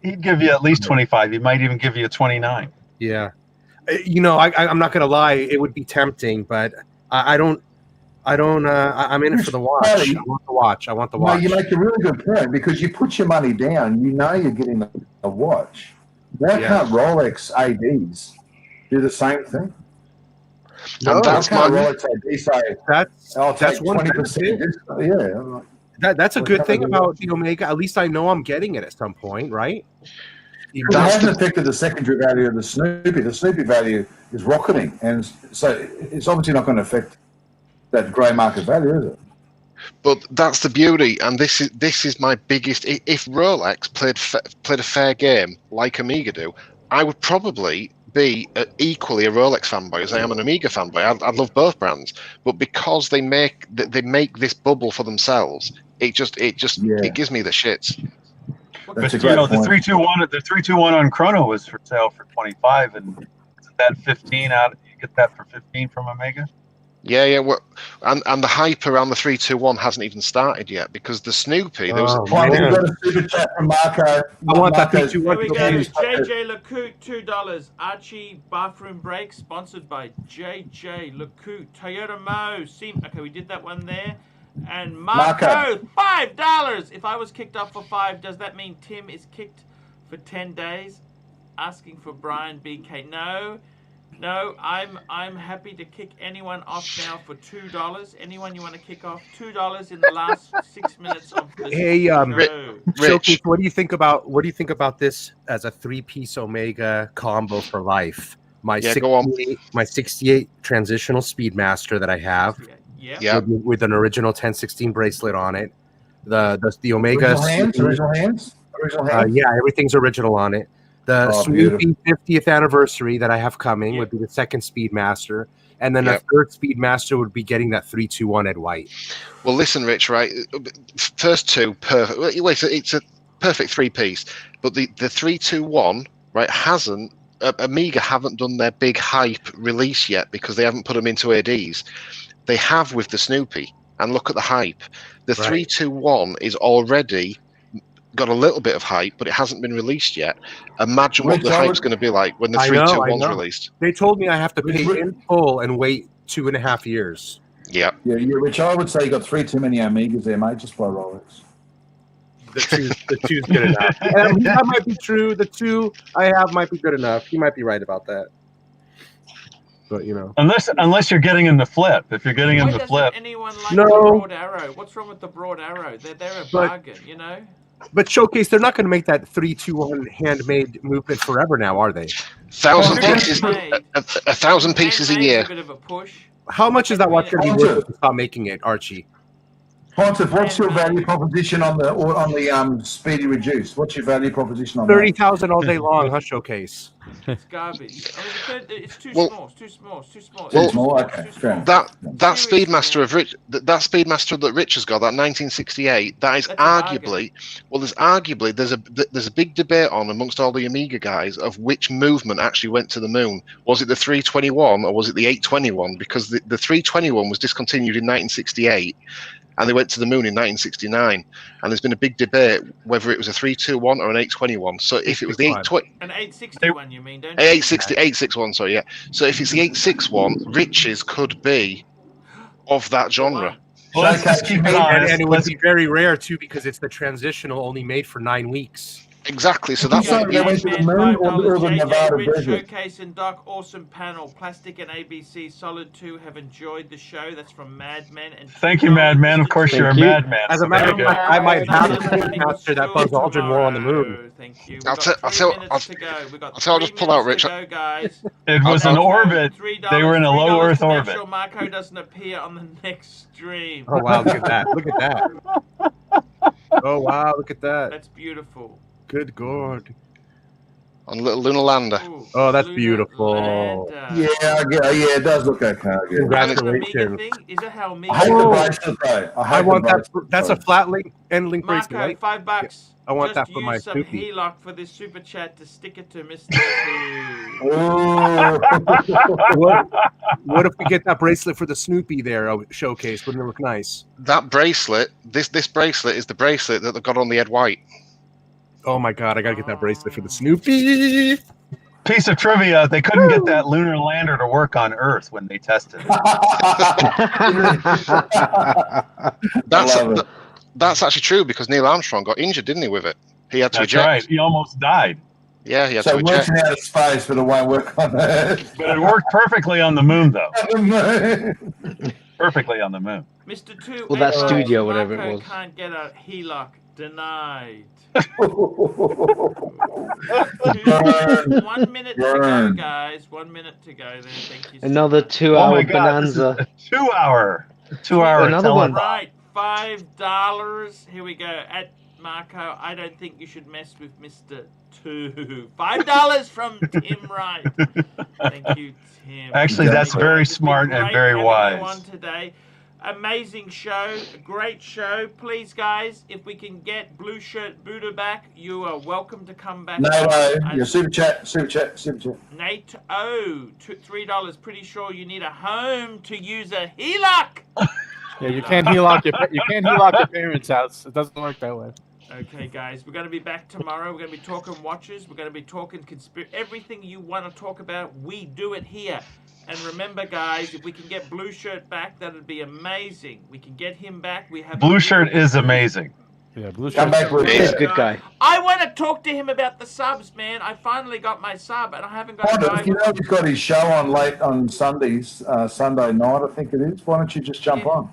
He'd give you at least 25. He might even give you a 29. Yeah. I'm not gonna lie. It would be tempting, but I'm in it for the watch. I want the watch. No, you make a really good point because you put your money down. You're getting a watch. Why can't Rolex ADs do the same thing? No, that's my Rolex AD say. I'll take 20%. Yeah. That's a good thing about the Omega. At least I know I'm getting it at some point, right? It hasn't affected the secondary value of the Snoopy. The Snoopy value is rocketing, and so it's obviously not going to affect that grey market value, is it? But that's the beauty, and this is my biggest. If Rolex played a fair game like Omega do, I would probably be equally a Rolex fanboy as I am an Omega fanboy. I love both brands, but because they make this bubble for themselves, It gives me the shits. But the 321 on Chrono was for sale for 25, and isn't that 15 out? You get that for 15 from Omega. Yeah. And the hype around the 321 hasn't even started yet because the Snoopy. There was. Got a super chat from Marco. I want that 321. Here we go. JJ Lecoute, $2. Archie bathroom break sponsored by JJ Lecoute. Toyota Mo. Okay, we did that one there. And Marco, $5. If I was kicked off for 5, does that mean Tim is kicked for 10 days? Asking for Brian BK. No, I'm happy to kick anyone off now for $2. Anyone you want to kick off? $2 in the last 6 minutes of the show. Rich, what do you think about this as a 3-piece Omega combo for life? My 68 transitional Speedmaster that I have. Yeah. With an original 1016 bracelet on it. The Omega original hands? Yeah, everything's original on it. The Snoopy 50th anniversary that I have coming would be the second Speedmaster, and then a third Speedmaster would be getting that 321 Ed White. Well, listen, Rich. Right, first two perfect. Wait, it's a perfect 3-piece, but the 321 right hasn't. Amiga haven't done their big hype release yet because they haven't put them into ADs. They have with the Snoopy, and look at the hype. The 321 is already got a little bit of hype, but it hasn't been released yet. Imagine what the hype's going to be like when the 321's released. They told me I have to pay in full and wait 2.5 years. Yeah. Which I would say you got 3 too many Amigas there, mate. Just buy Rolex. The two's good enough. And that might be true. The 2 I have might be good enough. You might be right about that. But unless you're getting in the flip. If you're getting in the flip, anyone like the broad arrow? What's wrong with the broad arrow? They're a bargain, But Showcase, they're not going to make that 321 handmade movement forever now, are they? 1,000 pieces, 1,000 pieces a year. A bit of a push. How much is that watch going to be worth to stop making it, Archie? Pontiff, what's your value proposition on the Speedy Reduced? What's your value proposition on 30,000 all day long, huh, Showcase? It's garbage. It's too small. It's too small. Okay. That Speedmaster that Speedmaster that Rich has got, that 1968, that is arguably there's a big debate on amongst all the Amiga guys of which movement actually went to the moon. Was it the 321 or was it the 821? Because the 321 was discontinued in 1968. And they went to the moon in 1969, and there's been a big debate whether it was a 321 or an 821. So if it was the 861, you mean, don't you? 861, sorry, yeah. So if it's the 861, Riches could be of that genre. Well, let's just keep it honest. And it would be very rare too because it's the transitional, only made for 9 weeks. Exactly. So that's went to the moon or the Nevada desert. Showcase and Doc, awesome panel. Plastic and ABC Solid 2 have enjoyed the show. That's from Madman. And thank you, Madman. Of course, you're a madman. As a matter of fact, I might have a Speedmaster that Buzz Aldrin wore on the moon. Thank you. I'll just pull out, Rich. It was an orbit. They were in a low Earth orbit. Sure Marco doesn't appear on the next stream. Oh wow! Look at that! Look at that! Oh wow! Look at that! That's beautiful. Good God. On little lunar lander. Ooh, oh, that's lunar beautiful. lander. Yeah, it does look okay. Congratulations. Is that how Amiga? I hate the bracelet though. I want that. That's a flat link end link Marco, bracelet. $5. Yeah, I want just that for my use some Snoopy. HELOC for this super chat to stick it to Mr. What if we get that bracelet for the Snoopy there? Showcase, wouldn't it look nice? That bracelet, this bracelet is the bracelet that they've got on the Ed White. Oh my God, I gotta get that bracelet for the Snoopy. Piece of trivia: they couldn't get that lunar lander to work on Earth when they tested it. That's actually true because Neil Armstrong got injured, didn't he, with it? He had to eject. That's right. He almost died. Yeah, he had to eject. Working out of space, but it won't work on Earth. But it worked perfectly on the moon, though. Perfectly on the moon. Mr. 2. Well, that studio, whatever it was. Can't get a HELOC. Denied. 1 minute to go, guys. 1 minute to go. There. Thank you. Another 2-hour bonanza. 2 hour. 2 hour. Another one. Right. $5. Here we go. At Marco, I don't think you should mess with Mr. 2. $5 from Tim Wright. Thank you, Tim. Actually, that's very smart and very wise. Today. Amazing show, a great show. Please, guys, if we can get Blue Shirt Buddha back, you are welcome to come back. Your super chat. Nate O, $3. Pretty sure you need a home to use a HELOC. Yeah, you can't HELOC your parents' house. It doesn't work that way. Okay, guys, we're going to be back tomorrow. We're going to be talking watches. We're going to be talking everything you want to talk about. We do it here. And remember, guys, if we can get Blue Shirt back, that would be amazing. We can get him back. We have Blue Shirt is amazing. Yeah, Blue Shirt is a good guy. I want to talk to him about the subs, man. I finally got my sub, and I haven't got. You know he's got his show on late on Sundays, Sunday night, I think it is. Why don't you just jump on?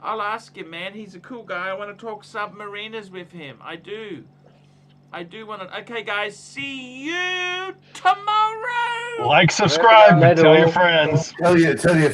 I'll ask him, man. He's a cool guy. I want to talk submariners with him. I do want to. Okay, guys. See you tomorrow. Like, subscribe, and tell your friends. Tell your